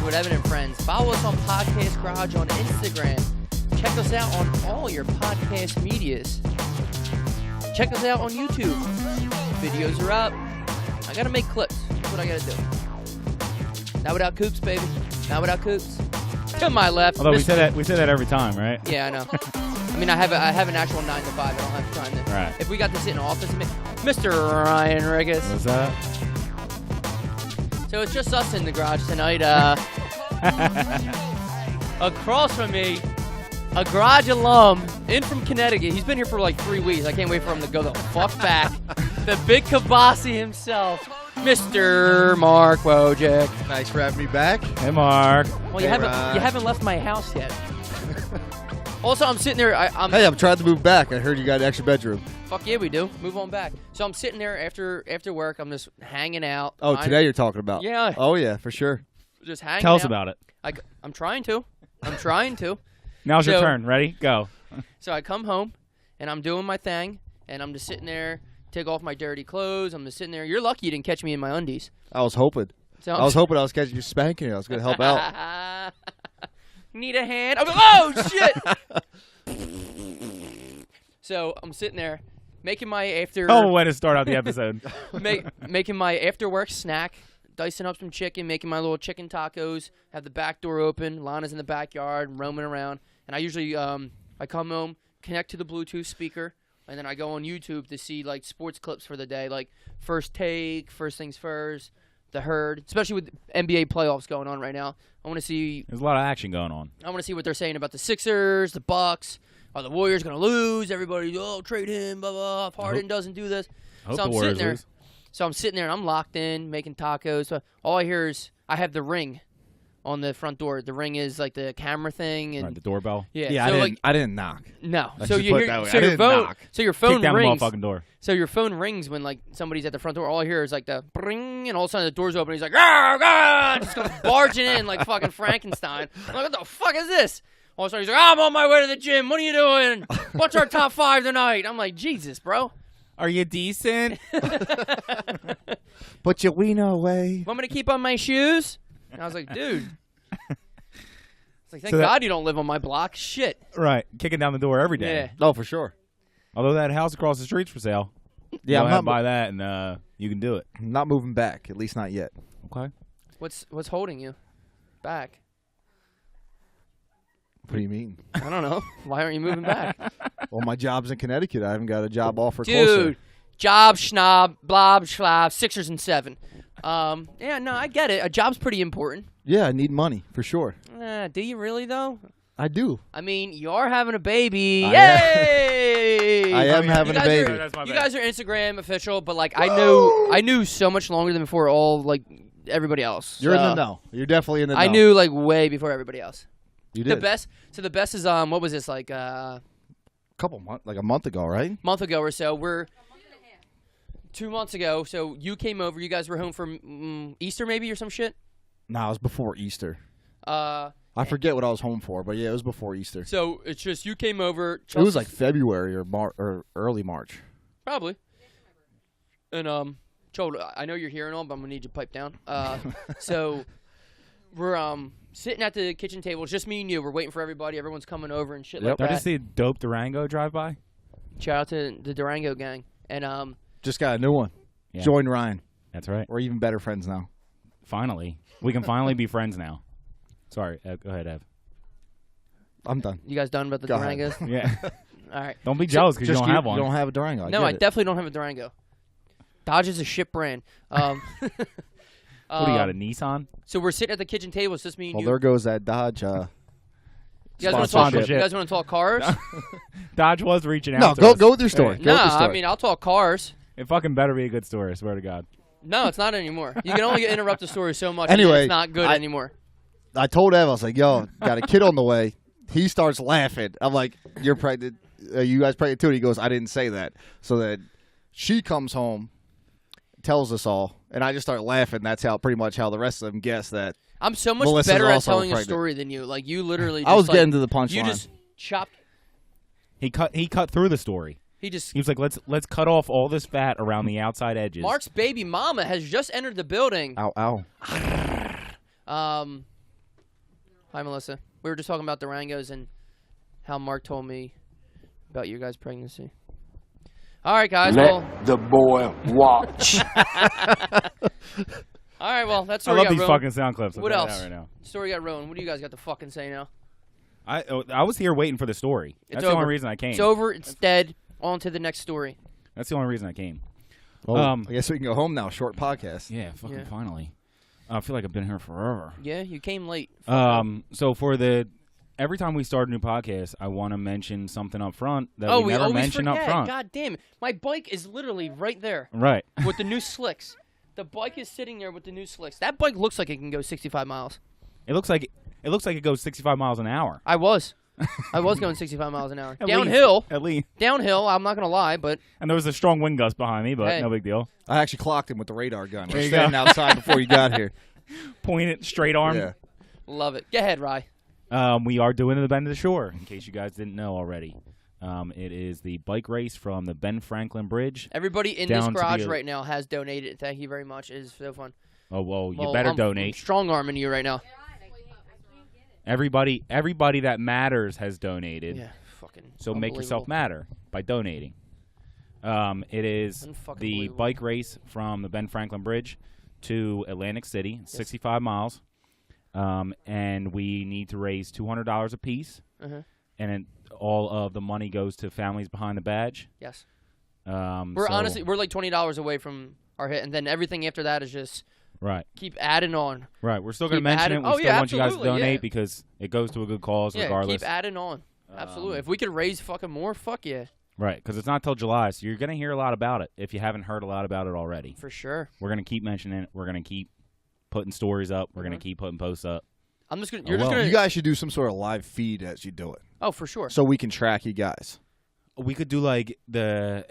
With Evan and Friends. Follow us on Podcast Garage on Instagram. Check us out on all your podcast medias. Check us out on YouTube. Videos are up. I gotta make clips. That's what I gotta do. Not without Coops, baby. Not without Coops. To my left. Although we say that every time, right? Yeah, I know. I mean, I have an actual 9 to 5. I don't have time to. Right. If we got to sit in the office, Mr. Ryan Regis. What's that? So it's just us in the garage tonight. Across from me, a garage alum in from Connecticut. He's been here for like 3 weeks. I can't wait for him to go the fuck back. The Big Kielbasa himself, Mr. Mark Wojcik. Thanks for having me back. Hey, Mark. Well, you haven't left my house yet. Also, I'm sitting there. I'm trying to move back. I heard you got an extra bedroom. Fuck yeah, we do. Move on back. So I'm sitting there after work. I'm just hanging out. Oh, today you're talking about? Yeah. Oh, yeah, for sure. Just hanging out. Tell us about it. I'm trying to. Now's your turn. Ready? Go. So I come home, and I'm doing my thing, and I'm just sitting there, take off my dirty clothes. I'm just sitting there. You're lucky you didn't catch me in my undies. I was hoping. I was hoping I was catching you spanking you. I was going to help out. Need a hand? I'm like, oh, shit! So I'm sitting there, making my after... Oh, way to start out the episode. Making my after-work snack, dicing up some chicken, making my little chicken tacos, have the back door open, Lana's in the backyard, roaming around. And I usually, I come home, connect to the Bluetooth speaker, and then I go on YouTube to see, like, sports clips for the day, like First Take, First Things First, The Herd, especially with NBA playoffs going on right now. I want to see... There's a lot of action going on. I want to see what they're saying about the Sixers, the Bucks. Are the Warriors going to lose? Everybody, trade him, blah, blah, blah. Harden doesn't do this. So I'm sitting there. So I'm sitting there, and I'm locked in, making tacos. So all I hear is I have the Ring on the front door. The Ring is like the camera thing. And right, the doorbell? Yeah, so I didn't knock. No. So your phone Kick down rings. the motherfucking door. So your phone rings when, like, somebody's at the front door. All I hear is, like, the bring, and all of a sudden the door's open. He's like, ah, just comes barging in like fucking Frankenstein. I'm like, what the fuck is this? All of a sudden he's like, I'm on my way to the gym. What are you doing? What's our top 5 tonight? I'm like, Jesus, bro. Are you decent? Put your wiener away. Want me to keep on my shoes? And I was like, dude. It's like, thank God you don't live on my block. Shit. Right. Kicking down the door every day. Yeah. No, for sure. Although that house across the street's for sale. Yeah, I'm not buy that, and you can do it. I'm not moving back, at least not yet. Okay. What's holding you back? What do you mean? I don't know. Why aren't you moving back? Well, my job's in Connecticut. I haven't got a job offer Dude, closer. Job, schnob, blob, schlab, 6ers and 7. Yeah, no, I get it. A job's pretty important. Yeah, I need money, for sure. Do you really, though? I do. I mean, you are having a baby. I Yay! I am having a baby. You guys are Instagram official, but, like, I knew so much longer than before everybody else. You're in the know. You're definitely in the know. I knew, like, way before everybody else. You did. The best is, what was this, like, couple months, like a month ago, right? Month ago or so. 2 months ago. So you came over. You guys were home for Easter, maybe, or some shit. No, it was before Easter. I forget what I was home for, but yeah, it was before Easter. So it's just you came over. It was like February or early March. Probably. And Joel, I know you're here and all, but I'm gonna need you to pipe down. So we're sitting at the kitchen table. It's just me and you. We're waiting for everybody. Everyone's coming over and shit like that. Did I just see a dope Durango drive by? Shout out to the Durango gang. And just got a new one. Yeah. Joined Ryan. That's right. We're even better friends now. Finally. We can finally be friends now. Sorry. Go ahead, Ev. I'm done. You guys done about the Durangos? Yeah. All right. Don't be jealous because you don't have one. You don't have a Durango. No, I definitely don't have a Durango. Dodge is a shit brand. What do you got, a Nissan? So we're sitting at the kitchen table. It's just me and Well, you. there goes that Dodge You guys want Sponsorship. to talk cars? Dodge was reaching out. No, to us. go with your story. Go with your story. I mean, I'll talk cars. It fucking better be a good story. I swear to God. No, it's not anymore. You can only interrupt the story so much. Anyway, it's not good anymore. I told Ev, I was like, yo, got a kid on the way. He starts laughing. I'm like, you're pregnant. You guys pregnant too? And he goes, I didn't say that. So then she comes home, tells us all, and I just start laughing. That's pretty much how the rest of them guess that. I'm so much Melissa's better at also telling a pregnant. story than you. Like, you literally just, I was getting to the punchline. You just chopped. He cut through the story. He was like, let's cut off all this fat around the outside edges. Mark's baby mama has just entered the building. Ow. Hi, Melissa. We were just talking about Durangos and how Mark told me about your guys' pregnancy. All right, guys. Let the boy watch. All right, well, that I story love got these ruined. fucking sound clips. What else? Right now. Story got ruined. What do you guys got to fucking say now? I was here waiting for the story. That's the over. only reason I came. It's over. It's dead. On to the next story. That's the only reason I came. Well, I guess we can go home now. Short podcast. Yeah, finally. I feel like I've been here forever. Yeah, you came late. So for every time we start a new podcast, I want to mention something up front that we never mention up front. God damn it. My bike is literally right there. Right. With the new slicks. The bike is sitting there with the new slicks. That bike looks like it can go 65 miles. It looks like it goes 65 miles an hour. I was going 65 miles an hour. At least. Downhill, I'm not going to lie, but... And there was a strong wind gust behind me, but no big deal. I actually clocked him with the radar gun. I was standing outside before you got here. Point it straight arm. Yeah. Love it. Go ahead, Rye. We are doing the Bend of the Shore, in case you guys didn't know already. It is the bike race from the Ben Franklin Bridge. Everybody in this garage right now has donated. Thank you very much. It is so fun. Oh, well, you better donate. I'm strong-arming you right now. Everybody that matters has donated. Yeah, fucking so make yourself matter by donating. It is the bike race from the Ben Franklin Bridge to Atlantic City, 65 miles. And we need to raise $200 apiece. And all of the money goes to families behind the badge. Yes. We're like $20 away from our hit, and then everything after that is just keep adding on. Right. We're still going to mention it. We still want you guys to donate because it goes to a good cause regardless. Keep adding on. Absolutely. If we could raise fucking more, fuck yeah. Right, because it's not till July, so you're going to hear a lot about it if you haven't heard a lot about it already. For sure. We're going to keep mentioning it. We're going to keep putting stories up. We're going to keep putting posts up. I'm just gonna. You guys should do some sort of live feed as you do it. Oh, for sure. So we can track you guys. We could do like the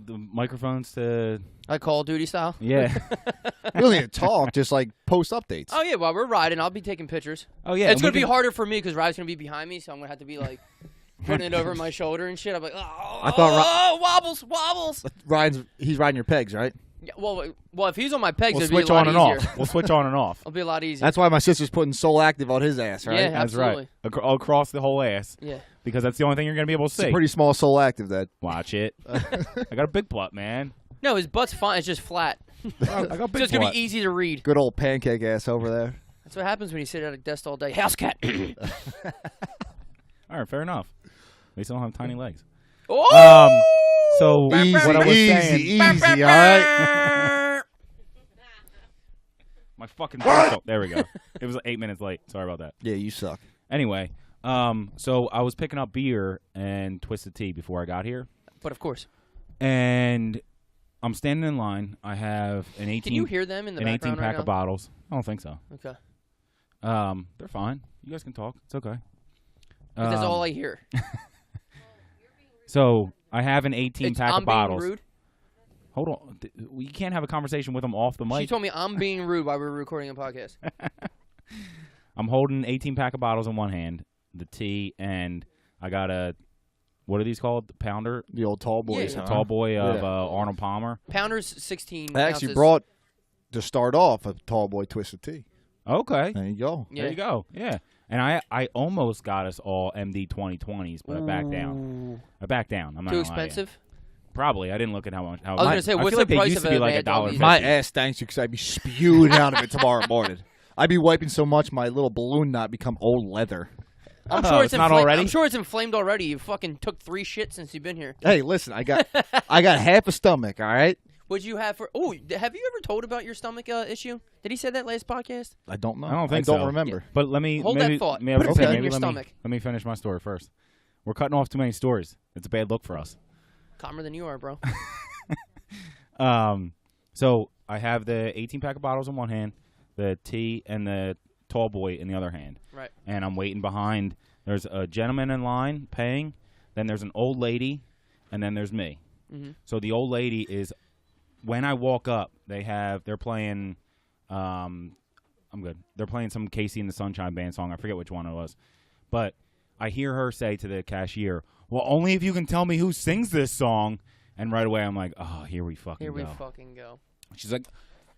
microphones to like Call of Duty style. Yeah. We don't need to talk. Just like post updates. Oh yeah, while we're riding, I'll be taking pictures. Oh yeah, it's gonna be harder for me because Ryan's gonna be behind me, so I'm gonna have to be like putting it over my shoulder and shit. I'm like, wobbles. He's riding your pegs, right? Yeah, well, if he's on my pegs, we'll it'd be switch a lot on and easier. off. We'll switch on and off. It'll be a lot easier. That's why my sister's putting Soul Active on his ass, right? Yeah, that's absolutely. right. Across the whole ass. Yeah. Because that's the only thing you're gonna be able to see. It's a pretty small Soul Active, that. Watch it. I got a big butt, man. No, his butt's fine. It's just flat. I got big so it's gonna be easy to read. Good old pancake ass over there. That's what happens when you sit at a desk all day. House cat. All right, fair enough. We still have tiny legs. Oh! So what I was saying, easy, all right. My fucking there we go. It was 8 minutes late. Sorry about that. Yeah, you suck. Anyway, so I was picking up beer and Twisted Tea before I got here. But of course. And I'm standing in line. I have an 18. Can you hear them in the background 18 pack right of bottles. I don't think so. Okay. They're fine. You guys can talk. It's okay. That's all I hear. So I have an 18 pack of bottles. I'm being rude. Hold on. We can't have a conversation with them off the mic. She told me I'm being rude while we're recording a podcast. I'm holding an 18 pack of bottles in one hand, the tea, and I got a, what are these called? The Pounder? The old tall boys. The tall boy of Arnold Palmer. Pounder's 16 I actually brought, to start off, a tall boy Twisted Tea. Okay. There you go. Yeah. There you go. Yeah. And I almost got us all MD 2020s, but I backed down. I'm not Too expensive? Probably. I didn't look at how much. I was going to say, what's the price used of to be like $1? My ass stinks because I'd be spewing out of it tomorrow morning. I'd be wiping so much my little balloon knot become old leather. I'm sure it's not already. I'm sure it's inflamed already. You fucking took 3 shits since you've been here. Hey, listen, I got half a stomach, all right? What'd you have for? Oh, have you ever told about your stomach issue? Did he say that last podcast? I don't know. I don't think so. I don't remember. But let me hold that thought. Maybe, Put a pin in your let stomach. Let me finish my story first. We're cutting off too many stories. It's a bad look for us. Calmer than you are, bro. So I have the 18-pack of bottles in one hand, the tea and the tall boy in the other hand. Right. And I'm waiting behind. There's a gentleman in line paying. Then there's an old lady, and then there's me. Mm-hmm. So the old lady is, when I walk up, they're playing, I'm good. They're playing some Casey and the Sunshine Band song. I forget which one it was. But I hear her say to the cashier, well, only if you can tell me who sings this song. And right away I'm like, oh, here we fucking go. Here we fucking go. She's like,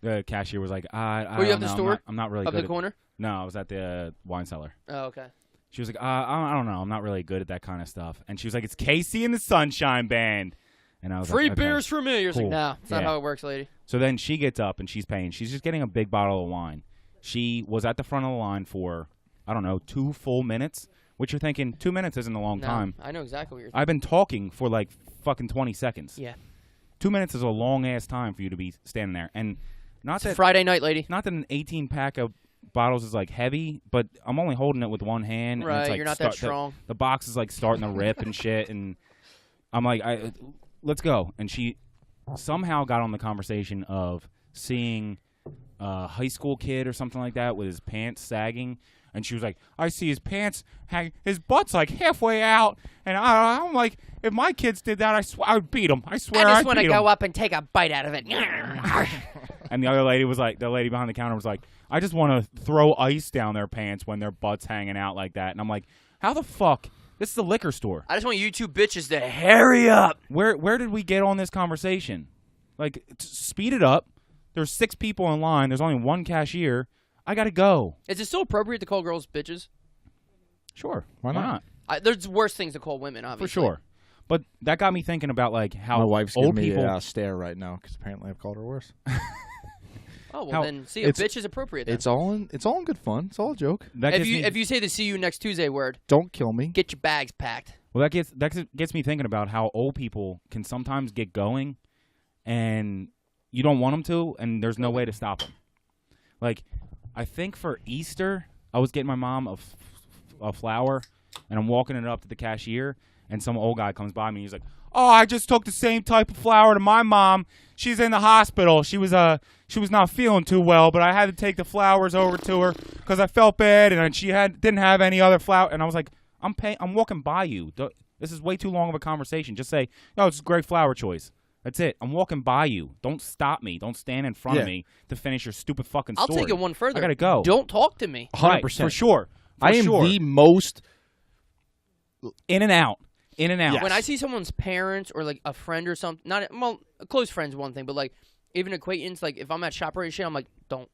the cashier was like, I Were you don't at the know. store? I'm not really Up good the corner? No, I was at the wine cellar. Oh, okay. She was like, I don't know. I'm not really good at that kind of stuff. And she was like, it's Casey and the Sunshine Band. And I was Free like, okay, beers for me. You're cool. like, nah, that's not how it works, lady. So then she gets up and she's paying. She's just getting a big bottle of wine. She was at the front of the line for, I don't know, 2 full minutes, which you're thinking 2 minutes isn't a long time. I know exactly what you're thinking. I've been talking for like fucking 20 seconds. Yeah. 2 minutes is a long-ass time for you to be standing there. And not It's that Friday night, lady. Not that an 18-pack of bottles is like heavy, but I'm only holding it with one hand. Right, and it's like you're not that strong. The box is like starting to rip and shit, and I'm like, let's go. And she somehow got on the conversation of seeing a high school kid or something like that with his pants sagging, and she was like, I see his pants hang, his butt's like halfway out, and I'm like, if my kids did that, I would beat them. I swear, I just want to go up and take a bite out of it. And the other lady was like, the lady behind the counter was like, I just want to throw ice down their pants when their butt's hanging out like that. And I'm like, how the fuck? This is a liquor store. I just want you two bitches to hurry up. Where did we get on this conversation? Like, speed it up. There's 6 people in line. There's only one cashier. I got to go. Is it still appropriate to call girls bitches? Sure. Why not? There's worse things to call women, obviously. For sure. But that got me thinking about, like, how my wife's old giving people... me a stare right now because apparently I've called her worse. Oh, well, then, see, a bitch is appropriate then. It's all in good fun. It's all a joke. If you say the see you next Tuesday word, don't kill me. Get your bags packed. Well, that gets me thinking about how old people can sometimes get going, and you don't want them to, and there's no way to stop them. Like, I think for Easter, I was getting my mom a flower, and I'm walking it up to the cashier, and some old guy comes by me, and he's like, oh, I just took the same type of flour to my mom. She's in the hospital. She was not feeling too well, but I had to take the flowers over to her because I felt bad, and she didn't have any other flour. And I was like, I'm walking by you. This is way too long of a conversation. Just say, oh, it's a great flower choice. That's it. I'm walking by you. Don't stop me. Don't stand in front of me to finish your stupid fucking story. I'll take it one further. I gotta go. Don't talk to me. 100%. Right, for sure. I am the most in and out. In and out. Yes. When I see someone's parents or like a friend or something, a close friend's one thing, but like even acquaintance, like if I'm at ShopRite and shit, I'm like, don't.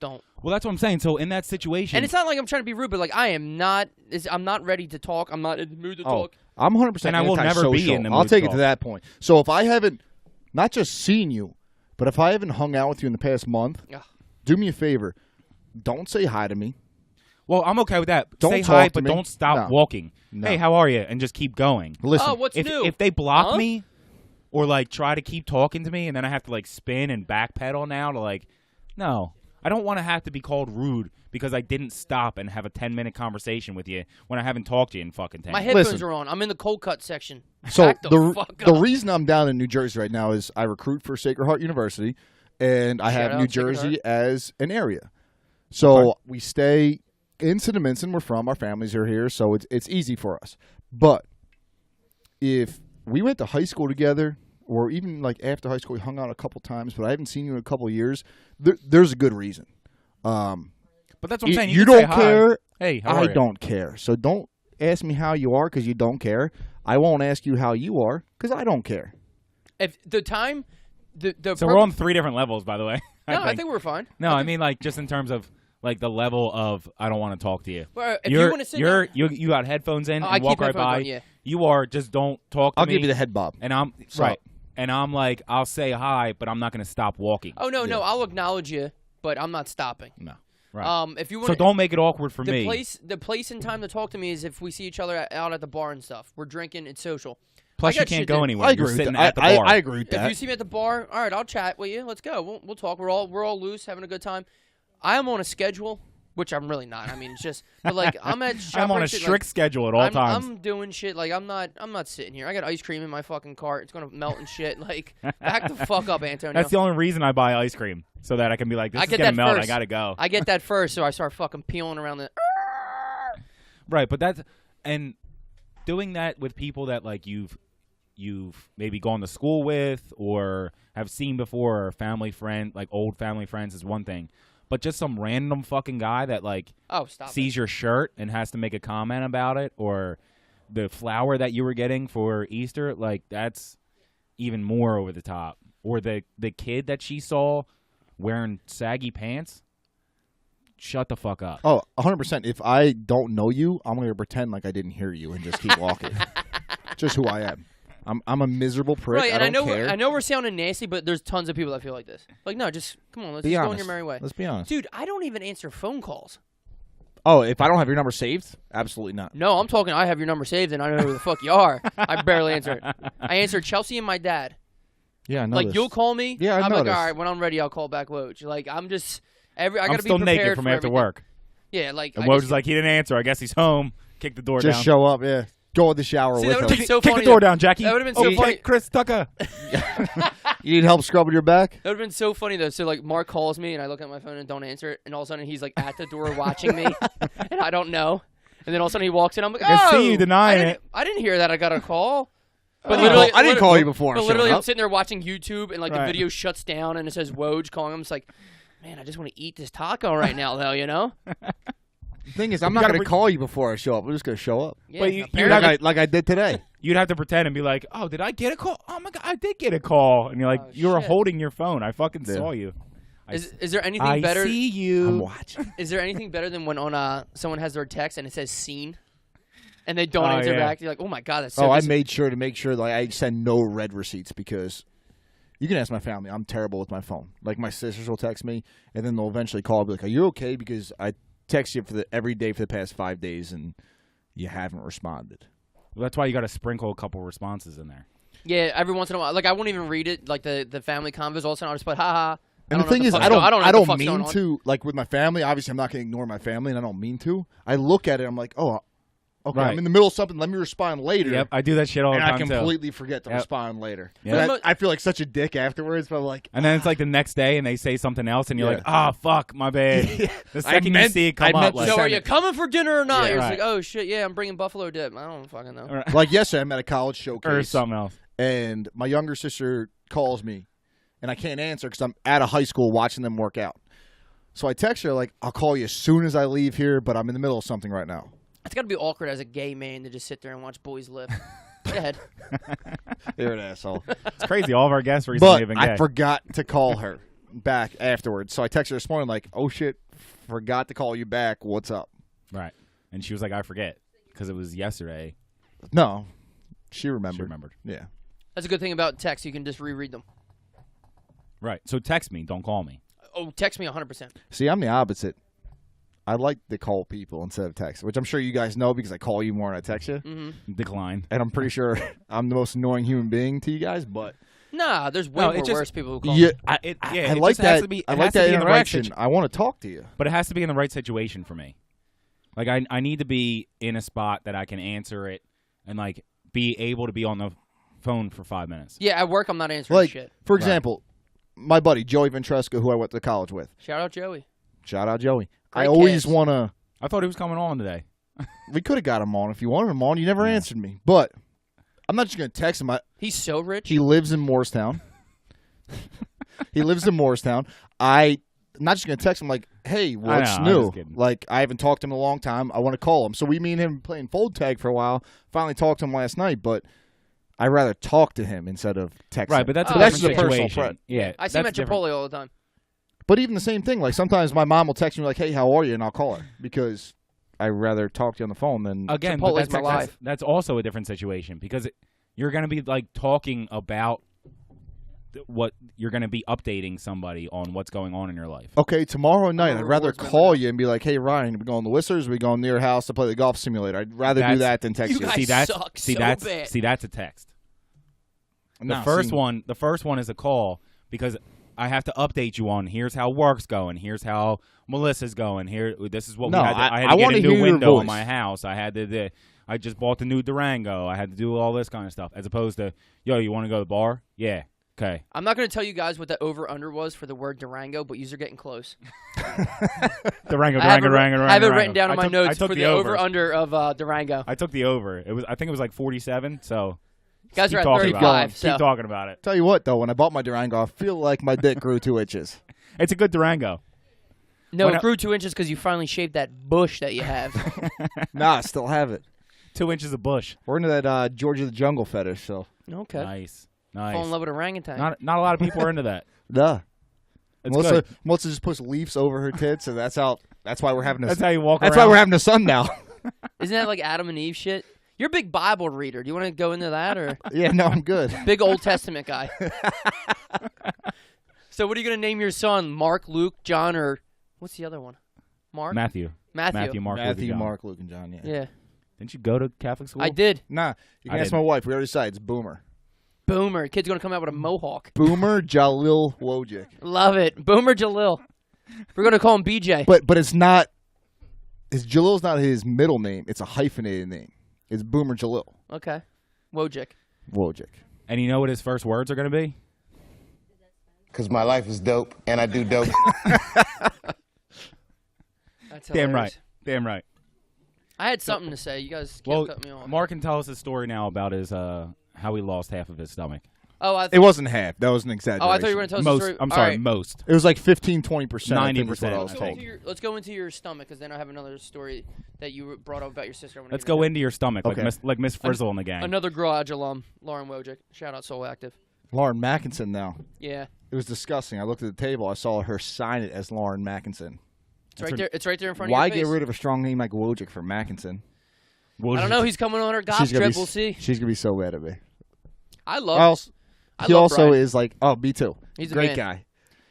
Well, that's what I'm saying. So in that situation, and it's not like I'm trying to be rude, but like I'm not ready to talk. I'm not in the mood to talk. I'm 100%. And I will never be in the mood. I'll take it to that point. So if I haven't, not just seen you, but if I haven't hung out with you in the past month, do me a favor. Don't say hi to me. Well, I'm okay with that. Don't say talk hi, to but me. don't stop No. walking. No. Hey, how are you? And just keep going. Listen, oh, what's new? If they block me or like try to keep talking to me and then I have to like spin and backpedal now to like, no. I don't want to have to be called rude because I didn't stop and have a 10-minute conversation with you when I haven't talked to you in fucking 10 My minutes. headphones are on. I'm in the cold cut section. So Back the reason I'm down in New Jersey right now is I recruit for Sacred Heart University, and I have New Jersey as an area. So we stay in Cinnamon. We're from. Our families are here, so it's easy for us. But if we went to high school together, or even like after high school, we hung out a couple times, but I haven't seen you in a couple of years, there's a good reason. But that's what I'm saying. You don't care. Hey, how are you? I don't care. So don't ask me how you are because you don't care. I won't ask you how you are because I don't care. If the time, so we're on 3 different levels, by the way. I think we're fine. No, I mean like just in terms of like the level of I don't want to talk to you. Well, if you want to sit down, you got headphones in and I walk keep right by. on, yeah. You are just don't talk to me. I'll give you the head bob. And I'm right. And I'm like, I'll say hi, but I'm not going to stop walking. Oh no, I'll acknowledge you, but I'm not stopping. No. Right. If you want, so don't make it awkward for me. The place and time to talk to me is if we see each other out at the bar and stuff. We're drinking. It's social. Plus, you can't go anywhere. I agree You're sitting with that. at the bar. I agree with that. If you see me at the bar, all right, I'll chat with you. Let's go. We'll talk. We're all loose, having a good time. I am on a schedule, which I'm really not. I mean, it's just, but like I'm at. I'm on a strict schedule at all times. I'm doing shit like I'm not sitting here. I got ice cream in my fucking cart. It's gonna melt and shit. Like back the fuck up, Antonio. That's the only reason I buy ice cream, so that I can be like, this is gonna melt. I gotta go. I get that first, so I start fucking peeling around the. Right, but that's and doing that with people that like you've maybe gone to school with or have seen before, or family friend, like old family friends, is one thing. But just some random fucking guy that like sees your shirt and has to make a comment about it, or the flower that you were getting for Easter, like that's even more over the top. Or the kid that she saw wearing saggy pants. Shut the fuck up. Oh, 100%. If I don't know you, I'm going to pretend like I didn't hear you and just keep walking. Just who I am. I'm a miserable prick. Right, and I don't care. I know we're sounding nasty, but there's tons of people that feel like this. Like, no, just come on, let's just go on your merry way. Let's be honest. Dude, I don't even answer phone calls. Oh, if I don't have your number saved? Absolutely not. No, I'm talking I have your number saved and I know who the fuck you are. I barely answer it. I answer Chelsea and my dad. Yeah, I know. Like, you'll call me. Yeah, I'm like, all right, when I'm ready, I'll call back Woj. Like, I'm just I gotta I'm still be prepared naked from for after everything. work. Yeah, like And Woj is like, he didn't answer. I guess he's home. Kick the door down. Just show up, yeah. Go in the shower See, with that him. would've been so Kick funny. the door down, Jackie. That would've been so funny. Chris Tucker. You need help scrubbing your back? That would have been so funny, though. So, like, Mark calls me, and I look at my phone and don't answer it, and all of a sudden he's, like, at the door watching me, and I don't know. And then all of a sudden he walks in, I'm like, I see you denying it. I didn't hear that I got a call. But I didn't call you before. But literally, I'm sitting there watching YouTube, and, like, Right. the video shuts down, and it says Woj calling. I'm just like, man, I just want to eat this taco right now, though, you know? The thing is, I'm not going to call you before I show up. I'm just going to show up. Yeah, But you- apparently. Like I did today. You'd have to pretend and be like, oh, did I get a call? Oh, my God, I did get a call. And you're like, Oh, you were shit. holding your phone. I fucking Yeah. saw you. Is there anything I better? see you. I'm watching. Is there anything better than when on someone has their text and it says seen, and they don't Oh, answer yeah. back? You're like, oh my god, that's so. I made sure to make sure that I send no red receipts because you can ask my family. I'm terrible with my phone. Like my sisters will text me, and then they'll eventually call and be like, "Are you okay?" Because I text you every day for the past 5 days, and you haven't responded. Well, that's why you got to sprinkle a couple responses in there. Yeah, every once in a while, like I won't even read it, like the family convos. All of a sudden, I'll just put haha. And the thing is, I don't mean to. Like with my family, obviously, I'm not going to ignore my family, and I don't mean to. I look at it, I'm like, oh, okay, Right. I'm in the middle of something. Let me respond later. Yep, I do that shit all the and time I completely forget to Yep. respond later. Yep. But I feel like such a dick afterwards. But I'm like, And then it's like the next day, and they say something else, and you're Yeah. like, "Oh fuck, my bad." The second you see it come up, like, So are you coming for dinner or not? Yeah, You're just right. like, oh shit, yeah, I'm bringing buffalo dip. I don't fucking know. like yesterday, I'm at a college showcase or something else. and my younger sister calls me, and I can't answer because I'm at a high school watching them work out. So I text her like, "I'll call you as soon as I leave here, but I'm in the middle of something right now." It's gotta be awkward as a gay man to just sit there and watch boys lift. Go ahead. You're an asshole. It's crazy. All of our guests recently But have been gay. I forgot to call her back afterwards. So I texted her this morning like, "Oh shit, forgot to call you back. What's up?" Right, and she was like, "I forget," because it was yesterday. No, she remembered. She remembered. Yeah. That's a good thing about text. You can just reread them. Right. So text me. Don't call me. Oh, text me 100%. See, I'm the opposite. I like to call people instead of text, which I'm sure you guys know because I call you more than I text you. Mm-hmm. Decline. And I'm pretty sure I'm the most annoying human being to you guys, but Nah, there's way No, more it just- worse people who call yeah, me. I it like just has that. to be- I it like has to that be in the right interaction. I want to talk to you. But it has to be in the right situation for me. Like I need to be in a spot that I can answer it and like be able to be on the phone for 5 minutes. Yeah, at work I'm not answering Like, shit. for example, my buddy Joey Ventresca, who I went to college with. Shout out Joey. Shout out Joey. Great I always cast. want to. I thought he was coming on today. We could have got him on if you wanted him on. You never answered me, but I'm not just gonna text him. He's so rich. He lives in Morristown. He lives in Morristown. I'm not just gonna text him like, "Hey, what's I'm new?" just kidding. Like I haven't talked to him in a long time. I want to call him. So me and him playing fold tag for a while. Finally talked to him last night, but I'd rather talk to him instead of text. Right, him. but that's Oh, a that's different just a personal situation. friend. Yeah, I see him at that's different. Chipotle all the time. But even the same thing. Like sometimes my mom will text me like, "Hey, how are you?" and I'll call her because I'd rather talk to you on the phone than Again, Chipotle's but my life. that's also a different situation because you're going to be like talking about what you're going to be updating somebody on what's going on in your life. Okay, tomorrow night, I'd rather rewards member call now. you and be like, "Hey, Ryan, we going to Whistler's? We going near your house to play the golf simulator?" I'd rather do That's- that than text You you. guys See that's suck see so that's bad. see that's a text. The first one is a call because I have to update you on here's how work's going, here's how Melissa's going. This is what we had. I had to get a new window on my house. I just bought the new Durango. I had to do all this kind of stuff, as opposed to, yo, you want to go to the bar? Yeah. Okay. I'm not going to tell you guys what the over-under was for the word Durango, but you're getting close. Durango. I have it written down on my notes for the over-under of Durango. I took the over. I think it was like 47, so... You guys are at 35. Keep talking about it. Tell you what, though, when I bought my Durango, I feel like my dick grew 2 inches. It's a good Durango. No, it grew 2 inches because you finally shaved that bush that you have. Nah, I still have it. 2 inches of bush. We're into that George of the Jungle fetish, so. Okay. Nice. Fall in love with orangutan. Not a lot of people are into that. Nah. Melissa just puts leaves over her tits, and that's why we're having That's how you walk That's around. why we're having a son now. Isn't that like Adam and Eve shit? You're a big Bible reader. Do you want to go into that? Or Yeah, no, I'm good. Big Old Testament guy. So what are you going to name your son? Mark, Luke, John, or what's the other one? Mark? Matthew, Mark, Luke, and John, Yeah. Didn't you go to Catholic school? I did. Nah, you can ask my wife. We already decided it's Boomer. Boomer. Kid's going to come out with a mohawk. Boomer Jalil Wojcik. Love it. Boomer Jalil. We're going to call him BJ. But it's not, Jalil's not his middle name. It's a hyphenated name. It's Boomer Jalil. Okay. Wojcik. And you know what his first words are going to be? Because my life is dope, and I do dope. That's Damn hilarious. right. I had something to say. You guys can't cut me off. Mark can tell us his story now about his how he lost half of his stomach. Oh, it wasn't half. That was an exaggeration. Oh, I thought you were going to tell us the story. I'm sorry, right. most. It was like 15, 20%. 90%. Let's go into your stomach, because then I have another story that you brought up about your sister. Let's go into your stomach, okay. like Miss Frizzle in the gang. Another Garage alum, Lauren Wojcik. Shout out Soul Active. Lauren Mackinson now. Yeah. It was disgusting. I looked at the table. I saw her sign it as Lauren Mackinson. It's right there. It's right there in front of Why your face. get rid of a strong name like Wojcik for Mackinson? I don't know. He's coming on her golf trip. We'll see. She's going to be so mad at me. I love He also Brian. is like, me too. He's a great man. guy.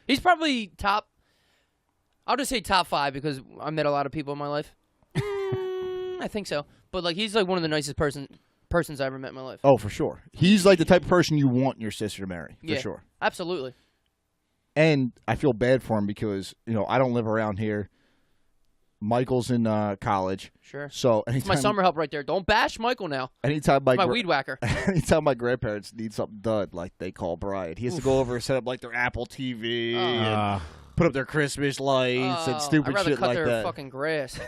He's probably top. I'll just say top 5 because I met a lot of people in my life. I think so, but like he's like one of the nicest persons I ever met in my life. Oh, for sure. He's like the type of person you want your sister to marry. For sure. Absolutely. And I feel bad for him because I don't live around here. Michael's in college. Sure. So it's my summer help right there. Don't bash Michael now. Anytime my weed whacker. Anytime my grandparents need something done, like they call Brian, he has to go over and set up like their Apple TV and put up their Christmas lights and stupid shit like that. I'd rather cut their fucking grass.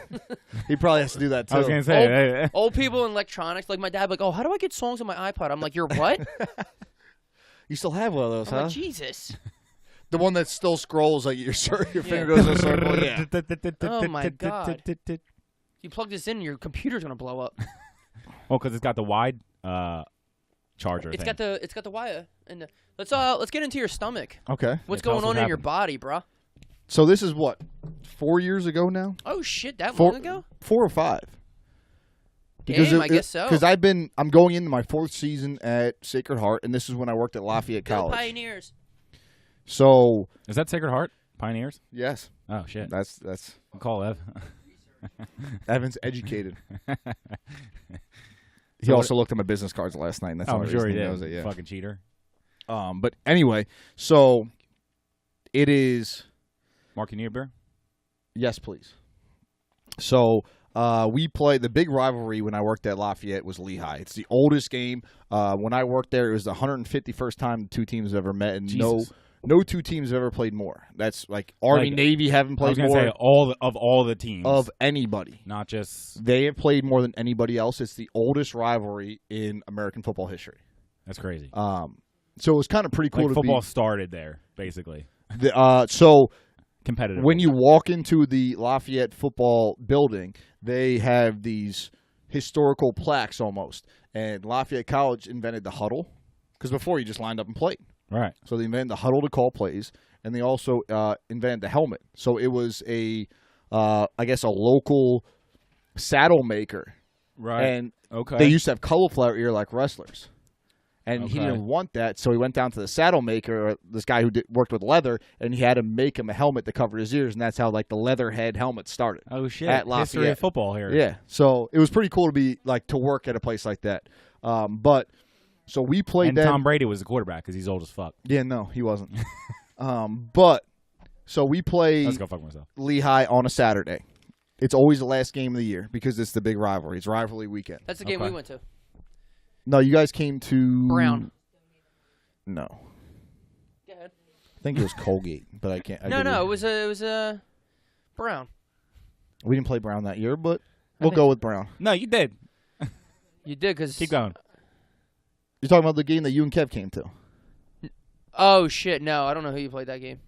He probably has to do that too. I was gonna say old people in electronics, like my dad, like, oh, how do I get songs on my iPod? I'm like, you're what? You still have one of those, huh? Like, Jesus. The one that still scrolls like your finger goes in a circle. Yeah. Oh my God. You plug this in, your computer's gonna blow up. Well, because it's got the wide charger. It's got the wire. And let's get into your stomach. Okay. What's going on in your body, bro? So this is what 4 years ago now. Oh shit, that long ago? 4 or 5. Damn, I guess so. Because I'm going into my 4th season at Sacred Heart, and this is when I worked at Lafayette College. Pioneers. So is that Sacred Heart? Pioneers? Yes. Oh shit. That's I'll call Ev. Evan's educated. He also looked at my business cards last night. And that's I'm sure he did. Knows it, yeah. Fucking cheater. But anyway, so it is. Mark, you need a beer? Yes, please. So we play the big rivalry when I worked at Lafayette was Lehigh. It's the oldest game. When I worked there, it was the 151st time the two teams have ever met, and no two teams have ever played more. That's like Army, Navy haven't played more. I was going to say all the teams. Of anybody. Not just... They have played more than anybody else. It's the oldest rivalry in American football history. That's crazy. So it was kind of pretty cool to football started there, basically. So... Competitive. When you walk into the Lafayette football building, they have these historical plaques almost. And Lafayette College invented the huddle because before you just lined up and played. Right. So they invented the huddle to call plays, and they also invented the helmet. So it was I guess a local saddle maker. Right. And they used to have cauliflower ear like wrestlers. And he didn't want that, so he went down to the saddle maker, this guy who worked with leather, and he had to make him a helmet to cover his ears, and that's how like the leather head helmet started. Oh shit! At Lafayette. History of football here. Yeah, so it was pretty cool to work at a place like that. So we played and them. Tom Brady was the quarterback because he's old as fuck. Yeah, no, he wasn't. But so we play Let's go fuck myself. Lehigh on a Saturday. It's always the last game of the year because it's the big rivalry. It's rivalry weekend. That's the game we went to. No, you guys came to Brown. No, Go ahead. I think it was Colgate, but I can't. No, it was Brown. We didn't play Brown that year, but we'll go with Brown. No, you did. You did because Keep going. You're talking about the game that you and Kev came to. Oh shit! No, I don't know who you played that game.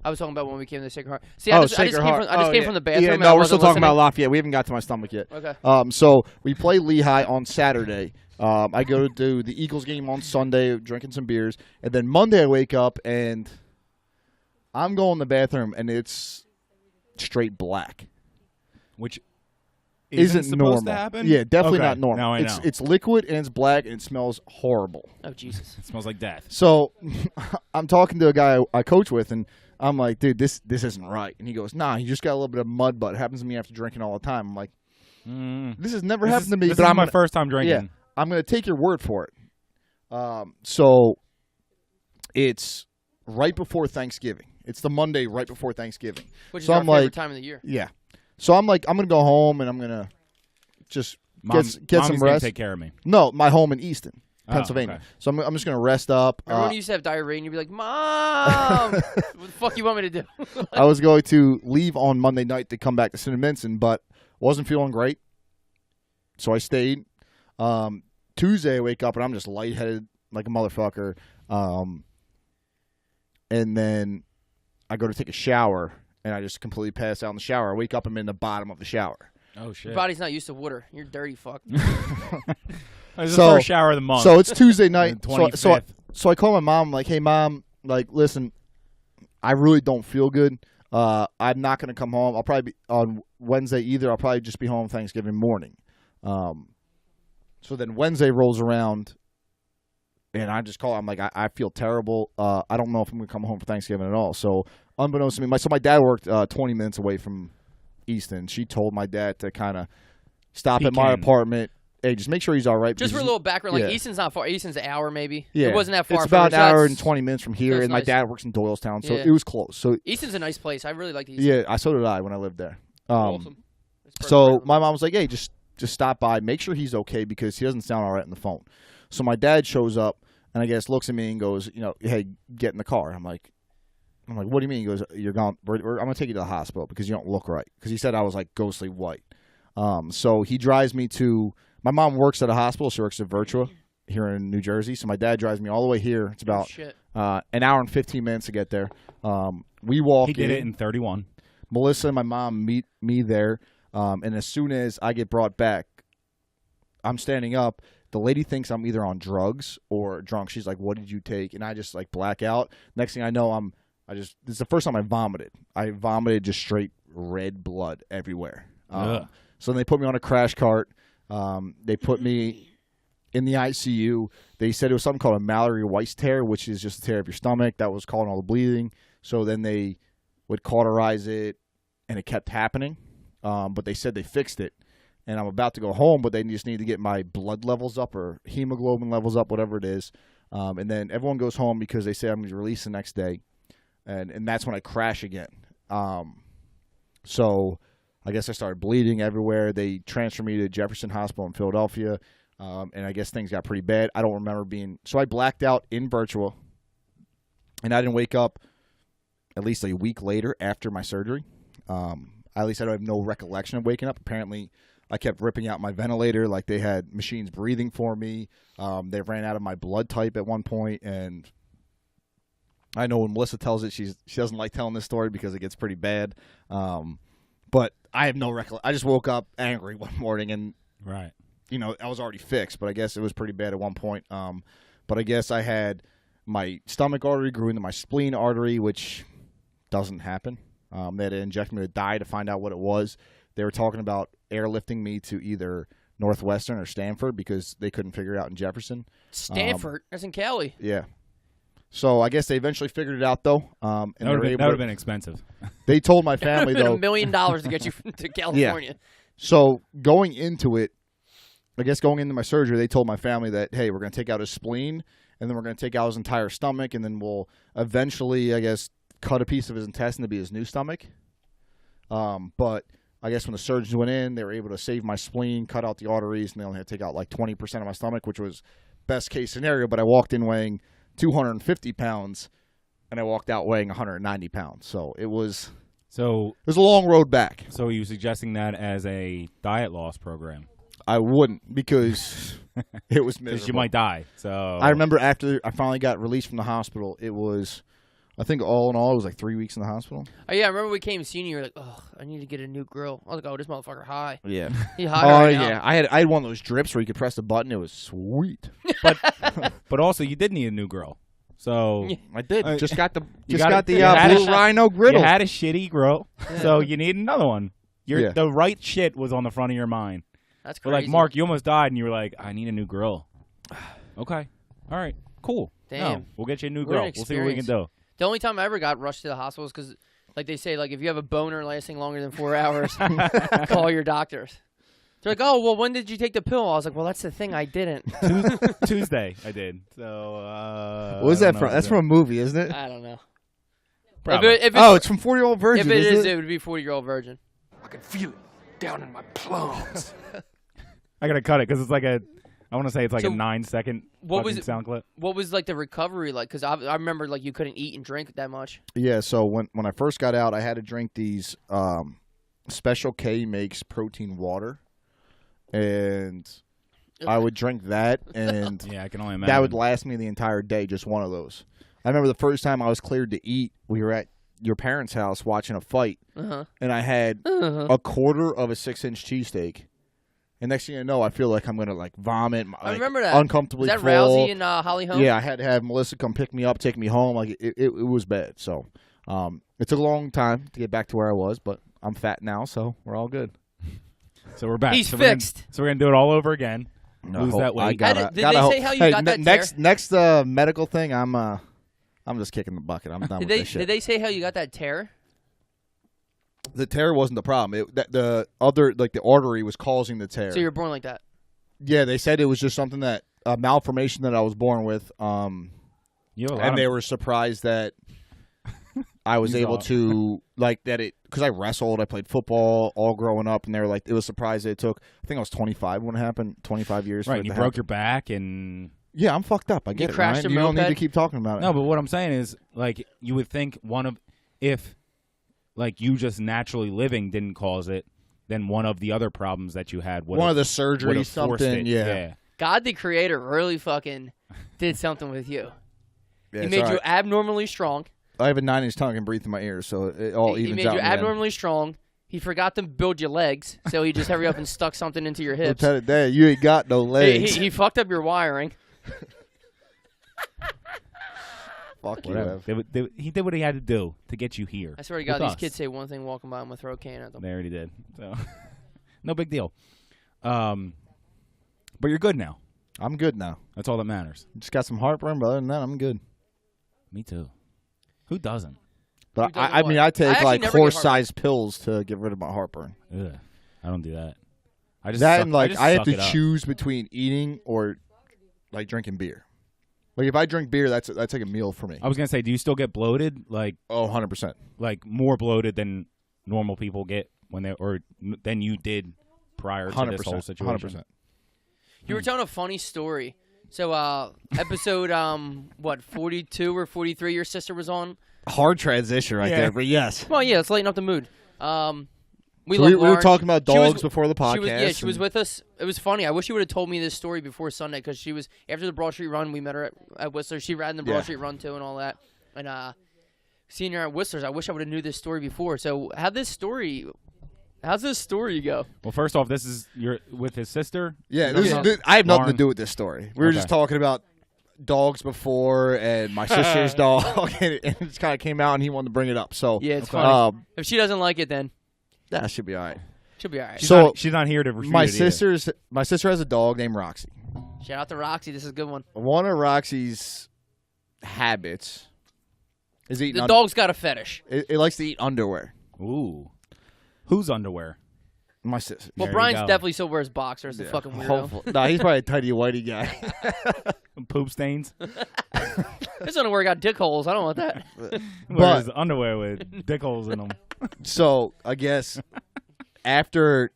I was talking about when we came to Sacred Heart. See, Oh, I just came from the bathroom. Yeah, and no, I we're still wasn't talking about listening. Lafayette. We haven't got to my stomach yet. Okay. So we play Lehigh on Saturday. I go to do the Eagles game on Sunday, drinking some beers, and then Monday I wake up and I'm going to the bathroom and it's straight black. Which isn't supposed normal. to happen? Yeah, definitely Okay. not normal. Now I know. It's liquid and it's black and it smells horrible. Oh Jesus! It smells like death. So I'm talking to a guy I coach with, and I'm like, dude, this isn't right. And he goes, nah, you just got a little bit of mud butt. It happens to me after drinking all the time. I'm like, this has never happened to me. This but is I'm my gonna- first time drinking. Yeah, I'm going to take your word for it. So it's right before Thanksgiving. It's the Monday right before Thanksgiving. Which is So our I'm favorite like, time of the year. yeah. So I'm like, I'm going to go home and I'm going to just get some Mommy's gonna rest. take care of me. No, my home in Easton, Oh, Pennsylvania. okay. So I'm just going to rest up. Remember when you used to have diarrhea and you'd be like, "Mom, what the fuck you want me to do?" I was going to leave on Monday night to come back to Cinnamon, but wasn't feeling great. So I stayed. Tuesday I wake up and I'm just lightheaded like a motherfucker. And then I go to take a shower and I just completely pass out in the shower. I wake up, I'm in the bottom of the shower. Oh shit! Your body's not used to water. You're dirty fuck. This is So- the first shower of the month. So it's Tuesday night. The So I call my mom. I'm like, hey, Mom, like, listen, I really don't feel good. I'm not going to come home. I'll probably be on Wednesday either. I'll probably just be home Thanksgiving morning. So then Wednesday rolls around, and I just call. I'm like, I feel terrible. I don't know if I'm going to come home for Thanksgiving at all. So unbeknownst to me, my dad worked 20 minutes away from Easton. She told my dad to kind of stop at my apartment. Hey, just make sure he's all right. Just for a little background, like yeah. Easton's not far. Easton's an hour maybe. Yeah, It wasn't that far. It's about from an her, so hour that's- and 20 minutes from here, that's and my nice. dad works in Doylestown, so Yeah. it was close. So Easton's a nice place. I really like Easton. yeah, so did I when I lived there. Awesome. It's perfect So for my mom was like, "Hey, just stop by, make sure he's okay because he doesn't sound all right on the phone." So my dad shows up and I guess looks at me and goes, "Hey, get in the car." I'm like, "What do you mean?" He goes, "You're gone. I'm gonna take you to the hospital because you don't look right." Because he said I was like ghostly white. So he drives me to. My mom works at a hospital. She works at Virtua here in New Jersey. So my dad drives me all the way here. It's about shit. an hour and 15 minutes to get there. We walk He did it in 31. Melissa and my mom meet me there. And as soon as I get brought back, I'm standing up. The lady thinks I'm either on drugs or drunk. She's like, "What did you take?" And I just like black out. Next thing I know, this is the first time I vomited. I vomited just straight red blood everywhere. So then they put me on a crash cart. They put me in the ICU. They said it was something called a Mallory-Weiss tear, which is just a tear of your stomach that was causing all the bleeding. So then they would cauterize it, and it kept happening. But they said they fixed it. And I'm about to go home, but they just need to get my blood levels up or hemoglobin levels up, whatever it is. And then everyone goes home because they say I'm going to be released the next day. And that's when I crash again. So I guess I started bleeding everywhere. They transferred me to Jefferson Hospital in Philadelphia. And I guess things got pretty bad. I don't remember so I blacked out in Virtua. And I didn't wake up at least a week later after my surgery. At least I don't have no recollection of waking up. Apparently, I kept ripping out my ventilator like they had machines breathing for me. They ran out of my blood type at one point, and I know when Melissa tells it, she doesn't like telling this story because it gets pretty bad. But I have no recollection. I just woke up angry one morning, and Right. I was already fixed, but I guess it was pretty bad at one point. But I guess I had my stomach artery grew into my spleen artery, which doesn't happen. They had to inject me with dye to find out what it was. They were talking about airlifting me to either Northwestern or Stanford because they couldn't figure it out in Jefferson. Stanford. That's in Cali. Yeah. So I guess they eventually figured it out, though. And That would have been expensive. They told my family, It would have though. been $1 million to get you to California. So going into it, I guess going into my surgery, they told my family that, hey, we're going to take out his spleen, and then we're going to take out his entire stomach, and then we'll eventually, I guess, cut a piece of his intestine to be his new stomach. But I guess when the surgeons went in, they were able to save my spleen, cut out the arteries, and they only had to take out like 20% of my stomach, which was best case scenario. But I walked in weighing 250 pounds, and I walked out weighing 190 pounds. So it was a long road back. So are you suggesting that as a diet loss program? I wouldn't, because it was miserable. Because you might die. So I remember after I finally got released from the hospital, it was, I think all in all, it was like 3 weeks in the hospital. Oh, yeah, I remember we came seeing you. You were like, oh, I need to get a new grill. I was like, oh, this motherfucker high. Yeah. He high right now. I had one of those drips where you could press the button. It was sweet. But also, you did need a new grill. So I did. Just got the had Blue Rhino griddle. You had a shitty grill, so you need another one. Yeah. The right shit was on the front of your mind. That's But crazy. like, Mark, you almost died, and you were like, I need a new grill. Okay. All right. Cool. Damn. No, we'll get you a new What grill. an We'll see what we can do. The only time I ever got rushed to the hospital is because, like they say, like if you have a boner lasting longer than 4 hours, call your doctors. They're like, oh, well, when did you take the pill? I was like, well, that's the thing, I didn't. Tuesday, I did. So, what was that from? That's from a movie, isn't it? I don't know. Probably. It's from 40-Year-Old Virgin. If it is, it it would be 40-Year-Old Virgin. I can feel it down in my plums. I gotta cut it because it's like I want to say it's like a 9-second what was it, sound clip. What was like the recovery like? Because I remember like you couldn't eat and drink that much. Yeah, so when I first got out, I had to drink these Special K makes protein water, and I would drink that, and yeah, I can only imagine. that would last me the entire day, just one of those. I remember the first time I was cleared to eat, we were at your parents' house watching a fight, and I had a quarter of a 6-inch cheesesteak. And next thing you know, I feel like I'm going to, like, vomit. I remember that. Uncomfortably Is that full. Rousey and Holly Holm? Yeah, I had to have Melissa come pick me up, take me home. Like, it was bad. So, it took a long time to get back to where I was, but I'm fat now, so we're all good. So we're back. He's fixed. We're going to do it all over again. Lose that weight. Did they say how you got that next medical thing, I'm just kicking the bucket. I'm done with this shit. Did they say how you got that tear? The tear wasn't the problem. The artery was causing the tear. So you were born like that? Yeah, they said it was just something that a malformation that I was born with. And they were surprised that I was able to like that it because I wrestled, I played football all growing up, and they were like it was surprised that it took. I think I was 25 when it happened. 25 years. Right, for it you to broke happen. your back and. Yeah, I'm fucked up. I get it. Crashed Ryan. a You don't need moped? to keep talking about it. No, but what I'm saying is, like, you would think if like you just naturally living didn't cause it, then one of the other problems that you had would one of the surgeries, something. Yeah. God, the Creator, really fucking did something with you. Yeah, He it's made all you right. abnormally strong. I have a 9-inch tongue and breathe through my ears, so it all evens out. He made in you the end. abnormally strong. He forgot to build your legs, so he just hurry up and stuck something into your hips. Lieutenant Dan, you ain't got no legs. He fucked up your wiring. Fuck you, Whatever. Ev. He did what he had to do to get you here. I swear to God, with these us. kids say one thing walking by, I'm going to throw a can at them. They already did. So, no big deal. But you're good now. I'm good now. That's all that matters. Just got some heartburn, but other than that, I'm good. Me too. Who doesn't? But Who doesn't I mean, what? I take actually like never get horse-sized pills to get rid of my heartburn. Ugh, I don't do that. I just That suck, and like just I have suck to it up. choose between eating or like drinking beer. Like if I drink beer, that's like a meal for me. I was gonna say, do you still get bloated? Like, Oh, 100%. like more bloated than normal people get when they than you did prior to this whole situation. 100%. You were telling a funny story. So, episode, 42 or 43 your sister was on? Hard transition right there, but yes. Well, yeah, let's lighten up the mood. We So love we were Lauren. talking about She was- dogs before the podcast. She was with us. It was funny. I wish you would have told me this story before Sunday because she was after the Broad Street Run. We met her at Whistler. She ran the Broad Street Run too and all that. And seeing her at Whistler's, I wish I would have knew this story before. So how's this story go? Well, first off, this is with his sister. Yeah, Lauren? I have nothing to Lauren? do with this story. We were just Okay. talking about dogs before and my sister's dog, and it just kind of came out, and he wanted to bring it up. So Yeah, it's funny. um, If she doesn't like it, then that should be all right. she'll be all right. So- She's not here to refute My it either. sister has a dog named Roxy. Shout out to Roxy. This is a good one. One of Roxy's habits is eating. The dog's got a fetish. It likes to eat underwear. Ooh, whose underwear? My sister. Well, There you Brian's go. definitely still wears boxers. The fucking weirdo. Nah, he's probably a tidy whitey guy. Poop stains. This underwear got dick holes. I don't want that. Wears underwear with dick holes in them. So I guess after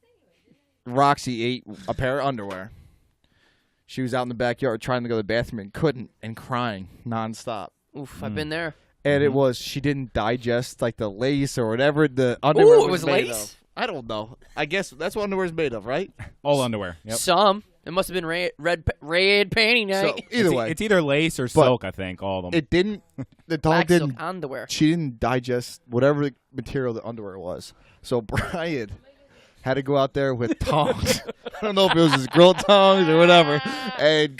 Roxy ate a pair of underwear, she was out in the backyard trying to go to the bathroom and couldn't, and crying nonstop. Oof, I've been there. And it was she didn't digest like the lace or whatever the underwear Ooh, it was made lace? of. I don't know. I guess that's what underwear is made of, right? All underwear. Yep. Some. It must have been red panty night. So either way, It's either lace or silk, I think, all of them. it didn't. The dog Black silk didn't. underwear. She didn't digest whatever the material the underwear was. So Brian had to go out there with tongs. I don't know if it was his grill tongs or whatever, and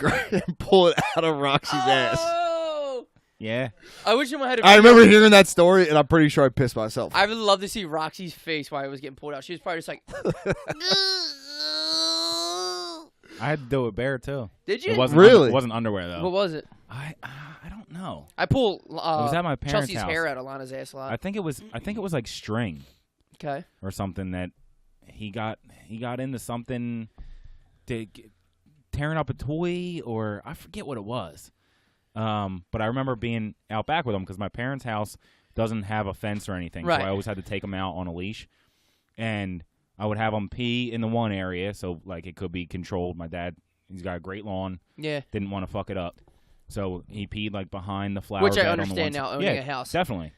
pull it out of Roxy's ass. Oh! yeah. I wish someone had a I video. remember hearing that story, and I'm pretty sure I pissed myself. I would love to see Roxy's face while it was getting pulled out. She was probably just like, I had to do it with Bear, too. did you? It wasn't Really? It wasn't underwear, though. What was it? I don't know. I pull was at my parents' Chelsea's house. hair out of Lana's ass a lot. I think it was like string Okay. or something that he got into something tearing up a toy, or I forget what it was. But I remember being out back with him because my parents' house doesn't have a fence or anything, Right. so I always had to take him out on a leash, and I would have him pee in the one area, so like it could be controlled. My dad, he's got a great lawn, Yeah. didn't want to fuck it up, so he peed like behind the flower Which I bed on the understand one now, side. owning Yeah, a house. definitely.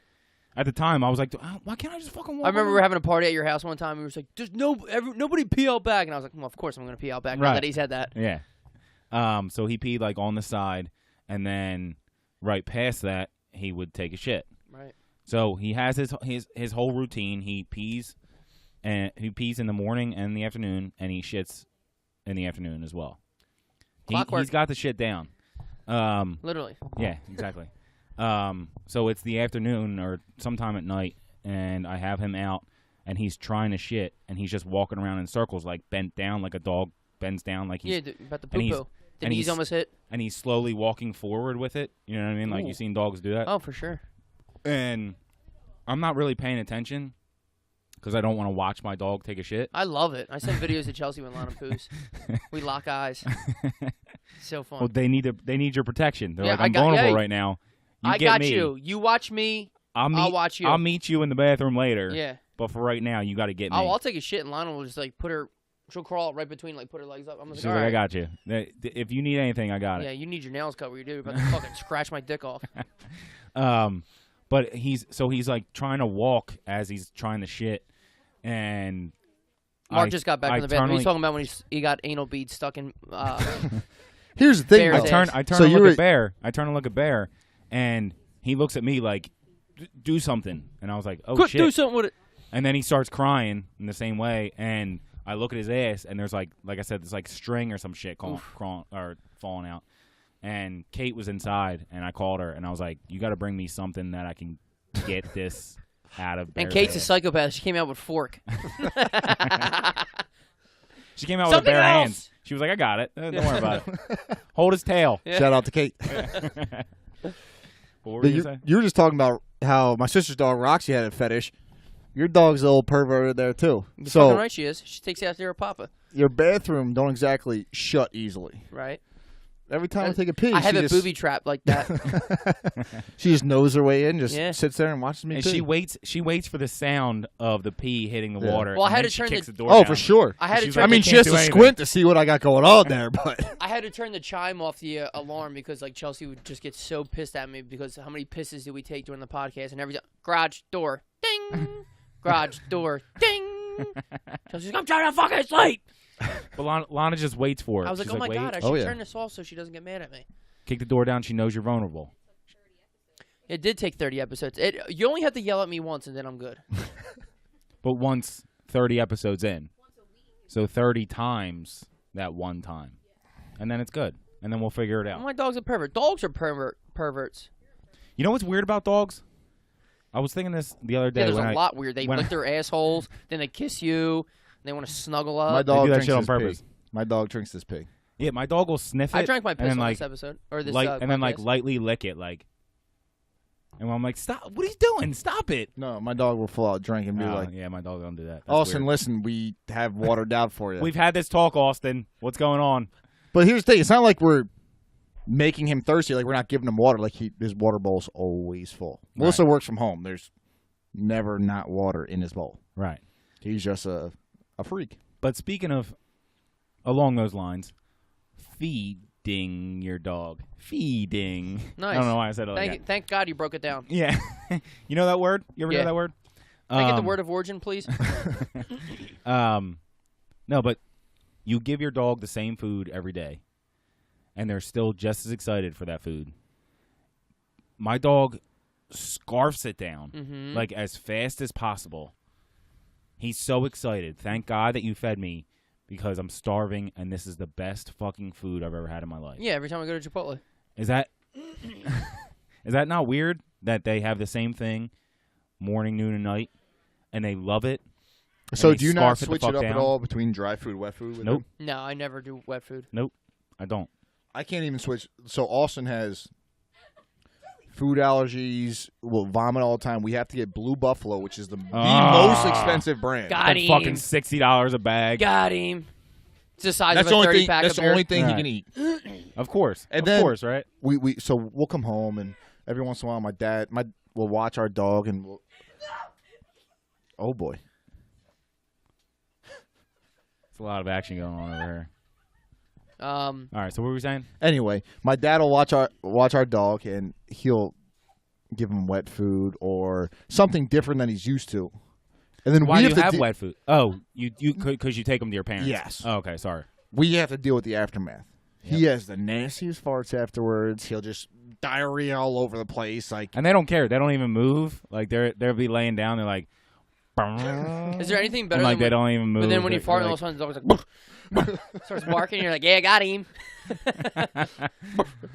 At the time, I was like, why can't I just fucking walk? I remember we around? were having a party at your house one time. We were like, "There's nobody pee out back," and I was like, "Well, of course I'm going to pee out back." Now Right. that he said that. Yeah. So he peed like on the side, and then right past that, he would take a shit. Right. So he has his whole routine. He pees in the morning and the afternoon, and he shits in the afternoon as well. Clockwork. He's got the shit down. Literally. Yeah, exactly. So it's the afternoon or sometime at night, and I have him out, and he's trying to shit, and he's just walking around in circles, like bent down, like a dog bends down, like he's About the and he's- poo-poo. Did and he's he's- almost hit? and he's slowly walking forward with it. You know what I mean? Like Ooh. you've seen dogs do that. Oh, for sure. And I'm not really paying attention because I don't want to watch my dog take a shit. I love it. I send videos to Chelsea when Lana poos. We lock eyes. So fun. Well, they need your protection. They're Yeah, like, I I'm got- vulnerable yeah, right now. You I get got me. you. You watch me. I'll watch you. I'll meet you in the bathroom later. Yeah. But for right now, you got to get me. Oh, I'll take a shit, and Lana will just like put her. She'll crawl right between, like put her legs up. I'm like, She's all like, right. I got you. If you need anything, I got Yeah, it. you need your nails cut where you do. You're about to fucking scratch my dick off. But he's like trying to walk as he's trying to shit, and Mark just got back I from the bathroom. He's eternally- talking about when he got anal beads stuck in. Here's the thing, Bear's though. ass. I turn So to you look were- at Bear. I turn to look at Bear, and he looks at me like, "Do something." And I was like, "Oh Quick, shit!" do something with it. And then he starts crying in the same way, and I look at his ass, and there's like I said, there's like string or some shit falling out. And Kate was inside, and I called her, and I was like, "You got to bring me something that I can get this out of." And Bear's Kate's a ass." psychopath. She came out with fork. She came out Something with bare else! hands. She was like, "I got it. Don't worry about it. Hold his tail." Shout out to Kate. What were But you you, gonna say? you were just talking about how my sister's dog Roxy had a fetish. Your dog's a little perverted there too. You're So fucking right, she is. She takes it after her papa. your bathroom don't exactly shut easily. Right. Every time I take a pee, I have she a just, booby trap like that. she just knows her way in, just Yeah. sits there and watches me And pee. she waits for the sound of the pee hitting the Yeah. water. Well, I and had then to she turn kicks the- the door Oh, down. for sure. I had to She's turn. I mean, Can't she has do to anything. squint to see what I got going on there, but I had to turn the chime off the alarm because like Chelsea would just get so pissed at me because how many pisses did we take during the podcast and every time garage door ding, garage door ding. Chelsea's like, I'm trying to fucking sleep. But Lana just waits for it. I was like, She's oh my wait, god, I Oh, should yeah. turn this off so she doesn't get mad at me. kick the door down. She knows you're vulnerable. It did take 30 episodes. You only have to yell at me once and then I'm good. But once 30 episodes in, so 30 times that one time, and then it's good, and then we'll figure it out. My dog's a pervert. Dogs are perverts. You know what's weird about dogs? I was thinking this the other day. Yeah, there's when a lot weird. They when lick their assholes, then they kiss you, they want to snuggle my up. dog do that drinks shit on this purpose. pee. My dog drinks this pee. Yeah, my dog will sniff it. I drank my and piss then, on like, this episode or this. and then like podcast. lightly lick it, like. And I'm like, stop! What are you doing? Stop it! No, my dog will full out drink and be like, yeah, my dog don't do that. That's Austin, weird. listen, we have watered out for you. We've had this talk, Austin. What's going on? But here's the thing: it's not like we're making him thirsty. Like we're not giving him water. Like his water bowl's always full. Right. Melissa works from home. There's never not water in his bowl. Right. He's just a freak. But speaking of along those lines, feeding your dog. Feeding. Nice. I don't know why I said it like that. Thank God you broke it down. Yeah. You know that word? You ever Yeah. know that word? Can I get the word of origin, please? No, but you give your dog the same food every day, and they're still just as excited for that food. My dog scarfs it down like as fast as possible. He's so excited. Thank God that you fed me because I'm starving, and this is the best fucking food I've ever had in my life. Yeah, every time I go to Chipotle. Is that is that not weird that they have the same thing morning, noon, and night, and they love it? So they do you not scarf it the switch fuck it up down? at all between dry food, wet food? With Nope. him? No, I never do wet food. Nope. I don't. I can't even switch. So Austin has food allergies, will vomit all the time. We have to get Blue Buffalo, which is the most expensive brand. Got Like him. fucking $60 a bag. Got him. It's the size That's of the a only 30 thing. pack That's of the only beer. thing he Right. can eat. Of course. And of then- course, right? So we'll come home and every once in a while, my dad will watch our dog and we'll. Oh boy. It's a lot of action going on over here. Um, All right, so what were we saying? Anyway, my dad will watch our dog and he'll give him wet food or something different than he's used to. And then Why we do have you to have wet food? Oh, you because you take them to your parents. Yes. Oh, okay, sorry. We have to deal with the aftermath. He has the nastiest farts afterwards. He'll just diarrhea all over the place. Like, And they don't care. They don't even move. Like they'll be laying down. They're like, is there anything better and, like than they don't even move. But then when you They're fart, all like, of a sudden the dog's like, starts barking. You're like, yeah, I got him. that's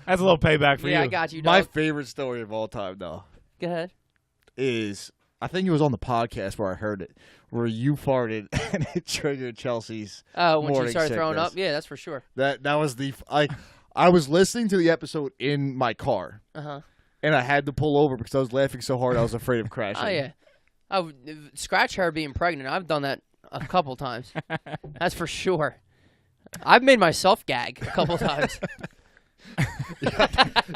a little payback for you. Yeah, I got you, dog. my favorite story of all time, though, Go ahead. is I think it was on the podcast where I heard it, where you farted and it triggered Chelsea's. Oh, when she morning started throwing sickness. up? Yeah, that's for sure. That was the I was listening to the episode in my car, Uh-huh. and I had to pull over because I was laughing so hard I was afraid of crashing. Oh, yeah. Scratch her being pregnant. I've done that a couple times. That's for sure. I've made myself gag a couple times. You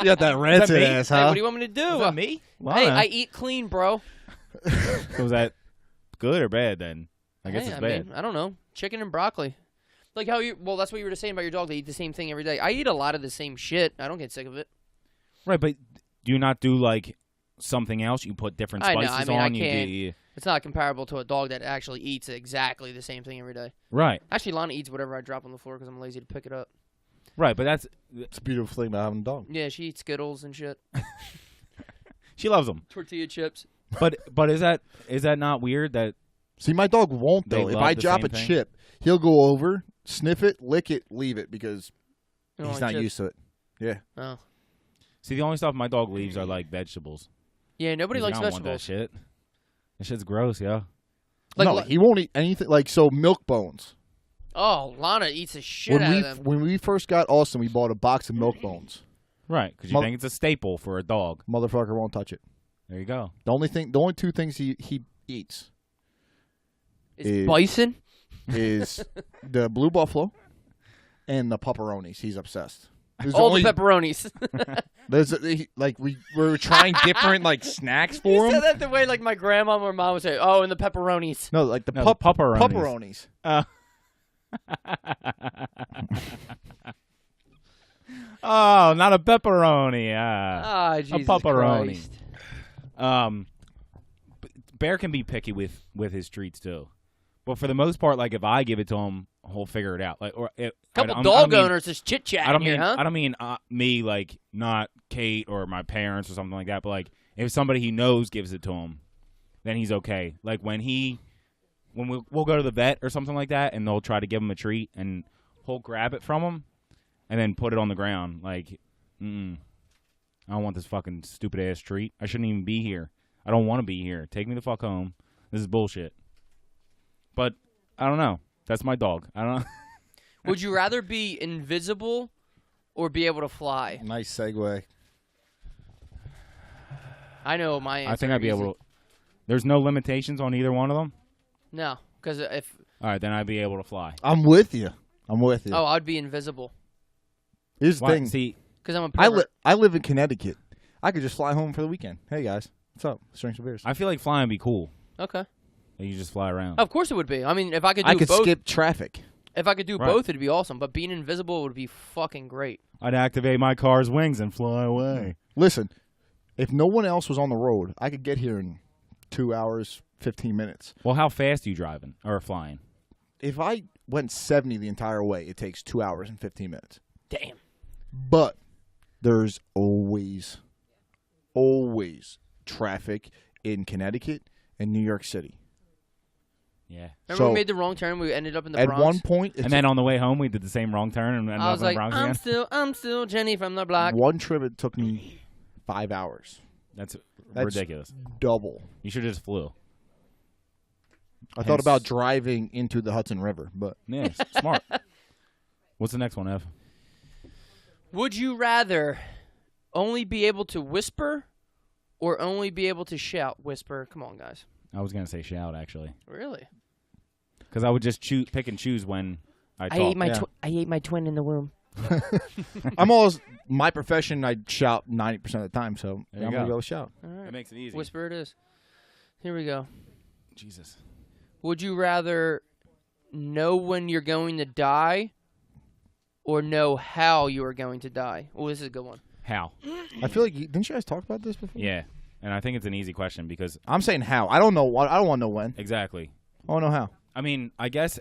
got that rancid me? ass, Hey, huh? what do you want me to do? Is that me? Hey, I eat clean, bro. So was that good or bad then? I guess Hey, it's bad. mean, I don't know. Chicken and broccoli. Like how you, well, that's what you were just saying about your dog. They eat the same thing every day. I eat a lot of the same shit. I don't get sick of it. Right, but do you not do like something else? You put different I know, spices I mean, I on. can't. It's not comparable to a dog that actually eats exactly the same thing every day. Right, Actually, Lana eats whatever I drop on the floor because I'm lazy to pick it up. right, but that's It's a beautiful thing about having a dog. Yeah, she eats Skittles and shit. she loves them. Tortilla chips. But is that not weird that See, my dog won't, They though. If love I the drop same a thing? chip, he'll go over, sniff it, lick it, leave it because You don't he's like not chips? used to it. Yeah. Oh. see the only stuff my dog leaves are like vegetables. Yeah, nobody He's like, likes I don't want that vegetables. shit. That shit's gross, yo. Like, no, he won't eat anything. Like, so milk bones. Oh, Lana eats the shit out of them. When we first got Austin, we bought a box of milk bones. Right, because you think it's a staple for a dog. Motherfucker won't touch it. There you go. The only two things he eats Is bison? is the Blue Buffalo and the pepperonis. He's obsessed. There's All only, the pepperonis. we were trying different like snacks for You him. said that the way like my grandma or mom would say, oh, and the pepperonis. No, like the No, pepperonis. Oh, not a pepperoni. Ah, Jesus pepperoni. Christ. Bear can be picky with his treats too, but for the most part, like if I give it to him, he'll figure it out. Like, Couple dog owners is chit chatting I don't here, mean huh? I don't mean me, like not Kate or my parents or something like that. But like if somebody he knows gives it to him, then he's okay. Like when we'll go to the vet or something like that, and they'll try to give him a treat, and he'll grab it from him, and then put it on the ground. Like, I don't want this fucking stupid ass treat. I shouldn't even be here. I don't want to be here. Take me the fuck home. This is bullshit. But I don't know. That's my dog. I don't know. Would you rather be invisible or be able to fly? Nice segue. I know my answer. I think I'd be able to. There's no limitations on either one of them? No, because if... All right, then I'd be able to fly. I'm with you. Oh, I'd be invisible. Here's the thing. See, because I'm a pervert. I live in Connecticut. I could just fly home for the weekend. Hey, guys. What's up? Strengths and beers. I feel like flying would be cool. Okay. You just fly around. Of course it would be. I mean, if I could do I could both... skip traffic. If I could do both, it'd be awesome. But being invisible would be fucking great. I'd activate my car's wings and fly away. Listen, if no one else was on the road, I could get here in 2 hours, 15 minutes. Well, how fast are you driving or flying? If I went 70 the entire way, it takes 2 hours and 15 minutes. Damn. But there's always traffic in Connecticut and New York City. Yeah. Remember we made the wrong turn? We ended up in the Bronx? At one point... And then on the way home, we did the same wrong turn and ended up in the Bronx again? I'm still Jenny from the block. One trip, it took me 5 hours. That's ridiculous. Double. You should have just flew. I thought about driving into the Hudson River, but... Yeah, smart. What's the next one, Ev? Would you rather only be able to whisper or only be able to shout? Whisper. Come on, guys. I was going to say shout, actually. Really? Because I would just pick and choose when I talk. I ate my twin in the womb. I'm always... My profession, I shout 90% of the time, so I'm going to go shout. All right. That makes it easy. Whisper it is. Here we go. Jesus. Would you rather know when you're going to die or know how you are going to die? Oh, this is a good one. How? I feel like... Didn't you guys talk about this before? Yeah. And I think it's an easy question because... I'm saying how. I don't know. I don't want to know when. Exactly. I want to know how. I mean, I guess...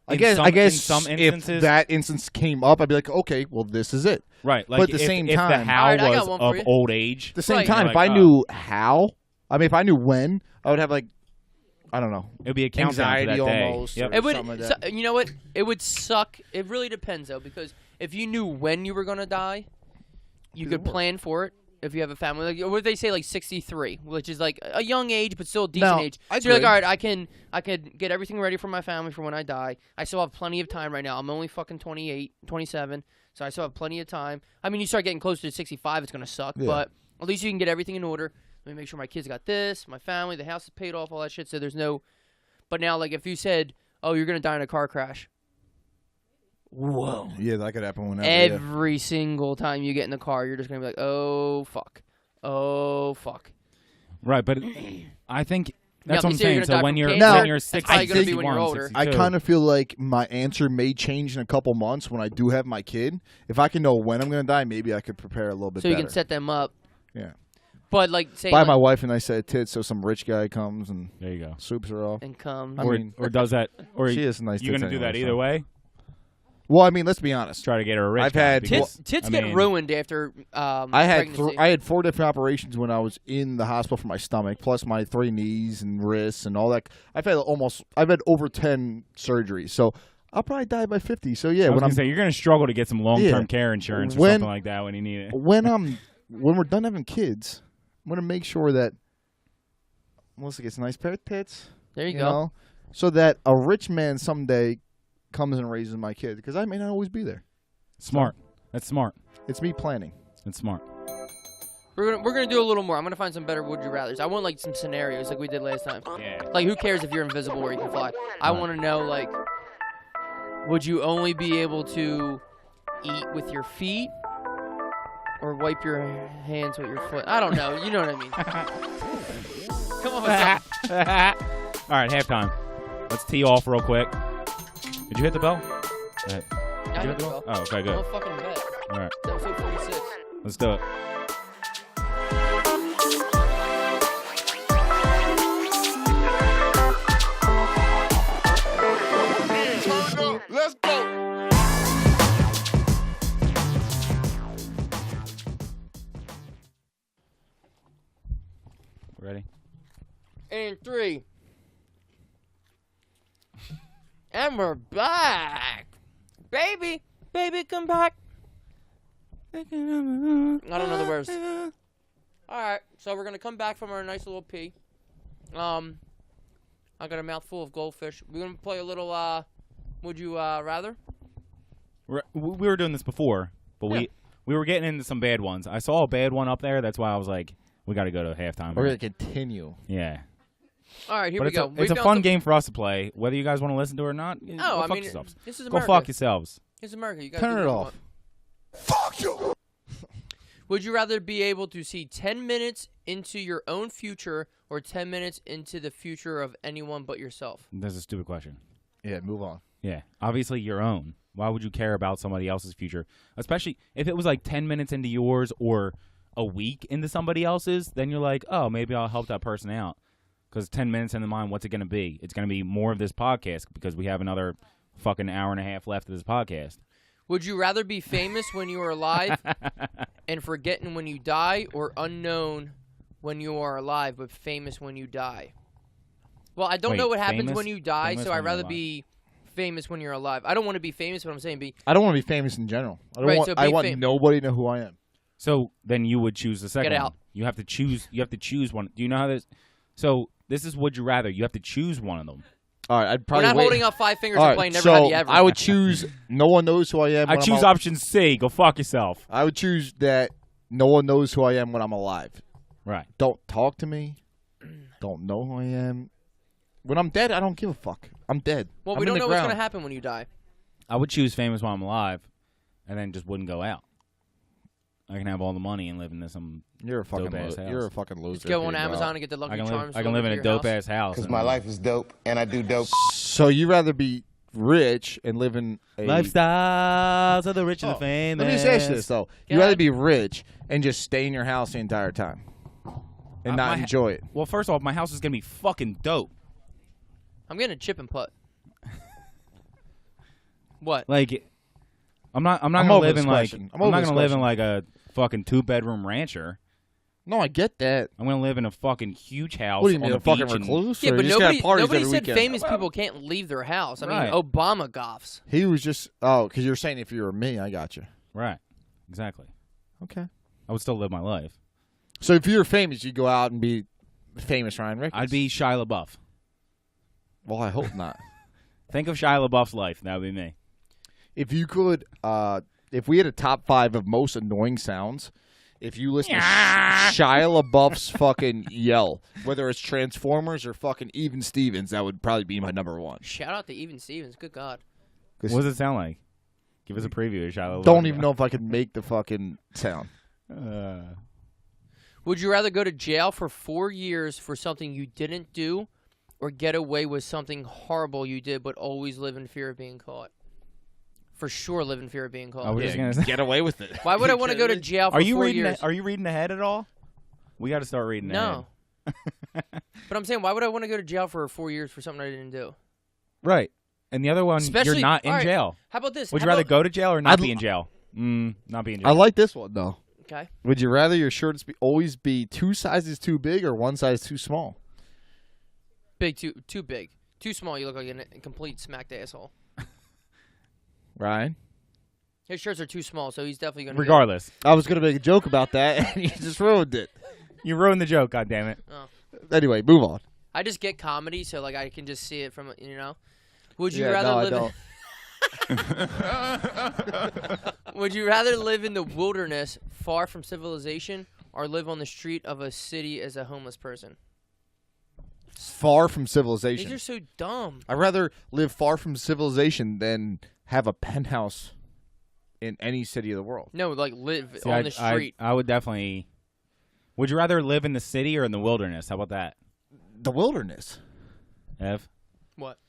I guess in some instances, if that instance came up, I'd be like, okay, well, this is it. Right. Like but at the same if time, the how right, was of old age. At the same right. time, if I knew how, I mean, if I knew when, I would have like, I don't know. It would be a countdown anxiety to that day. almost. Yep. It would. Like that. You know what? It would suck. It really depends though, because if you knew when you were gonna die, you could plan for it. If you have a family, like what they say, like 63, which is like a young age, but still a decent age. So you're like, all right, I can get everything ready for my family for when I die. I still have plenty of time right now. I'm only fucking 28, 27, so I still have plenty of time. I mean, you start getting closer to 65, it's gonna suck, but at least you can get everything in order. Let me make sure my kids got this, my family, the house is paid off, all that shit. So there's no. But now, like, if you said, "Oh, you're gonna die in a car crash," whoa. Yeah, that could happen whenever. Every single time you get in the car, you're just going to be like, oh, fuck. Oh, fuck. Right, but I think that's what I'm saying. saying. So when you're 60, probably going to be when you're older. I kind of feel like my answer may change in a couple months when I do have my kid. If I can know when I'm going to die, maybe I could prepare a little bit better. So you can set them up. Yeah. But, like, say... Buy my wife a nice set of tits so some rich guy comes and there you go. swoops her off. And comes. Or does that... Or she is nice. You going to do that either way? Well, I mean, let's be honest. Try to get her rich. I've had tits get ruined after I had 4 different operations when I was in the hospital for my stomach, plus my 3 knees and wrists and all that. I've had over 10 surgeries, so I'll probably die by 50. So yeah, when I'm saying you're going to struggle to get some long-term care insurance or something like that when you need it. When we're done having kids, I'm going to make sure that Melissa gets a nice pair of tits. There you go. Know, so that a rich man someday comes and raises my kid, because I may not always be there. Smart. That's smart. It's me planning. That's smart. We're gonna do a little more. I'm gonna find some better would you rather's. I want like some scenarios like we did last time. Yeah. Like who cares if you're invisible or you can fly? I want to know like, would you only be able to eat with your feet or wipe your hands with your foot? I don't know. You know what I mean. Come on with something. All right, halftime. Let's tee off real quick. Did you hit the bell? Yeah, I hit the bell. Oh, okay, good. I'm a fucking vet. All right. Episode 46. Let's do it. Let's go. Ready? And 3. And we're back. Baby, come back. I don't know the words. Alright, so we're going to come back from our nice little pee. I got a mouthful of goldfish. We're going to play a little, would you rather? We were doing this before, but we were getting into some bad ones. I saw a bad one up there. That's why I was like, We got to go to halftime. We're going to continue. Yeah. All right, here we go. It's a fun game for us to play, whether you guys want to listen to it or not. No, fuck yourselves. This is Go America. fuck yourselves. This is America. You guys Turn do it what you off. want. Fuck you. Would you rather be able to see 10 minutes into your own future or 10 minutes into the future of anyone but yourself? That's a stupid question. Yeah, move on. Yeah, obviously your own. Why would you care about somebody else's future? Especially if it was like 10 minutes into yours or a week into somebody else's, then you're like, oh, maybe I'll help that person out. Because 10 minutes into mine, what's it going to be? It's going to be more of this podcast because we have another fucking hour and a half left of this podcast. Would you rather be famous when you are alive and forgotten when you die, or unknown when you are alive but famous when you die? Well, I don't know what happens when you die, so I'd rather be famous when you're alive. I don't want to be famous, but I'm saying I don't want to be famous in general. I want nobody to know who I am. So then you would choose the second Get one. out. You have to choose one. Do you know how this? So this is would you rather. You have to choose one of them. All right, I'd probably We're not wait. holding up 5 fingers All and right, playing Never so Have You Ever. I would choose no one knows who I am. I choose option C. Go fuck yourself. I would choose that no one knows who I am when I'm alive. Right. Don't talk to me. Don't know who I am. When I'm dead, I don't give a fuck. I'm dead. Well, I'm we in don't the know what's ground. going to happen when you die. I would choose famous while I'm alive, and then just wouldn't go out. I can have all the money and live in some. You're a fucking dope-ass house. You're a fucking loser. Just go on dude, bro. Amazon and get the Lucky Charms. I can live in a dope ass house. Because my life is dope, and I do dope. So you rather be rich and live in a Lifestyles of the rich and the famous. Let me just ask you this though: Go you rather ahead. be rich and just stay in your house the entire time and not enjoy it? Well, first off, my house is gonna be fucking dope. I'm getting a chip and putt. What? Like, I'm not gonna over live this in like question. I'm I'm over not this gonna live in question. like a fucking 2-bedroom rancher. No, I get that. I'm gonna live in a fucking huge house. What do you on mean, the a fucking beach and- recluse? Yeah, or but you just gotta nobody, have parties nobody every said weekend? famous people can't leave their house. I mean, Right. Obama goffs. He was just because you're saying if you were me, I got you. Right. Exactly. Okay. I would still live my life. So if you're famous, you go out and be famous Ryan Ricketts. I'd be Shia LaBeouf. Well, I hope not. Think of Shia LaBeouf's life. That would be me. If you could, if we had a top 5 of most annoying sounds, if you listen to Shia LaBeouf's fucking yell, whether it's Transformers or fucking Even Stevens, that would probably be my number 1. Shout out to Even Stevens. Good God. What does it sound like? Give us a preview of Shia LaBeouf. Don't even know if I can make the fucking sound. Would you rather go to jail for 4 years for something you didn't do, or get away with something horrible you did but always live in fear of being caught? For sure, live in fear of being caught. Oh, we're just gonna Get away with it. Why would I want to go to jail for Are you 4 reading? years? Are you reading ahead at all? We got to start reading No. ahead. But I'm saying, why would I want to go to jail for 4 years for something I didn't do? Right. And the other one, Especially, you're not in all right, jail. How about this? Would you How rather about- go to jail or not I'd be l- in jail? Not be in jail. I like this one, though. Okay. Would you rather your shirts always be 2 sizes too big or 1 size too small? Big, too big. Too small, you look like a complete smacked asshole. Ryan? His shirts are too small, so he's definitely going to Regardless, I was going to make a joke about that, and you just ruined it. you ruined the joke. God damn it. Anyway, move on. I just get comedy, so like I can just see it from, you know. Would you Yeah, rather no, I live don't. Would you rather live in the wilderness far from civilization or live on the street of a city as a homeless person? Far from civilization. These are so dumb. I'd rather live far from civilization than have a penthouse in any city of the world. No, like live See, on the street. I would definitely. Would you rather live in the city or in the wilderness? How about that, The wilderness. Ev? What?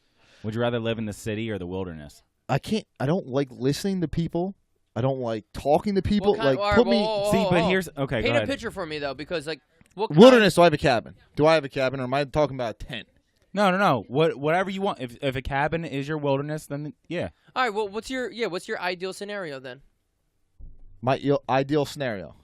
Would you rather live in the city or the wilderness? I don't like listening to people. I don't like talking to people. What kind- Like, all right, put whoa, me... whoa, whoa, See, whoa, but whoa. here's okay. Paint go a ahead. picture for me though, because like what Wilderness, do I have a cabin? Do I have a cabin, or am I talking about a tent? No. Whatever you want. If a cabin is your wilderness, then yeah. All right. Well, what's your ideal scenario then? My ideal scenario.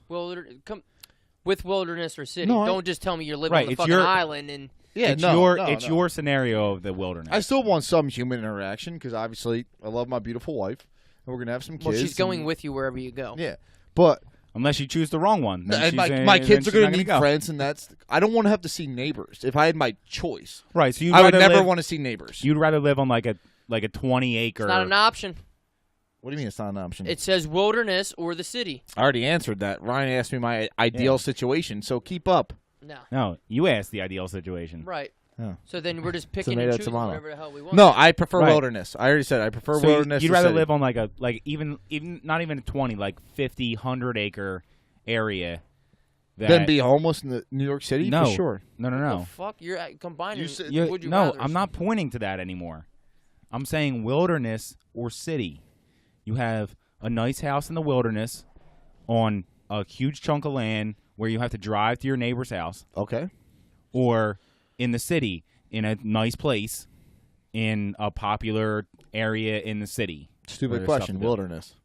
With wilderness or city. No, Don't just tell me you're living Right, on the it's fucking your- island and. Yeah, It's no, your scenario of the wilderness. I still want some human interaction because obviously I love my beautiful wife, and we're gonna have some kids. Well, she's going and- with you wherever you go. Yeah, but Unless you choose the wrong one. Then and she's my then kids are she's gonna not need go. friends, and I don't want to have to see neighbors. If I had my choice, Right. So I would never want to see neighbors. You'd rather live on like a 20-acre. It's not an option. What do you mean it's not an option? It says wilderness or the city. I already answered that. Ryan asked me my ideal situation, so keep up. No, you asked the ideal situation. Right. Yeah. So then we're just picking Tomato, and choosing tomato. whatever the hell we want. No, I prefer Right. wilderness. I already said I prefer So wilderness. you'd to rather city. live on like even not even a 20, like 50, 100 acre area. Than be homeless in the New York City? No. For sure. No. What the fuck? You're combining. Would you No, rathers. I'm not pointing to that anymore. I'm saying wilderness or city. You have a nice house in the wilderness on a huge chunk of land where you have to drive to your neighbor's house. Okay. Or in the city, in a nice place, in a popular area in the city. Stupid question. Wilderness.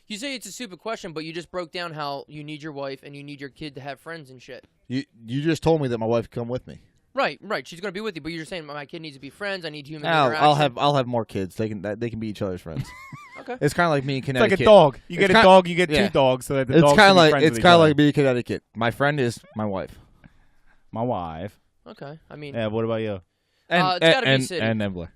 You say it's a stupid question, but you just broke down how you need your wife and you need your kid to have friends and shit. You just told me that my wife could come with me. Right. She's gonna be with you, but you're just saying my kid needs to be friends. I need human interaction. I'll have more kids. They can be each other's friends. Okay. It's kind of like me in It's Connecticut. like a dog. You get a dog, you get yeah. two dogs, so that the It's dogs kind of can be like friends with each other. me in Connecticut. My friend is my wife. My wife. Okay. I mean, Yeah. What about you? And it's gotta be city. and Embler.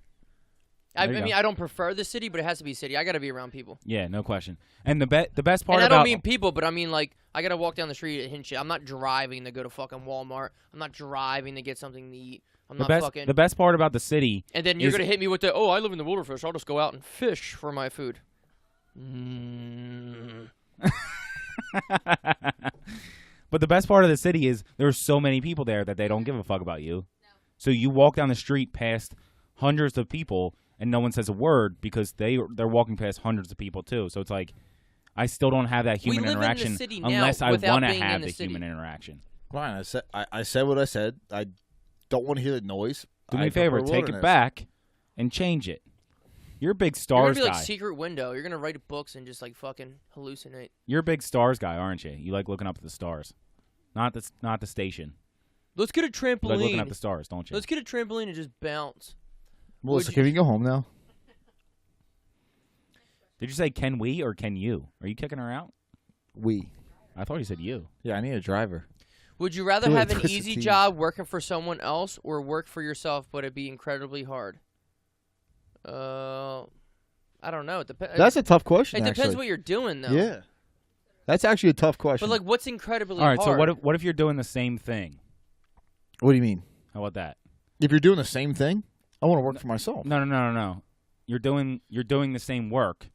I There you mean, go. I don't prefer the city, but it has to be city. I got to be around people. Yeah, no question. And the best part And I about don't mean people, but I mean like I got to walk down the street and shit. I'm not driving to go to fucking Walmart. I'm not driving to get something to eat. I'm not fucking. the best part about the city. And then you're is- gonna hit me with the I live in the wilderness. I'll just go out and fish for my food. But the best part of the city is there's so many people there that they don't give a fuck about you. So you walk down the street past hundreds of people and no one says a word because they're walking past hundreds of people too. So it's like I still don't have that human live in the interaction city now unless I without want to being in have the the city. human interaction. Ryan, I said what I said. I don't want to hear the noise. Do me I a favor, prefer take it wilderness. back and change it. You're a big You're stars gonna be guy. like secret window. You're gonna write books and just like fucking hallucinate. You're a big stars guy, aren't you? You like looking up at the stars, not the station. Let's get a You trampoline. like looking at the stars, don't you? Let's get a trampoline and just bounce. Melissa, can we go home now? Did you say can we or can you? Are you kicking her out? We. I thought you said you. Yeah, I need a driver. Would you rather Do it, have an Twisted easy Teas. job working for someone else or work for yourself, but it'd be incredibly hard? I don't know. It depends. That's a tough question. It depends actually. what you're doing, though. Yeah. That's actually a tough question. But like, what's incredibly All right. hard? So what if you're doing the same thing? What do you mean? How about that? If you're doing the same thing, I want to work for myself. No. You're doing the same work.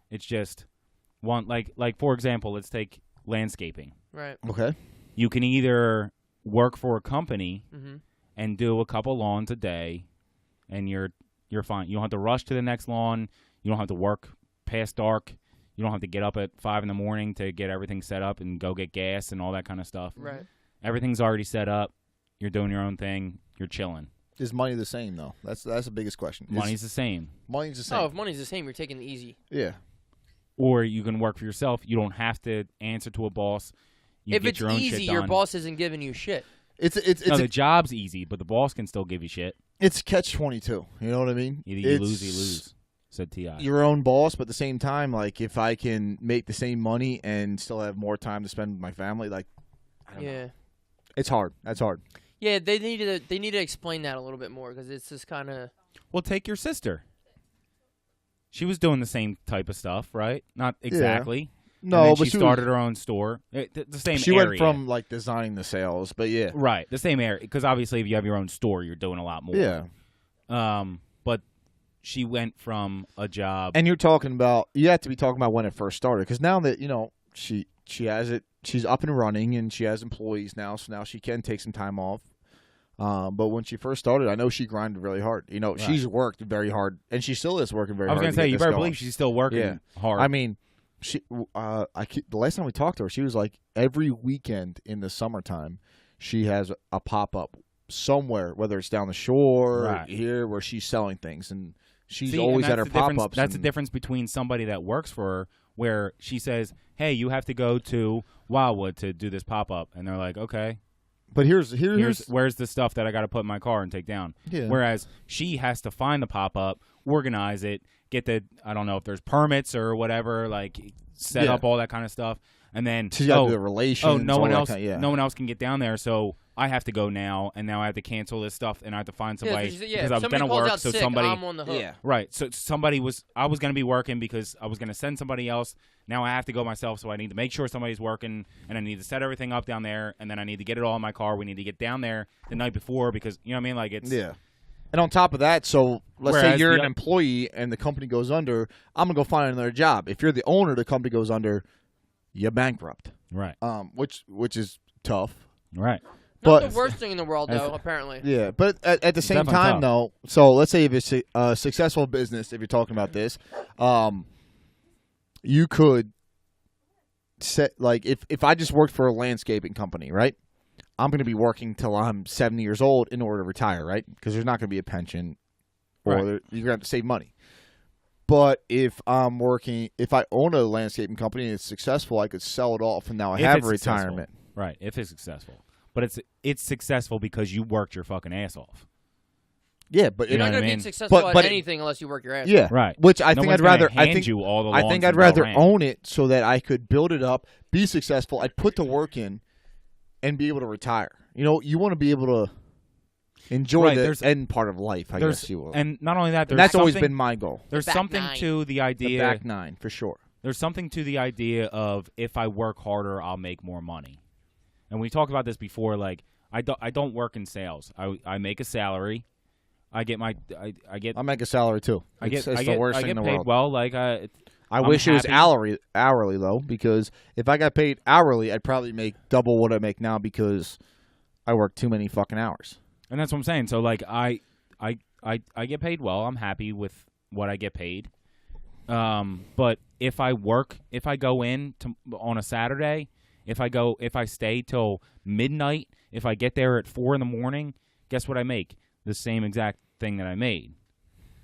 It's just one like for example, let's take landscaping. Right. Okay. You can either work for a company Mm-hmm. and do a couple lawns a day, and you're fine. You don't have to rush to the next lawn. You don't have to work past dark. You don't have to get up at 5 a.m. to get everything set up and go get gas and all that kind of stuff. Right. Everything's already set up. You're doing your own thing. You're chilling. Is money the same though? That's the biggest question. Money's the same. Money's the same. Oh, if money's the same, you're taking the easy. Yeah. Or you can work for yourself. You don't have to answer to a boss. You If get it's your own easy, shit your done. boss isn't giving you shit. No, the job's easy, but the boss can still give you shit. It's catch-22. You know what I mean? Either you lose, you lose, said T.I. Your own boss, but at the same time, like if I can make the same money and still have more time to spend with my family, like I don't know. It's hard. That's hard. Yeah, they need to explain that a little bit more because it's just kind of. Well, take your sister. She was doing the same type of stuff, right? Not exactly. No, and then but she started her own store. The same She area. went from like designing the sales, but yeah. Right, the same area. Because obviously if you have your own store, you're doing a lot more. Yeah. But she went from a job. And you're talking about, you have to be talking about when it first started. Because now that, she has it, she's up and running and she has employees now. So now she can take some time off. But when she first started, I know she grinded really hard. Right. She's worked very hard. And she still is working very I was hard. going to say, you better going. believe she's still working hard. I mean, the last time we talked to her, she was like every weekend in the summertime, she has a pop-up somewhere, whether it's down the shore or here, where she's selling things, and she's always at her pop-ups. That's the difference between somebody that works for her, where she says, "Hey, you have to go to Wildwood to do this pop-up," and they're like, "Okay." But here's where's the stuff that I got to put in my car and take down. Yeah. Whereas she has to find the pop-up, organize it, get the, I don't know if there's permits or whatever, like set up all that kind of stuff, and then you got to do the relations. no one else, no one else can get down there, so I have to go now, and now I have to cancel this stuff, and I have to find somebody because I was going to work. So sick, somebody, I'm on the hook. right? So I was going to be working because I was going to send somebody else. Now I have to go myself, so I need to make sure somebody's working, and I need to set everything up down there, and then I need to get it all in my car. We need to get down there the night before because you know what I mean. Like it's And on top of that, so let's say you're an employee and the company goes under, I'm gonna go find another job. If you're the owner, the company goes under, you're bankrupt. Right. Which is tough. Right. Not the worst thing in the world, though, apparently. Yeah, but at the same time, though, so let's say if it's a successful business, if you're talking about this, you could set, like, if I just worked for a landscaping company, right? I'm going to be working till I'm 70 years old in order to retire, right? Because there's not going to be a pension, or you're going to have to save money. But if I'm working, if I own a landscaping company and it's successful, I could sell it off, and now I have a retirement. Right, if it's successful. But it's successful because you worked your fucking ass off. Yeah, but you're not going to be successful at anything unless you work your ass off. Yeah, right. Which I think I'd rather. I think I'd rather own it so that I could build it up, be successful. I'd put the work in, and be able to retire. You know, you want to be able to enjoy the end part of life. I guess you will. And not only that, that's always been my goal. There's something to the idea. The back nine for sure. There's something to the idea of if I work harder, I'll make more money. And we talked about this before. Like I don't work in sales. I make a salary. I make a salary too. It's the worst thing in the world. Well, like I wish it was hourly though, because if I got paid hourly, I'd probably make double what I make now because I work too many fucking hours. And that's what I'm saying. So like I get paid well. I'm happy with what I get paid. But if I go in on a Saturday, if I stay till midnight, if I get there at 4 a.m, guess what I make? The same exact thing that I made.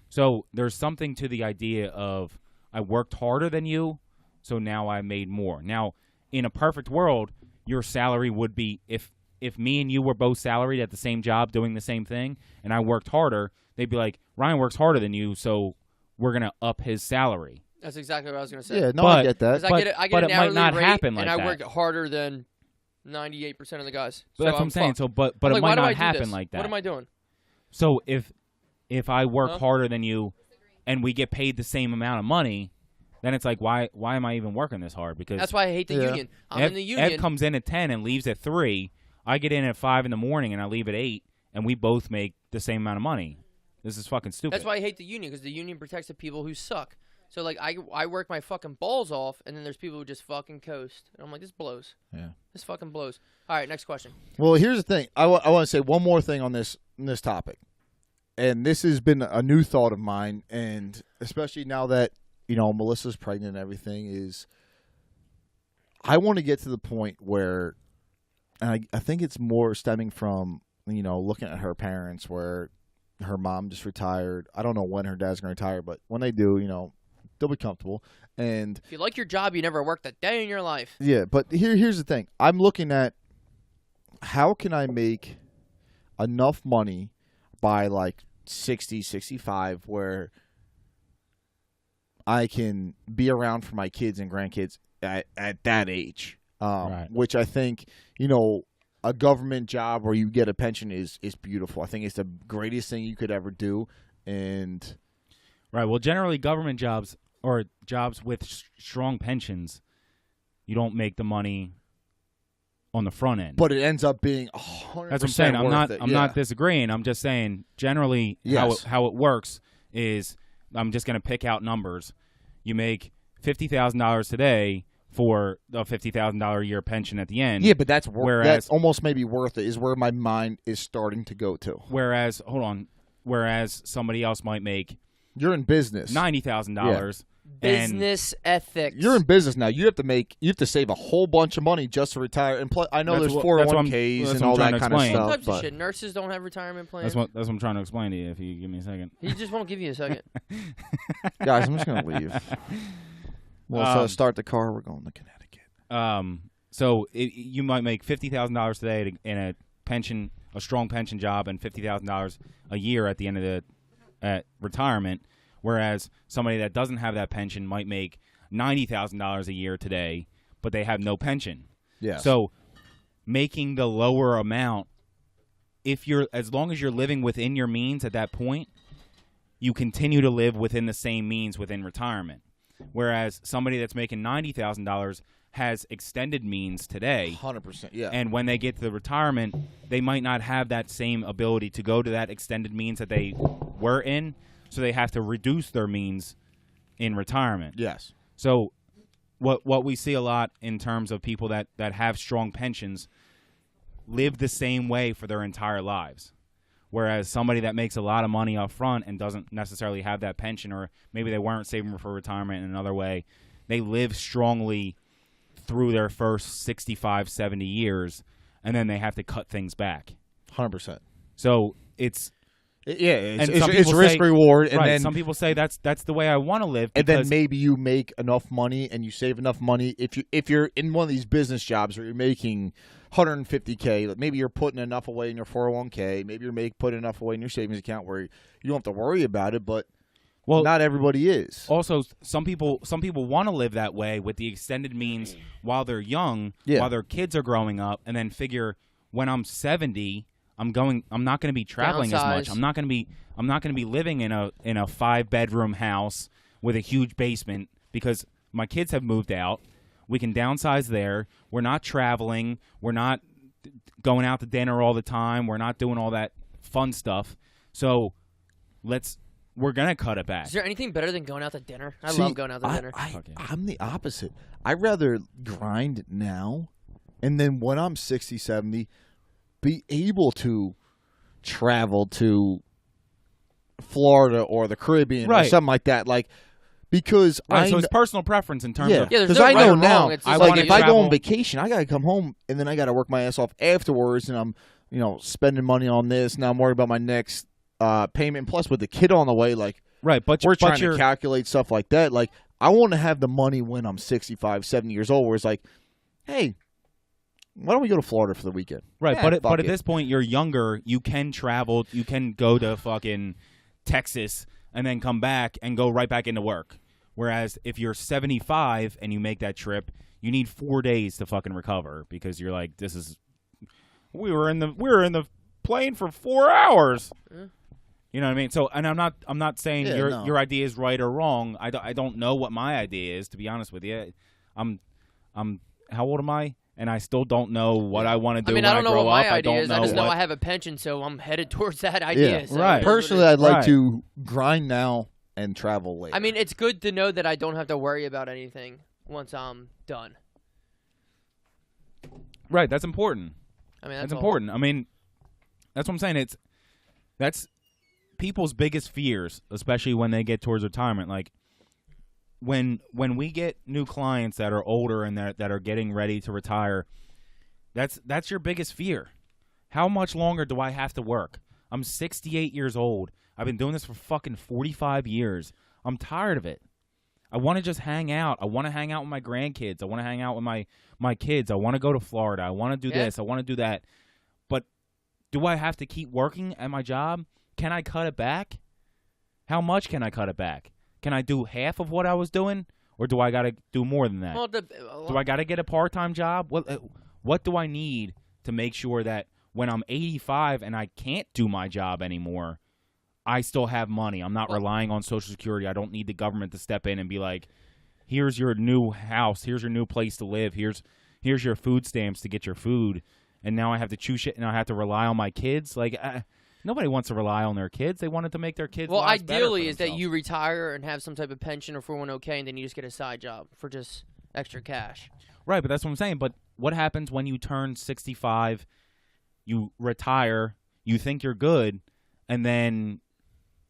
So there's something to the idea of I worked harder than you, so now I made more. Now, in a perfect world, your salary would be if me and you were both salaried at the same job doing the same thing, and I worked harder, they'd be like, Ryan works harder than you, so we're going to up his salary. That's exactly what I was going to say. Yeah, no, I get that. I get an hourly might not rate, happen like and that. I work harder than 98% of the guys. But that's what I'm saying. So, but it might not happen like that. What am I doing? So if I work harder than you, and we get paid the same amount of money, then it's like why am I even working this hard? Because that's why I hate the union. I'm in the union. Ed comes in at 10 and leaves at 3. I get in at 5 in the morning and I leave at 8, and we both make the same amount of money. This is fucking stupid. That's why I hate the union, because the union protects the people who suck. So, like, I work my fucking balls off, and then there's people who just fucking coast. And I'm like, this blows. Yeah. This fucking blows. All right, next question. Well, here's the thing. I want to say one more thing on this topic. And this has been a new thought of mine, and especially now that, you know, Melissa's pregnant and everything, is I want to get to the point where, and I think it's more stemming from, you know, looking at her parents where her mom just retired. I don't know when her dad's going to retire, but when they do, you know, they'll be comfortable. And if you like your job, you never worked a day in your life. Yeah, but here's the thing. I'm looking at how can I make enough money by like 60, 65 where I can be around for my kids and grandkids at that age. Right. Which I think, you know, a government job where you get a pension is beautiful. I think it's the greatest thing you could ever do. And right. Well, generally government jobs or jobs with strong pensions, you don't make the money on the front end. But it ends up being 100% That's what I'm saying. I'm not disagreeing. I'm just saying generally how it works is I'm just going to pick out numbers. You make $50,000 today for a $50,000 a year pension at the end. Yeah, but that's almost maybe worth it is where my mind is starting to go to. Whereas somebody else might make you're in business $90,000. Business ethics. You're in business now. You have to save a whole bunch of money just to retire. And I know there's 401ks and all that kind of stuff. Types of shit. Nurses don't have retirement plans. That's what I'm trying to explain to you. If you give me a second, he just won't give you a second. Guys, I'm just gonna leave. Well, so start the car. We're going to Connecticut. So you might make $50,000 today in a pension, a strong pension job, and $50,000 a year at the end of at retirement. Whereas somebody that doesn't have that pension might make $90,000 a year today, but they have no pension. Yeah. So making the lower amount, as long as you're living within your means at that point, you continue to live within the same means within retirement. Whereas somebody that's making $90,000 has extended means today. 100%. Yeah. And when they get to the retirement, they might not have that same ability to go to that extended means that they were in, so they have to reduce their means in retirement. Yes. So what we see a lot in terms of people that have strong pensions live the same way for their entire lives. Whereas somebody that makes a lot of money up front and doesn't necessarily have that pension, or maybe they weren't saving for retirement in another way, they live strongly through their first 65, 70 years, and then they have to cut things back. 100%. So it's risk reward, and right, then some people say that's the way I want to live. And then maybe you make enough money and you save enough money. If you're in one of these business jobs where you're making $150K, maybe you're putting enough away in your 401K. Maybe you're putting enough away in your savings account where you don't have to worry about it. But not everybody is. Also, some people want to live that way with the extended means while they're young, while their kids are growing up, and then figure when I'm 70. I'm not going to be traveling as much. I'm not going to be living in a 5-bedroom house with a huge basement because my kids have moved out. We can downsize there. We're not traveling. We're not going out to dinner all the time. We're not doing all that fun stuff. So we're going to cut it back. Is there anything better than going out to dinner? I love going out to dinner. I'm the opposite. I'd rather grind now, and then when I'm 60, 70, be able to travel to Florida or the Caribbean or something like that, because so it's personal preference in terms of because I know now, if I go on vacation, I gotta come home and then I gotta work my ass off afterwards, and I'm spending money on this. Now I'm worried about my next payment, plus with the kid on the way, but we're trying to calculate stuff like that. I want to have the money when I'm 65, 70 years old, where it's like, hey, why don't we go to Florida for the weekend? Right, but at this point, you're younger. You can travel. You can go to fucking Texas and then come back and go right back into work. Whereas if you're 75 and you make that trip, you need 4 days to fucking recover because you're like, we were in the plane for 4 hours. You know what I mean? So, and I'm not saying your idea is right or wrong. I don't know what my idea is, to be honest with you. I'm how old am I? And I still don't know what I want to do when I grow up. I just know I have a pension, so I'm headed towards that idea. Yeah, so right. Personally, I'd like to grind now and travel later. I mean, it's good to know that I don't have to worry about anything once I'm done. Right, that's important. I mean, that's important. I mean, that's what I'm saying. That's people's biggest fears, especially when they get towards retirement. Like, when we get new clients that are older and that are getting ready to retire, that's your biggest fear. How much longer do I have to work? I'm 68 years old. I've been doing this for fucking 45 years. I'm tired of it. I want to just hang out. I want to hang out with my grandkids. I want to hang out with my kids. I want to go to Florida. I want to do this. I want to do that. But do I have to keep working at my job? Can I cut it back? How much can I cut it back? Can I do half of what I was doing, or do I got to do more than that? Do I got to get a part-time job? What do I need to make sure that when I'm 85 and I can't do my job anymore, I still have money? I'm not relying on Social Security. I don't need the government to step in and be like, here's your new house. Here's your new place to live. Here's your food stamps to get your food. And now I have to chew shit, and I have to rely on my kids. Nobody wants to rely on their kids. They wanted to make their kids lives better for ideally is that themselves. you retire and have some type of pension or 401k, and then you just get a side job for just extra cash. Right, but that's what I'm saying. But what happens when you turn 65, you retire, you think you're good, and then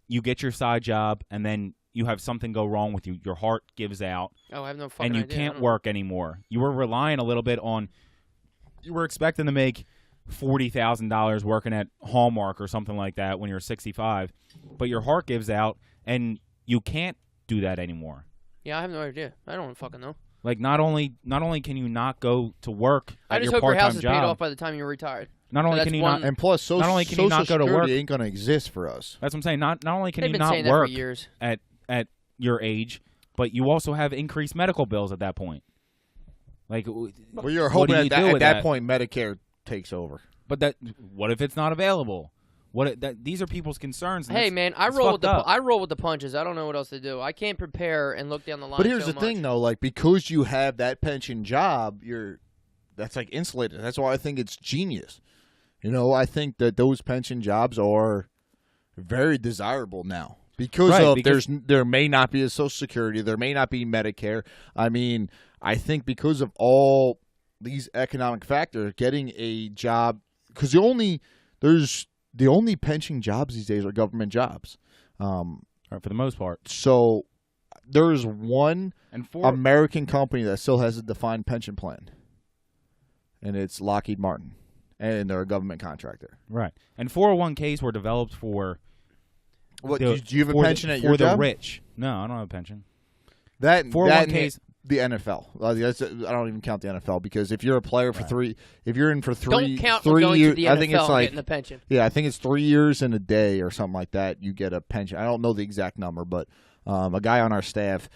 you get your side job, and then you have something go wrong with you. Your heart gives out. Oh, I have no fucking and you idea. can't work anymore. You were relying a little bit on – you were expecting to make $40,000 working at Hallmark or something like that when you're 65, but your heart gives out, and you can't do that anymore. Yeah, I have no idea. I don't fucking know. Not only can you not go to work at your part-time job. I just hope your house is paid off by the time you're retired. Not only can you not, and plus, Social Security ain't going to exist for us. That's what I'm saying. Not only can you not work at your age, but you also have increased medical bills at that point. Like, well, you're hoping at that point Medicare takes over. But what if it's not available? These are people's concerns. Hey, man, I roll with the punches. I don't know what else to do. I can't prepare and look down the line. But here's the thing, though, like because you have that pension job, that's like insulated. That's why I think it's genius. You know, I think that those pension jobs are very desirable now because there may not be a Social Security, there may not be Medicare. I mean, I think because of all these economic factors, getting a job because the only pension jobs these days are government jobs, for the most part. So there's one American company that still has a defined pension plan, and it's Lockheed Martin, and they're a government contractor. Right. And 401ks were developed for. What do you have a pension at your job? For the rich. No, I don't have a pension. 401ks. The NFL. I don't even count the NFL because if you're a player for if you're in for don't count 3 going years, to the NFL I think it's like getting the pension. Yeah, I think it's 3 years and a day or something like that. You get a pension. I don't know the exact number, but a guy on our staff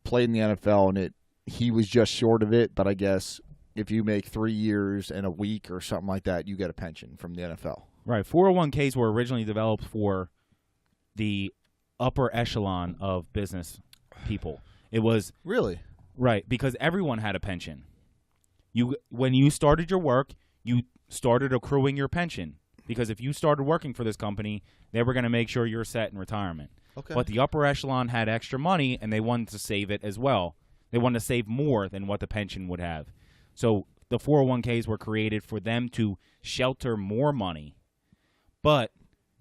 played in the NFL and he was just short of it. But I guess if you make 3 years and a week or something like that, you get a pension from the NFL. Right. 401ks were originally developed for the upper echelon of business people. It was really right because everyone had a pension. When you started your work, you started accruing your pension because if you started working for this company, they were going to make sure you're set in retirement. Okay. But the upper echelon had extra money and they wanted to save it as well. They wanted to save more than what the pension would have. So the 401ks were created for them to shelter more money. But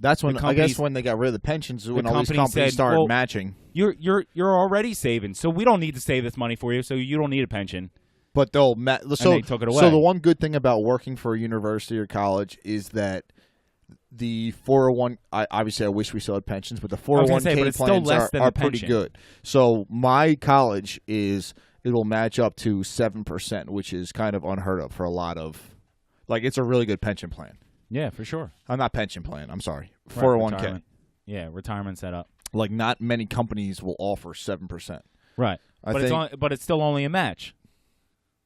that's when I guess when they got rid of the pensions, when all these companies started matching. You're already saving, so we don't need to save this money for you. So you don't need a pension. But they'll so they took it away. So the one good thing about working for a university or college is that the 401. Obviously, I wish we still had pensions, but the 401k plans are pretty good. So my college it'll match up to 7%, which is kind of unheard of for a lot of. Like it's a really good pension plan. Yeah, for sure. I'm not pension plan. I'm sorry. 401k. Retirement. Yeah, retirement setup. Like not many companies will offer 7%. Right. But it's still only a match.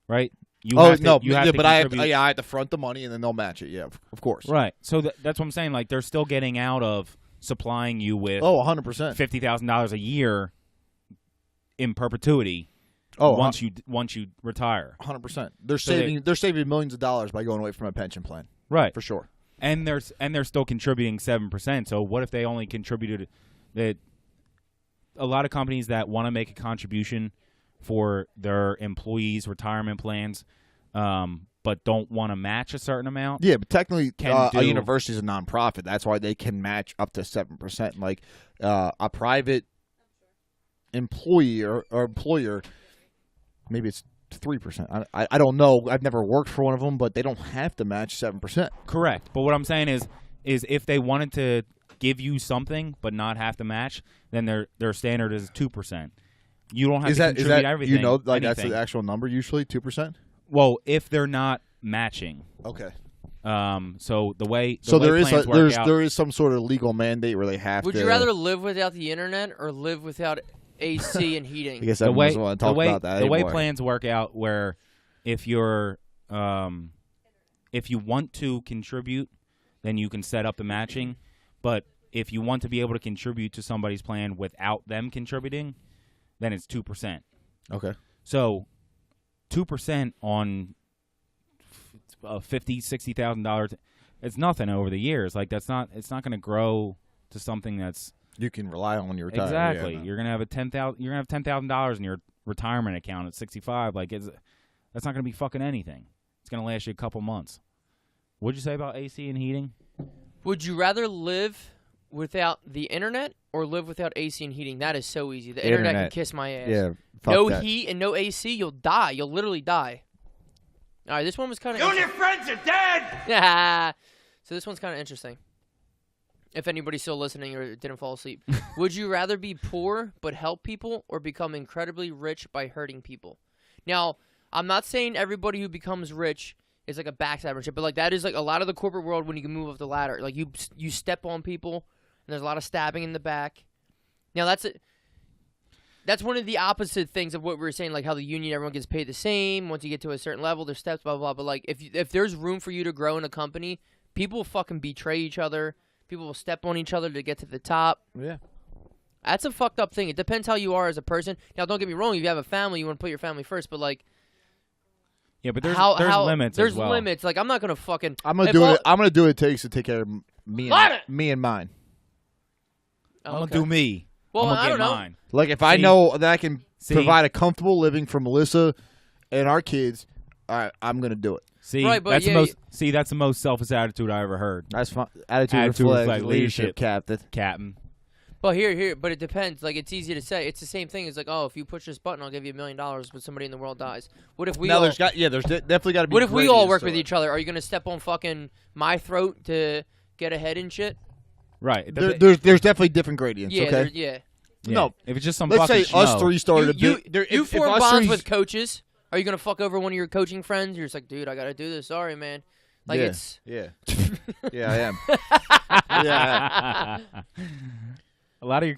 Right? I have to front the money and then they'll match it. Yeah, of course. Right. So that's what I'm saying. Like they're still getting out of supplying you with 100%. $50,000 a year in perpetuity. Once you retire. 100%. They're saving millions of dollars by going away from a pension plan. Right. For sure. And they're still contributing 7%. So what if they only contributed that a lot of companies that want to make a contribution for their employees' retirement plans but don't want to match a certain amount? Yeah, but technically a university is a nonprofit. That's why they can match up to 7%. Like a private employee or employer, maybe it's 3%. I don't know. I've never worked for one of them, but they don't have to match 7%. Correct. But what I'm saying is if they wanted to give you something but not have to match, then their standard is 2%. You don't have to contribute everything. You know, like anything. That's the actual number usually, 2%? Well, if they're not matching. Okay. So there is some sort of legal mandate where they have to. Would you rather live without the internet or live without AC and heating? I guess the way plans work out, where if you're if you want to contribute, then you can set up the matching. But if you want to be able to contribute to somebody's plan without them contributing, then it's 2%. Okay. So 2% on $50,000-$60,000, it's nothing over the years. Like it's not going to grow to something that's you can rely on when you retire. Exactly. Yeah, no. You're gonna have $10,000 in your retirement account at 65. Like that's not gonna be fucking anything. It's gonna last you a couple months. What'd you say about AC and heating? Would you rather live without the internet or live without AC and heating? That is so easy. The internet can kiss my ass. Yeah. No heat and no AC, you'll die. You'll literally die. All right, this one was kind of. You and your friends are dead. Yeah. So this one's kind of interesting. If anybody's still listening or didn't fall asleep. Would you rather be poor but help people or become incredibly rich by hurting people? Now, I'm not saying everybody who becomes rich is like a backstabber shit, but like that is like a lot of the corporate world when you can move up the ladder. Like you step on people and there's a lot of stabbing in the back. Now that's it. that's one of the opposite things of what we were saying, like how the union, everyone gets paid the same. Once you get to a certain level, there's steps, blah, blah, blah. But, like, if there's room for you to grow in a company, people will fucking betray each other. People will step on each other to get to the top. Yeah. That's a fucked up thing. It depends how you are as a person. Now, don't get me wrong. If you have a family, you want to put your family first. But, like, yeah, but there's limits. There's as well. limits. Like, I'm not gonna fucking. I'm gonna do it. I'm gonna do what it takes to take care of me and mine. I'm gonna do me. Well, I'm gonna I get don't know. mine. Like if I know that I can provide a comfortable living for Melissa and our kids, I'm gonna do it. See, right, but that's yeah, that's the most selfish attitude I ever heard. That's fine. Attitude reflects leadership, Captain. But here, but it depends. Like, it's easy to say. It's the same thing. It's like, oh, if you push this button, I'll give you $1 million, but somebody in the world dies. What if we all... there's definitely got to be... What if we all work with each other? Are you going to step on fucking my throat to get ahead and shit? Right. There's definitely different gradients, yeah, okay? Yeah. No. If it's just some Let's say fucking us three started You form bonds with coaches. Are you going to fuck over one of your coaching friends? You're just like, dude, I got to do this. Sorry, man. Like, it's... Yeah. Yeah, I am. Yeah. A lot of your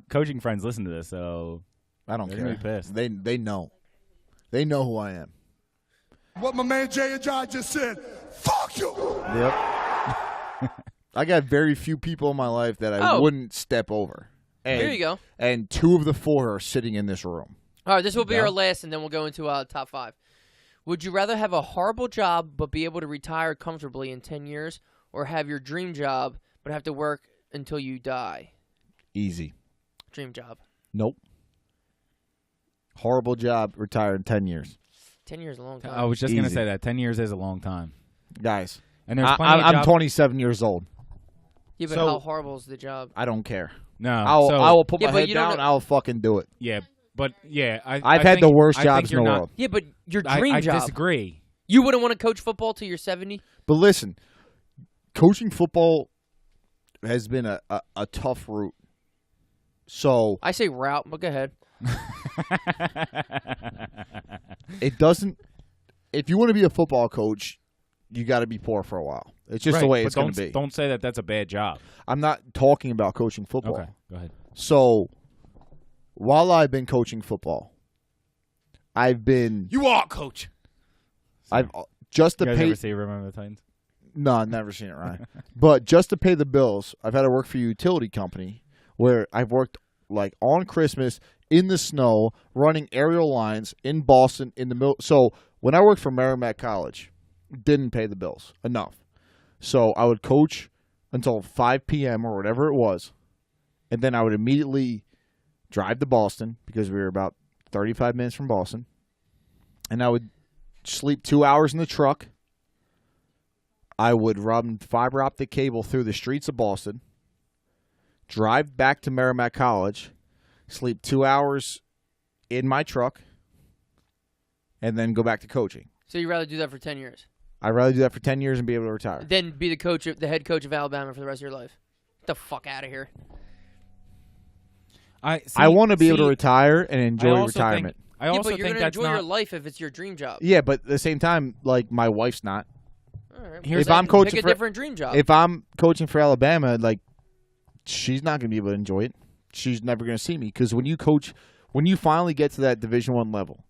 coaching friends listen to this, so I don't care. Gonna be pissed. They know. They know who I am. What my man Jay and John just said, fuck you! Yep. I got very few people in my life that I wouldn't step over. And, there you go. And 2 of the 4 are sitting in this room. All right, this will be our last, and then we'll go into top 5. Would you rather have a horrible job but be able to retire comfortably in 10 years, or have your dream job but have to work until you die? Easy. Dream job. Nope. Horrible job, retire in 10 years. 10 years is a long time. I was just going to say that. 10 years is a long time. Guys, and there's plenty I'm 27 years old. Yeah, but how horrible is the job? I don't care. No. I will put my head down and I'll fucking do it. Yeah, but I've had the worst jobs in the world. Yeah, but your dream job. I disagree. You wouldn't want to coach football till you're 70? But listen, coaching football has been a tough route. So I say route, but go ahead. It doesn't. If you want to be a football coach, you got to be poor for a while. It's just the way it's going to be. Don't say that that's a bad job. I'm not talking about coaching football. Okay, go ahead. So while I've been coaching football, I've been. You are coach. I've just to you guys pay. Ever see Remember the Titans? No, I've never seen it, Ryan. But just to pay the bills, I've had to work for a utility company where I've worked like on Christmas in the snow, running aerial lines in Boston in the middle. So when I worked for Merrimack College, didn't pay the bills enough. So I would coach until 5 p.m. or whatever it was, and then I would immediately drive to Boston because we were about 35 minutes from Boston, and I would sleep 2 hours in the truck. I would run fiber optic cable through the streets of Boston, drive back to Merrimack College, sleep 2 hours in my truck, and then go back to coaching. So you'd rather do that for 10 years? I'd rather do that for 10 years and be able to retire. Then be the head coach of Alabama for the rest of your life. Get the fuck out of here. I want to be able to retire and enjoy retirement. I also but you're think gonna that's enjoy not your life if it's your dream job. Yeah, but at the same time, like my wife's not. All right. If I'm coaching pick a different dream job. If I'm coaching for Alabama, like she's not going to be able to enjoy it. She's never going to see me because when you coach, when you finally get to that Division I level,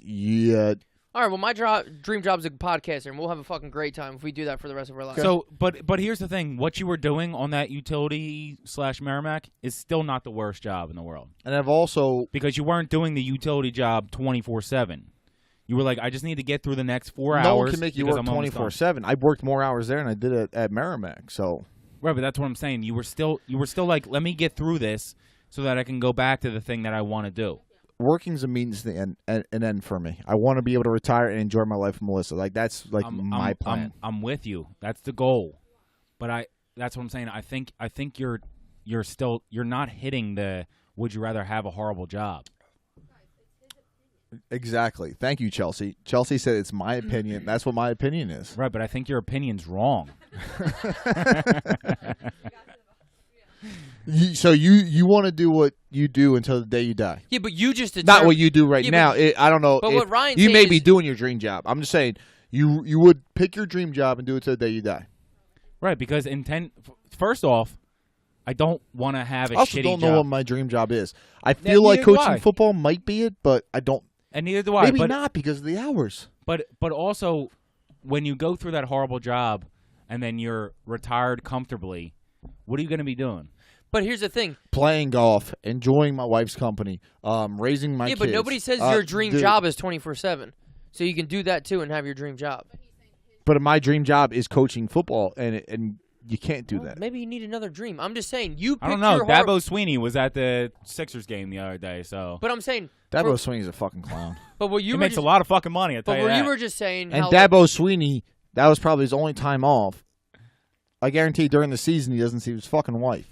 yeah. All right, well, my dream job is a podcaster, and we'll have a fucking great time if we do that for the rest of our lives. So, but here's the thing: what you were doing on that utility / Merrimack is still not the worst job in the world. And I've also because you weren't doing the utility job 24/7. You were like, I just need to get through the next 4 hours. No one can make you work 24/7. I worked more hours there than I did at Merrimack. So right, but that's what I'm saying. You were still like, let me get through this so that I can go back to the thing that I want to do. Working's a means to an end for me. I want to be able to retire and enjoy my life with Melissa. Like that's like my plan. I'm with you. That's the goal. But that's what I'm saying. I think you're not hitting the would you rather have a horrible job. Exactly. Thank you, Chelsea. Chelsea said it's my opinion. That's what my opinion is. Right, but I think your opinion's wrong. So you want to do what you do until the day you die. Yeah, but you just not what you do right now. I don't know. But what Ryan you may be doing your dream job. I'm just saying you would pick your dream job and do it till the day you die. Right, because first off, I don't want to have a I also shitty don't job. know what my dream job is. I feel like neither do coaching I. football might be it, but I don't. And neither do I. Maybe but, not because of the hours. But also, when you go through that horrible job and then you're retired comfortably, what are you going to be doing? But here's the thing. Playing golf, enjoying my wife's company, raising my kids. Yeah, but nobody says your dream job is 24/7. So you can do that too and have your dream job. But my dream job is coaching football, and you can't do that. Maybe you need another dream. I'm just saying you picked I don't know. your Dabo Sweeney was at the Sixers game the other day, so. But I'm saying Dabo Sweeney's a fucking clown. But what you he were makes just, a lot of fucking money, I'll tell But you what that. you were just saying And how Dabo Sweeney, that was probably his only time off. I guarantee during the season he doesn't see his fucking wife.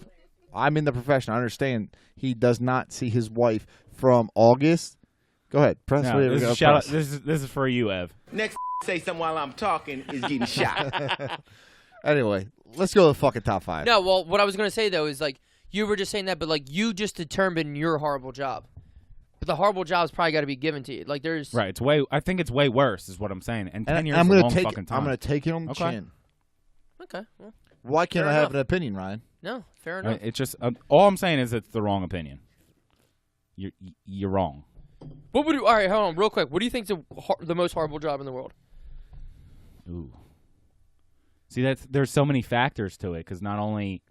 I'm in the profession. I understand he does not see his wife from August. Go ahead. Press No, whatever you this, gotta is press. this is for you, Ev. Next say something while I'm talking is getting shot. Anyway, let's go to the fucking top 5. No, well, what I was gonna say though is like you were just saying that, but like you just determined your horrible job. But the horrible job's probably got to be given to you. Like there's Right. I think it's way worse, is what I'm saying. And 10 years I'm is a gonna long take fucking time. I'm going to take it on the Okay. chin. Okay. Well, Why can't Fair I have enough. an opinion, Ryan? no, fair enough. It's just all I'm saying is it's the wrong opinion. You're wrong. What would you? All right, hold on, real quick. What do you think's the most horrible job in the world? Ooh. See, there's so many factors to it because not only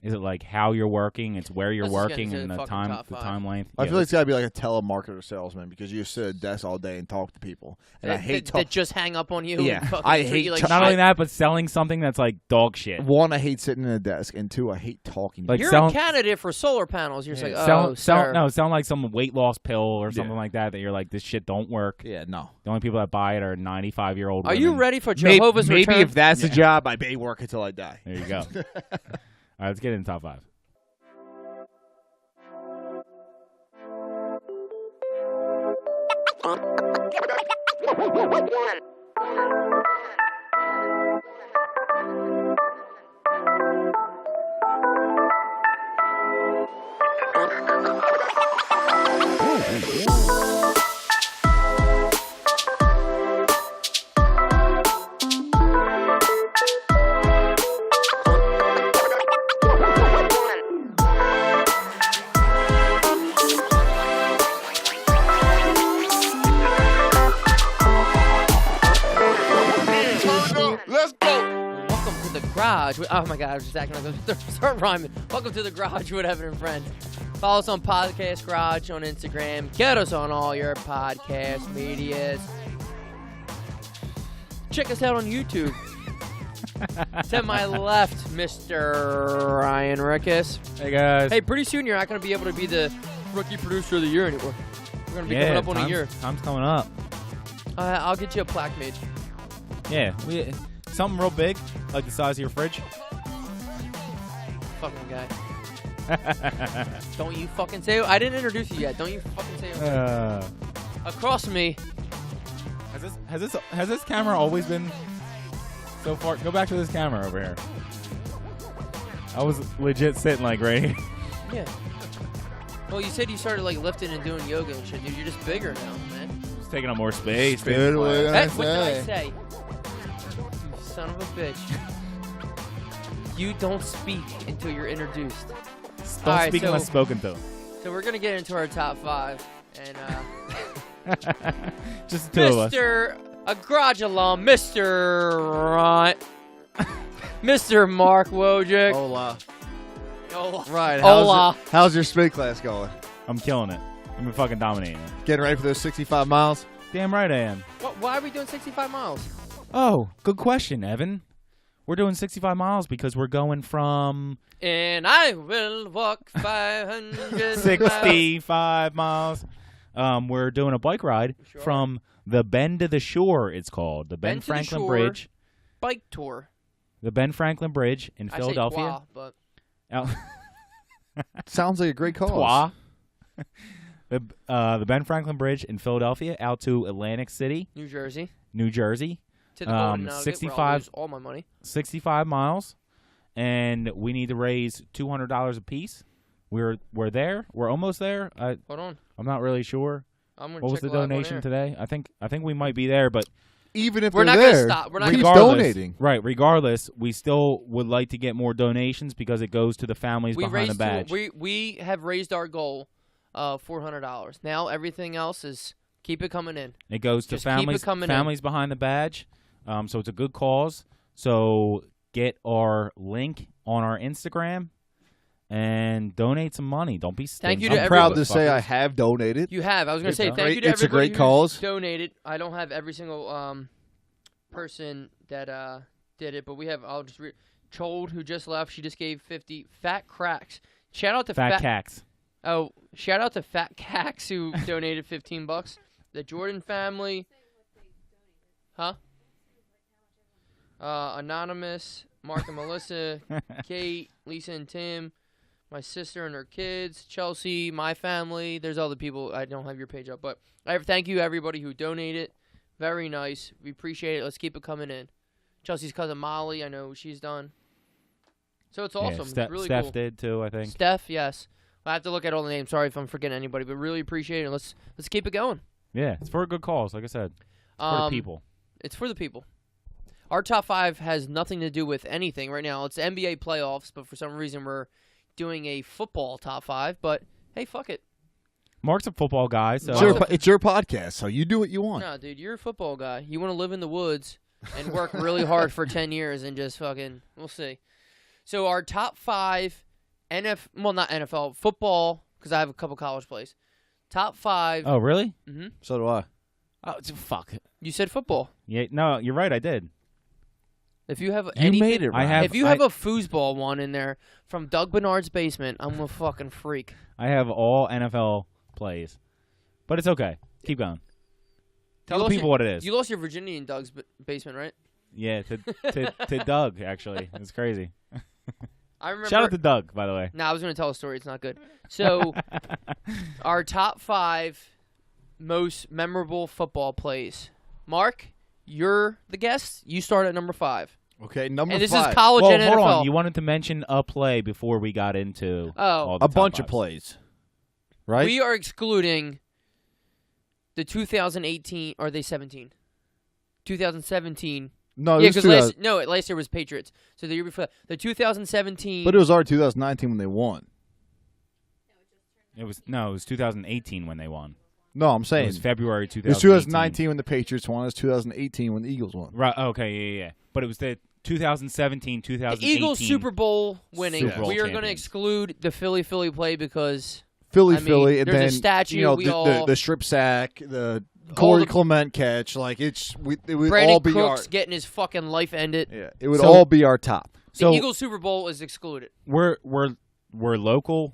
is it like how you're working, it's where you're Let's just get working into and the the fucking top five. time length. I Yeah, feel like it's got to be like a telemarketer salesman because you sit at a desk all day and talk to people. And I hate that just hang up on you. Yeah, and fucking I treat hate you like to- not shit. only that, but selling something that's like dog shit. 1, I hate sitting in a desk, and 2, I hate talking. Like You're selling- a candidate for solar panels. You're just like, Sound sir. sound like some weight loss pill or something like that you're like, this shit don't work. Yeah, no. The only people that buy it are 95-year-old Are women. you ready for Jehovah's maybe Return? if that's the job, I may work until I die. There you go. All right, let's get into top 5. Let's go. Welcome to the garage. Oh my God, I was just acting like I was going to start rhyming. Welcome to the garage with Evan and Friends. Follow us on Podcast Garage on Instagram. Get us on all your podcast medias. Check us out on YouTube. To my left, Mr. Ryan Rickus. Hey, guys. Hey, pretty soon you're not going to be able to be the rookie producer of the year anymore. We're going to be coming up on a year. Time's coming up. I'll get you a plaque made. Yeah, something real big, like the size of your fridge. Fucking guy. Don't you fucking say it. I didn't introduce you yet. Don't you fucking say it. Across from me. Has this camera always been so far? Go back to this camera over here. I was legit sitting like right here. Yeah. Well, you said you started like lifting and doing yoga and shit, dude. You're just bigger now, man. Just taking up more space. Good way Hey, I what did I say. say? You son of a bitch. You don't speak until you're introduced. Don't All right, speak so- unless spoken to. So we're gonna get into our top 5, and Just the two of us. Mr. A garage alum, Mr. Mr. Mark Wojcik. Hola. Hola. Right. Hola. How's your speed class going? I'm killing it. I'm fucking dominating it. Getting ready for those 65 miles? Damn right I am. Why are we doing 65 miles? Oh, good question, Evan. We're doing 65 miles because we're going from And I will walk 500 miles. 65 miles. We're doing a bike ride Sure. from the Bend to the Shore, it's called. The Ben Bend to the Franklin Shore. Bridge. Bike tour. The Ben Franklin Bridge in Philadelphia. I say trois, but Out- Sounds like a great cause. Trois. The Ben Franklin Bridge in Philadelphia out to Atlantic City, New Jersey. New Jersey. To the Golden Nugget, where I'll 65 lose all my money. 65 miles, and we need to raise $200 a piece. We're there. We're almost there. Hold on. I'm not really sure. I'm gonna What was check the live on donation air. today? I think we might be there, but even if We're they're not gonna there, stop. We're not keep gonna donating. Right. Regardless, we still would like to get more donations because it goes to the families behind the badge. We have raised our goal of $400. Now everything else is keep it coming in. It goes to Just keep it families behind the badge. So it's a good cause. So get our link on our Instagram and donate some money. Don't be stingy. Thank you to I'm proud to everybody. say I have donated. You have. I was going to say It's thank you to It's a everybody great cause. who's donated. I don't have every single person that did it, but we have. I'll just read. Chold, who just left, she just gave 50. Fat Cracks. Shout out to Fat Cax. Oh, shout out to Fat Cax who donated $15. The Jordan family. Huh? Anonymous, Mark and Melissa, Kate, Lisa and Tim, my sister and her kids, Chelsea, my family. There's other people. I don't have your page up, but thank you everybody who donated. Very nice. We appreciate it. Let's keep it coming in. Chelsea's cousin Molly, I know she's done. So it's awesome. Yeah, It's really Steph cool. did too, I think. Steph, yes. I have to look at all the names. Sorry if I'm forgetting anybody, but really appreciate it. Let's keep it going. Yeah, it's for a good cause, like I said. It's for the people. It's for the people. Our top 5 has nothing to do with anything right now. It's NBA playoffs, but for some reason we're doing a football top 5. But hey, fuck it. Mark's a football guy, so It's your podcast, so you do what you want. No, dude, you're a football guy. You want to live in the woods and work really hard for 10 years and just fucking, we'll see. So our top 5 not NFL, football, because I have a couple college plays. Top 5. Oh, really? Mm-hmm. So do I. Oh, fuck. You said football. Yeah, no, you're right. I did. If you have You made it right. If you have a foosball one in there from Doug Bernard's basement, I'm a fucking freak. I have all NFL plays, but it's okay. Keep going. Tell the people what it is. You lost your virginity in Doug's basement, right? Yeah, to Doug, actually. It's crazy. I remember. Shout out to Doug, by the way. No, I was going to tell a story. It's not good. So, our top 5 most memorable football plays. Mark, you're the guest. You start at number 5. Okay, number 5. And this is college Well, and hold NFL. on. You wanted to mention a play before we got into all the a top bunch fives. of plays, right? We are excluding the 2018. Or are they 17? 2017. No, Yeah, it was because last year was Patriots. So the year before, the 2017. but it was already 2019 when they won. It was 2018 when they won. No, I'm It saying was February it was 2019 when the Patriots won. It was 2018 when the Eagles won. Right. Okay. Yeah. But it was the 2017, 2018. The Eagles Super Bowl winning. Super Bowl We are going to champions. exclude the Philly play because Philly, I mean, and there's a then statue, we all- the strip sack, the All Corey the- Clement catch. Like it would Brandon all be Cooks our. getting his fucking life ended. Yeah, it would So- all be our top. The So Eagles Super Bowl is excluded. we're local.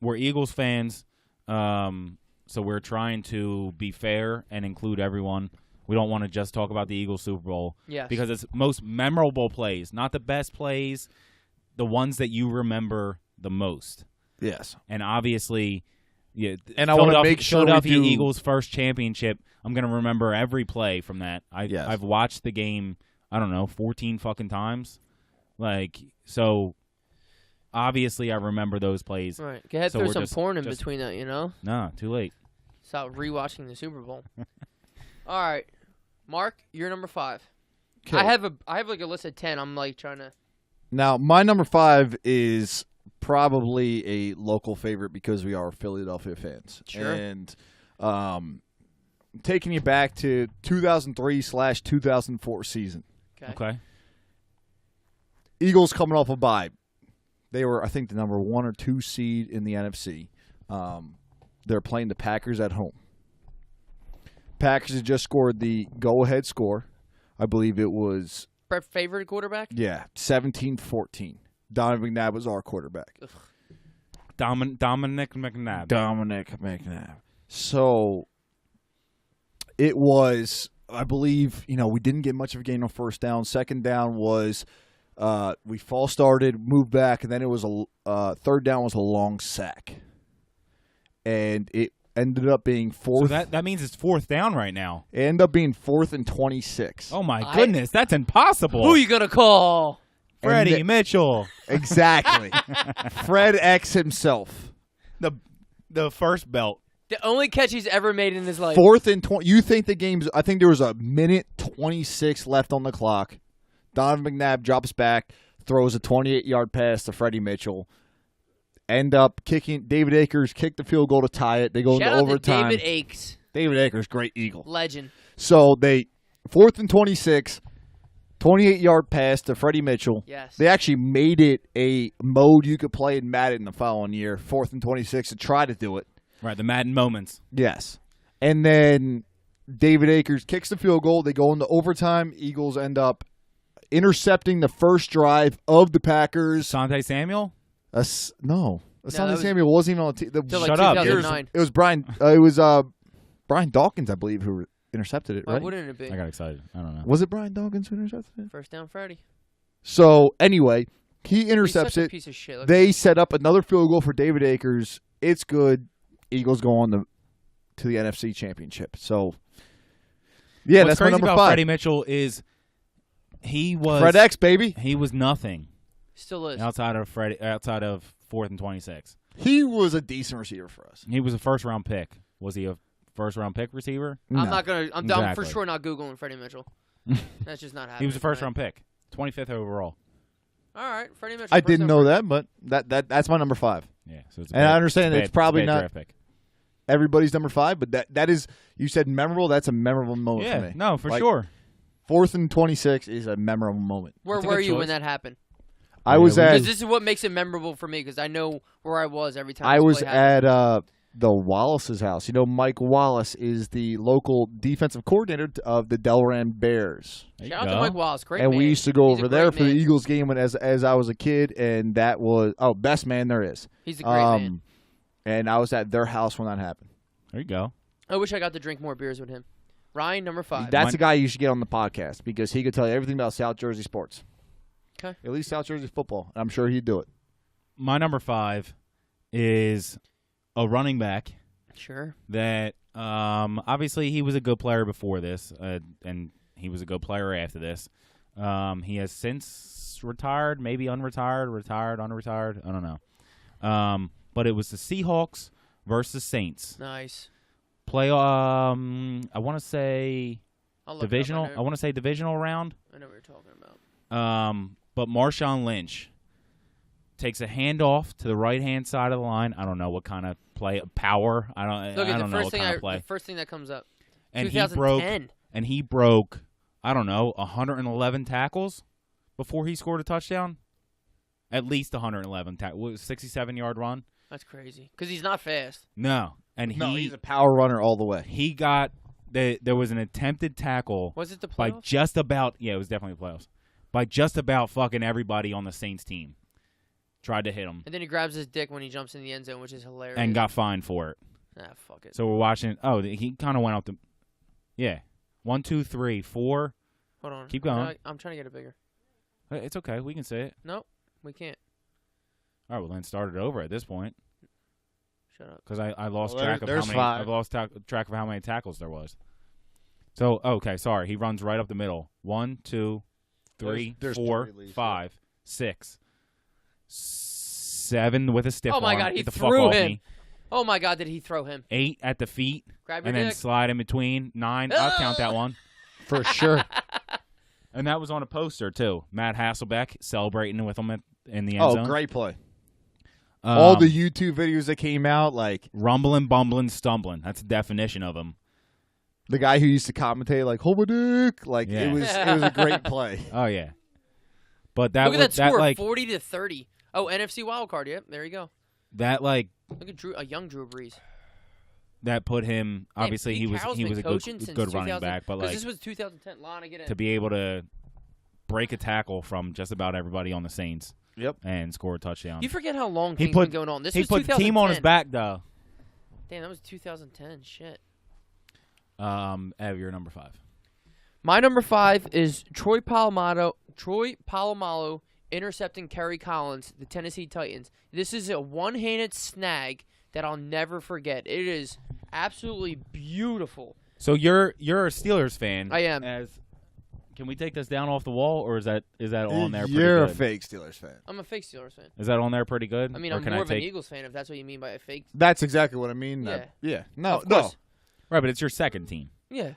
We're Eagles fans. So we're trying to be fair and include everyone. We don't want to just talk about the Eagles Super Bowl. Yes. Because it's most memorable plays, not the best plays, the ones that you remember the most. Yes, And obviously, yeah. And I wanna make sure we Philadelphia do- Eagles first championship. I'm gonna remember every play from that. Yes. I've watched the game. I don't know, 14 fucking times. Like so. Obviously, I remember those plays. Right. Go ahead, So throw we're some just- porn in just- between that, you know? Nah, too late. Stop rewatching the Super Bowl. All right. Mark, you're number 5. Okay. I have like a list of 10. I'm like trying to. Now, my number 5 is probably a local favorite because we are Philadelphia fans. Sure. And taking you back to 2003/2004 season. Okay. Eagles coming off a bye. They were, I think, the number 1 or 2 seed in the NFC. They're playing the Packers at home. Packers had just scored the go-ahead score. I believe it was, Brett favorite quarterback? 17-14. Donovan McNabb was our quarterback. Dominic McNabb. Dominic McNabb. So it was, I believe, we didn't get much of a gain on first down. Second down was we false started, moved back, and then it was third down was a long sack. And it ended up being fourth. So that means it's fourth down right now. It ended up being 4th and 26. Oh my goodness, that's impossible. Who you going to call? Freddie And Mitchell. Exactly. Fred X himself. The first belt. The only catch he's ever made in his life. 4th and 20. You think the game's, I think there was a minute 4:26 left on the clock. Donovan McNabb drops back, throws a 28-yard pass to Freddie Mitchell. End up kicking. David Akers kicked the field goal to tie it. They go Shout into out to overtime. David Akes. David Akers, great Eagle. Legend. So they 4th and 26, 28-yard pass to Freddie Mitchell. Yes. They actually made it a mode you could play in Madden the following year, 4th and 26, to try to do it. Right, the Madden moments. Yes. And then David Akers kicks the field goal. They go into overtime. Eagles end up intercepting the first drive of the Packers. Asante Samuel? No. Asante was- Samuel wasn't even on the team. Till, like, Shut up, 2009. It was Brian. Brian Dawkins, I believe, who intercepted it. Why Right? wouldn't it be? I got excited. I don't know. Was it Brian Dawkins who intercepted it? First down, Freddie. So anyway, he He's intercepts such a it. piece of shit. Look They set up another field goal for David Akers. It's good. Eagles go on to the NFC Championship. So, yeah, What's that's my crazy number about 5. Freddie Mitchell is he was Fred X, baby. He was nothing Still is. outside of 4th and 26. He was a decent receiver for us. He was a first-round pick. Was he a first-round pick receiver? No. I'm not gonna. I'm Exactly. for sure not googling Freddie Mitchell. That's just not happening. He was a tonight. first-round pick, 25th overall. All right, Freddie Mitchell. I first didn't down know Freddie. that, but that's my number 5. Yeah, so it's And I understand it's it's probably a bad not draft pick. everybody's number 5, but that is, you said memorable. That's a memorable moment for Yeah, me. no, for Like, sure. 4th and 26 is a memorable moment. Where That's a were good you when choice. that happened? I was we at Because this is what makes it memorable for me. Because I know where I was every time. I this was play happened. at the Wallace's house. You know, Mike Wallace is the local defensive coordinator of the Delran Bears. There you Shout out go. to Mike Wallace, great And man. we used to go He's a over there great for the man. Eagles game when as I was a kid, and that was best man there is. He's a great man. And I was at their house when that happened. There you go. I wish I got to drink more beers with him. Ryan, number 5. That's a guy you should get on the podcast because he could tell you everything about South Jersey sports. Okay. At least South Jersey football. I'm sure he'd do it. My number 5 is a running back Sure. that obviously he was a good player before this, and he was a good player after this. He has since retired, maybe unretired, retired, unretired. I don't know. But it was the Seahawks versus Saints. Nice. Play. I want to say I'll look it up. divisional. I want to say divisional round. I know what you're talking about. But Marshawn Lynch takes a handoff to the right-hand side of the line. I don't know what kind of play, power. I don't Look at know the first what thing kind of play. the first thing that comes up. And 2010. he broke, I don't know, 111 tackles before he scored a touchdown. At least 111 tackles. 67-yard run. That's crazy. Because he's not fast. No, and He's a power runner all the way. he got there was an attempted tackle Was it the by playoffs? just about it was definitely the playoffs. By just about fucking everybody on the Saints team. Tried to hit him And then he grabs his dick when he jumps in the end zone, which is hilarious. and got fined for it. Fuck it. So we're watching. Oh, he kind of went up the. Yeah, 1, 2, 3, 4. Hold on. Keep going. I'm trying to get it bigger. It's okay. We can say it. Nope, we can't. All right. Well, then start it over at this point Shut up. because I lost Well, track of there's how many. 5. I've lost track of how many tackles there was. So okay, sorry. He runs right up the middle. 1, 2, 3, There's 4, 3 at least, 5, 6, 7 with a stiff Oh my arm. God, he Get the fuck threw off him. me. Oh my God, did he throw him? 8 at the feet. Grab your And then dick. slide in between. 9. I'll count that one. For sure. And that was on a poster, too. Matt Hasselbeck celebrating with him in the end zone. Great play. All Um, the YouTube videos that came out, like rumbling, bumbling, stumbling. That's the definition of him. the guy who used to commentate, like, hold my dick. Like, Yeah. it was a great play. Oh, yeah. But that Look at was that score, like 40-30. Oh, NFC wildcard. Yep, there you go. that like Look at a young Drew Brees. that put him. Man, Obviously, Pete he was Carroll's he been was a coaching good since running 2000 back, but 'cause like this was 2010. Lana, get in. to be able to break a tackle from just about everybody on the Saints. Yep. And score a touchdown. You forget how long He things put- been going on. This he was put the team on his 2010. back though. Damn, that was 2010. Shit. Ev, you're number 5. My number 5 is Troy Polamalu intercepting Kerry Collins, the Tennessee Titans. This is a one-handed snag that I'll never forget. It is absolutely beautiful. So you're a Steelers fan. I am. Can we take this down off the wall, or is that on there? Pretty You're good? a fake Steelers fan. I'm a fake Steelers fan. Is that on there pretty good? I mean, Or I'm can more of an take- Eagles fan, if that's what you mean by a fake. That's exactly what I mean. Yeah. Yeah. No, Of course. no. Right, but it's your second team. Yeah.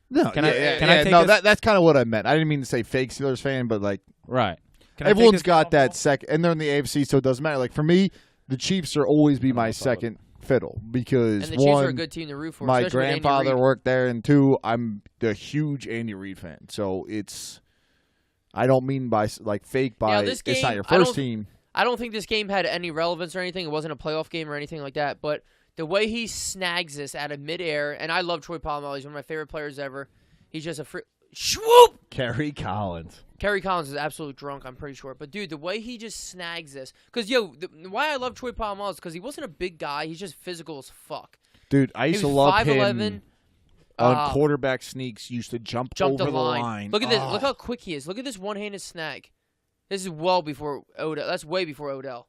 No, Can I take no, this? that's kind of what I meant. I didn't mean to say fake Steelers fan, but like Right. Can I take everyone's this got that softball? second, and they're in the AFC, so it doesn't matter. Like for me, the Chiefs are always be my second fiddle because And the Chiefs are a one, good team to root for. my especially with Andy grandfather Reid. worked there, and two, I'm the huge Andy Reid fan. So it's, I don't mean by like fake by this it's not game, your I first don't- team. I don't think this game had any relevance or anything. It wasn't a playoff game or anything like that. But the way he snags this out of midair, and I love Troy Polamalu. He's one of my favorite players ever. He's just a swoop. Kerry Collins. Kerry Collins is absolutely drunk, I'm pretty sure. But, dude, the way he just snags this. Because, why I love Troy Polamalu is because he wasn't a big guy. He's just physical as fuck. Dude, I He used was to love 5'11", him on quarterback sneaks. Used to jump over the line. line. Look at this. Oh. Look how quick he is. Look at this one-handed snag. This is well before Odell. That's way before Odell.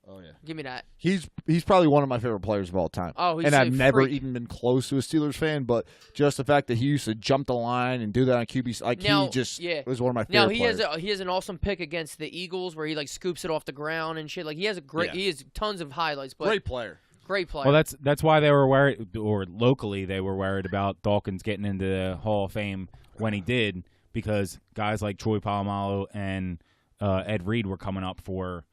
Oh yeah, Give me that. he's probably one of my favorite players of all time. Oh, he's and a I've never freak. even been close to a Steelers fan, but just the fact that he used to jump the line and do that on QB, like Now, he just yeah. was one of my Now favorite players. he has an awesome pick against the Eagles where he like scoops it off the ground and shit. Like he has he has tons of highlights. But Great player. great player. Well, that's why they were worried, or locally they were worried about Dawkins getting into the Hall of Fame when he did, because guys like Troy Polamalu and Ed Reed were coming up for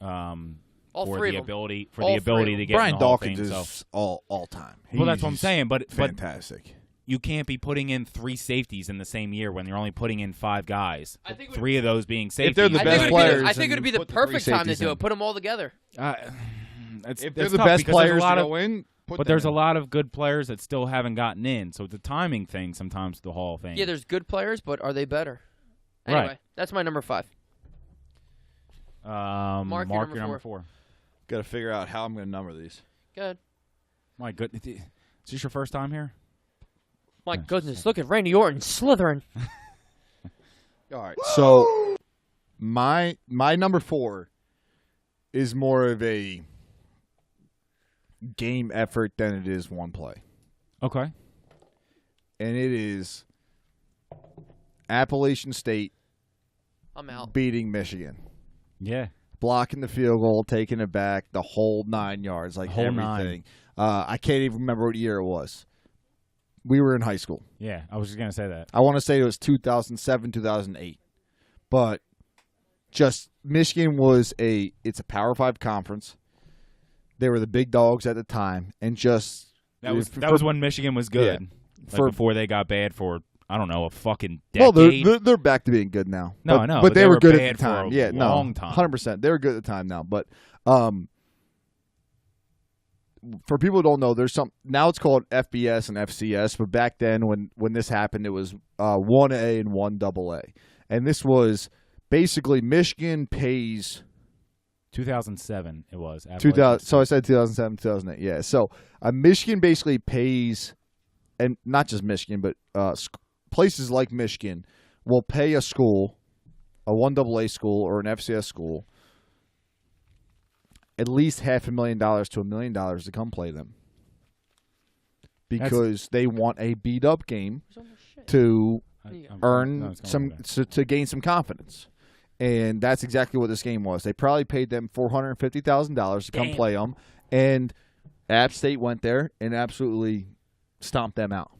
All for three the of them. ability All to three of get Brian in the Hall of Dawkins Fame. is So. all time. Well, that's what I'm He's saying, but fantastic. you can't be putting in 3 safeties in the same year when you're only putting in 5 guys. I think 3 of those being safeties. they're the I best think players, I think it would and be the put the three perfect time to safeties do in. it. Put them all together. If they're the best players to go in, but there's a lot of good players that still haven't gotten in, so it's a timing thing sometimes to the Hall of Fame. Yeah, there's good players, but are they better? Anyway, Right. that's my number 5. Mark, your your number number 4. Got to figure out how I'm going to number these. Good. My goodness, is this your first time here? My goodness, look at Randy Orton slithering. All right, so my number 4 is more of a game effort than it is one play, Okay. and it is Appalachian State I'm out. beating Michigan, Yeah. blocking the field goal, taking it back, the whole 9 yards, like Whole everything. I can't even remember what year it was. We were in high school. Yeah, I was just going to say that. I want to say it was 2007, 2008. But just Michigan was it's a Power 5 conference. They were the big dogs at the time, and just That was when Michigan was good. Yeah. Like before they got bad for, I don't know, a fucking well, decade. they're back to being good now. No, but, I know, but they were good bad at the time. for a Yeah, long time. 100%. They were good at the time now, but for people who don't know, there's some now it's called FBS and FCS, but back then when this happened, it was 1A and 1AA, and this was basically Michigan pays 2007 it was. 2000. So I said 2007, 2008. Yeah. So Michigan basically pays, and not just Michigan, but places like Michigan will pay a school, a 1AA school or an FCS school, at least $500,000 to $1 million to come play them, because they want a beat up game to earn to gain some confidence. And that's exactly what this game was. They probably paid them $450,000 to come play them, and App State went there and absolutely stomped them out.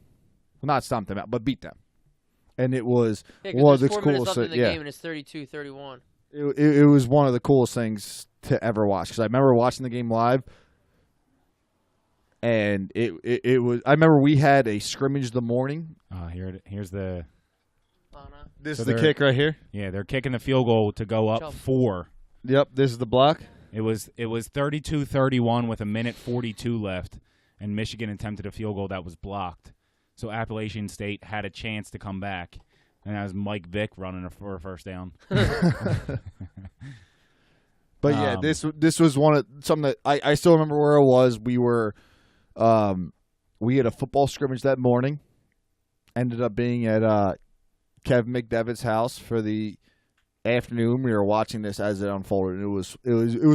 Well, not stomped them out, but beat them. And it was one of the coolest things. Yeah, game and it's 32-31. It was one of the coolest things to ever watch, because I remember watching the game live, and it was. I remember we had a scrimmage the morning. Here's the. This is the kick right here. Yeah, they're kicking the field goal to go up 4. Yep, this is the block. It was 32-31 with 1:42 left, and Michigan attempted a field goal that was blocked. So Appalachian State had a chance to come back, and that was Mike Vick running for a first down. But yeah, this was something that I still remember where it was. We were, we had a football scrimmage that morning. Ended up being at Kevin McDevitt's house for the afternoon. We were watching this as it unfolded. It was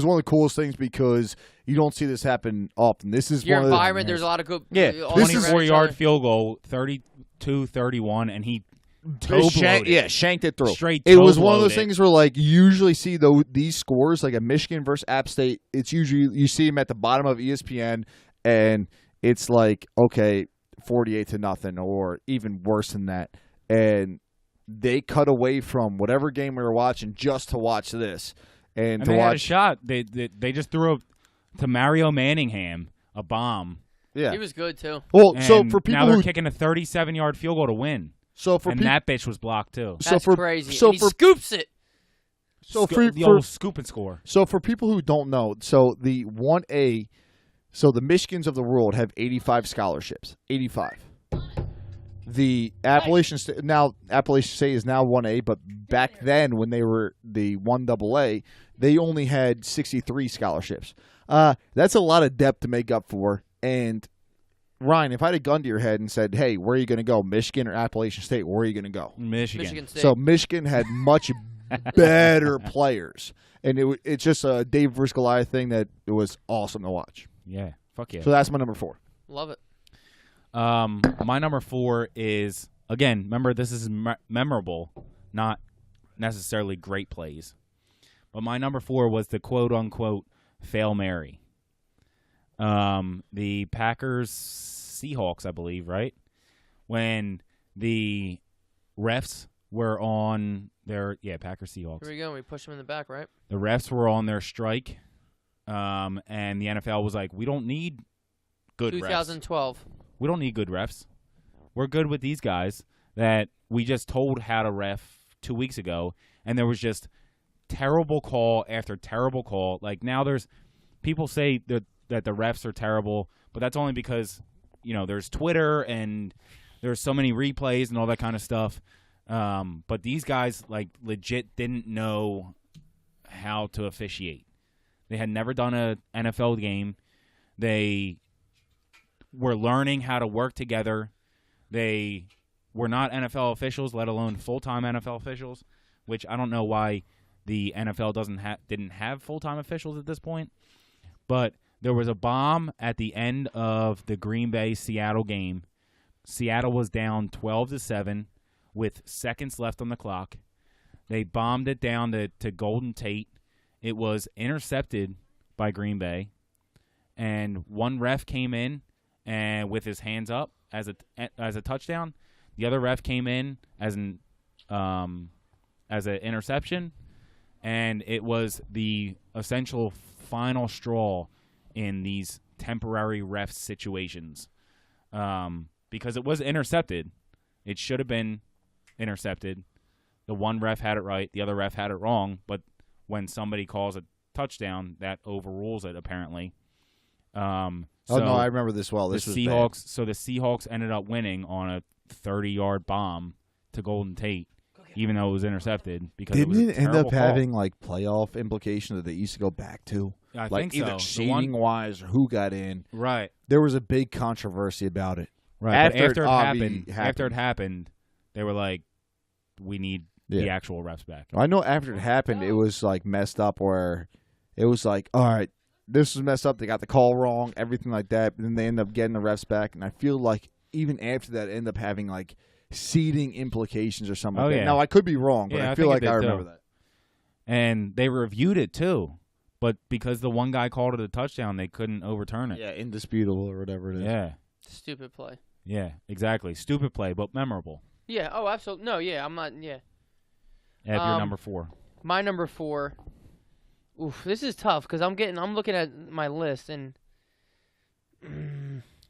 one of the coolest things, because you don't see this happen often. This is Your one of the, environment. There's a lot of good. Yeah, all this around is each 24-yard other. field goal, 32-31, and he shanked it through. Straight It was one of toe-blowed those it. things where, like, you usually see these scores, like a Michigan versus App State. It's usually you see them at the bottom of ESPN, and it's like, okay, 48-0 or even worse than that. And they cut away from whatever game we were watching just to watch this. And to they watch had a shot. They just threw to Mario Manningham a bomb. Yeah. He was good, too. Well, And so for people now they're who kicking a 37-yard field goal to win. So for and people, that bitch was blocked too. That's crazy. So and he scoops it. So the old scoop and score. So for people who don't know, so the 1A, so the Michigans of the world have 85 scholarships. 85. The Appalachian State, now Appalachian State is now 1A, but back then when they were the 1AA, they only had 63 scholarships. That's a lot of depth to make up for. And Ryan, if I had a gun to your head and said, "Hey, where are you going to go, Michigan or Appalachian State? Where are you going to go?" Michigan State. So Michigan had much better players, and it's just a Dave versus Goliath thing that it was awesome to watch. Yeah, fuck yeah. So that's my number 4. Love it. My number 4 is, again, remember this is memorable, not necessarily great plays. But my number 4 was the quote-unquote Fail Mary. The Packers Seahawks, I believe, right? When the refs were on their Packers Seahawks. Here we go. We push them in the back, right? The refs were on their strike, and the NFL was like, "We don't need good refs. 2012. We don't need good refs. We're good with these guys that we just told how to ref 2 weeks ago, and there was just terrible call after terrible call. Like now, there's people say that the refs are terrible, but that's only because there's Twitter and there's so many replays and all that kind of stuff. But these guys like legit didn't know how to officiate. They had never done an NFL game. They were learning how to work together. They were not NFL officials, let alone full-time NFL officials, which I don't know why the NFL didn't have full-time officials at this point. But there was a bomb at the end of the Green Bay-Seattle game. Seattle was down 12-7 with seconds left on the clock. They bombed it down to Golden Tate. It was intercepted by Green Bay, and one ref came in and with his hands up as a touchdown. The other ref came in as an interception, and it was the essential final straw in these temporary ref situations, because it was intercepted. It should have been intercepted. The one ref had it right, the other ref had it wrong, but when somebody calls a touchdown, that overrules it apparently. No, I remember this well. This was Seahawks. bad. So the Seahawks ended up winning on a 30-yard bomb to Golden Tate, even though it was intercepted because Didn't it was a it end terrible up call. having like playoff implications that they used to go back to? I like think either so. seeding wise or who got in. Right. There was a big controversy about it. Right. After After it happened, they were like, "We need the actual refs back." I know after it happened, it was like messed up where it was like, all right, this was messed up. They got the call wrong, everything like that. But then they end up getting the refs back. And I feel like even after that, end up having like seeding implications or something like that. Now, I could be wrong, but I feel like I remember that. And they reviewed it too. But because the one guy called it a touchdown, they couldn't overturn it. Yeah, indisputable or whatever it is. Yeah. Stupid play. Yeah, exactly. Stupid play, but memorable. Yeah. Oh, absolutely. No. Yeah. I'm not. Yeah. Ed, your number 4. My number 4. Oof, this is tough because I'm looking at my list and.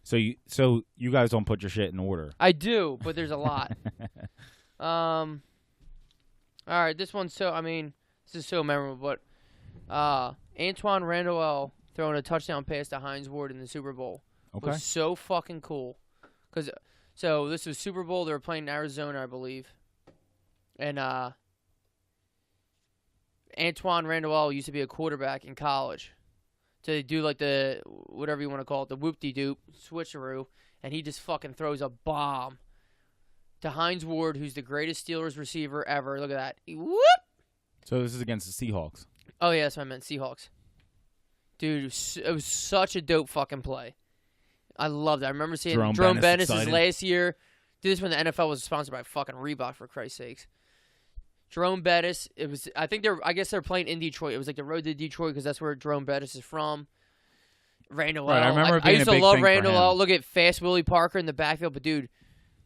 So you guys don't put your shit in order. I do, but there's a lot. All right, this one's this is so memorable, but Antoine Randall throwing a touchdown pass to Hines Ward in the Super Bowl was so fucking cool. So this was Super Bowl. They were playing in Arizona, I believe, and Antoine Randall used to be a quarterback in college. So they do like the, whatever you want to call it, the whoop-de-doop, switcheroo, and he just fucking throws a bomb to Hines Ward, who's the greatest Steelers receiver ever. Look at that. Whoop! So this is against the Seahawks. Oh, yeah, that's what I meant, Seahawks. Dude, it was such a dope fucking play. I loved it. I remember seeing Jerome Bettis last year. Dude, this is when the NFL was sponsored by fucking Reebok, for Christ's sakes. Jerome Bettis, I guess they're playing in Detroit. It was like the road to Detroit because that's where Jerome Bettis is from. Randall Right, I L. remember it I being used a to big love thing for Randall him. L. Look at fast Willie Parker in the backfield, but dude,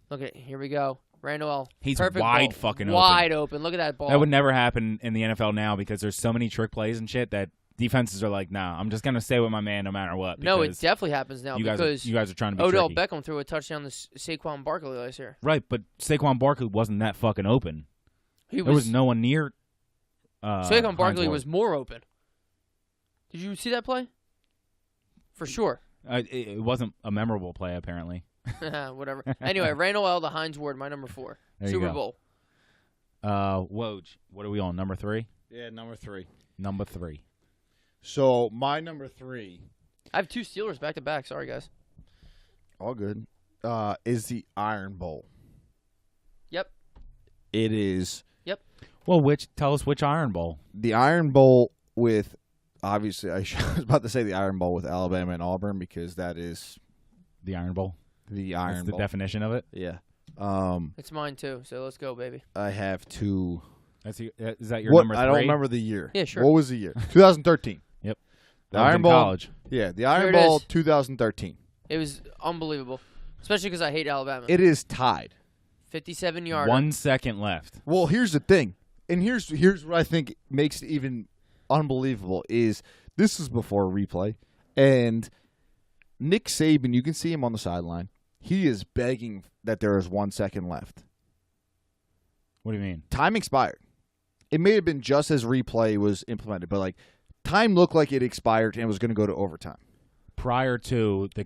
look at here we go. Randall L. He's Perfect wide ball. fucking wide open. Look at that ball. That would never happen in the NFL now because there's so many trick plays and shit that defenses are like, nah, I'm just gonna stay with my man no matter what. No, it because definitely happens now you because guys are trying to be Odell tricky. Beckham threw a touchdown to Saquon Barkley last year. Right, but Saquon Barkley wasn't that fucking open. There was no one near. Saquon Barkley Hines was more open. Did you see that play? For sure. It wasn't a memorable play, apparently. Whatever. Anyway, Randall L. the Hines Ward, my number 4. There you Super go. Bowl. Woj, what are we on? Number 3? Yeah, number 3. Number 3. So my number 3, I have 2 Steelers back to back. Sorry, guys. all good, is the Iron Bowl. Yep. It is Well, tell us which Iron Bowl. the Iron Bowl with, obviously, I was about to say the Iron Bowl with Alabama and Auburn because that is The Iron Bowl. the That's Iron the Bowl. definition of it. Yeah. It's mine too, so let's go, baby. I have to. Is that your What number 3? I don't remember the year. Yeah, sure. What was the year? 2013. Yep. The I was Iron in Bowl. college. Yeah, the Here Iron it Bowl is. 2013. It was unbelievable, especially because I hate Alabama. It is tied. 57-yard. 1 second left. Well, here's the thing, and here's what I think makes it even unbelievable is this is before replay, and Nick Saban, you can see him on the sideline. He is begging that there is 1 second left. What do you mean? Time expired. It may have been just as replay was implemented, but like time looked like it expired and was going to go to overtime Prior to the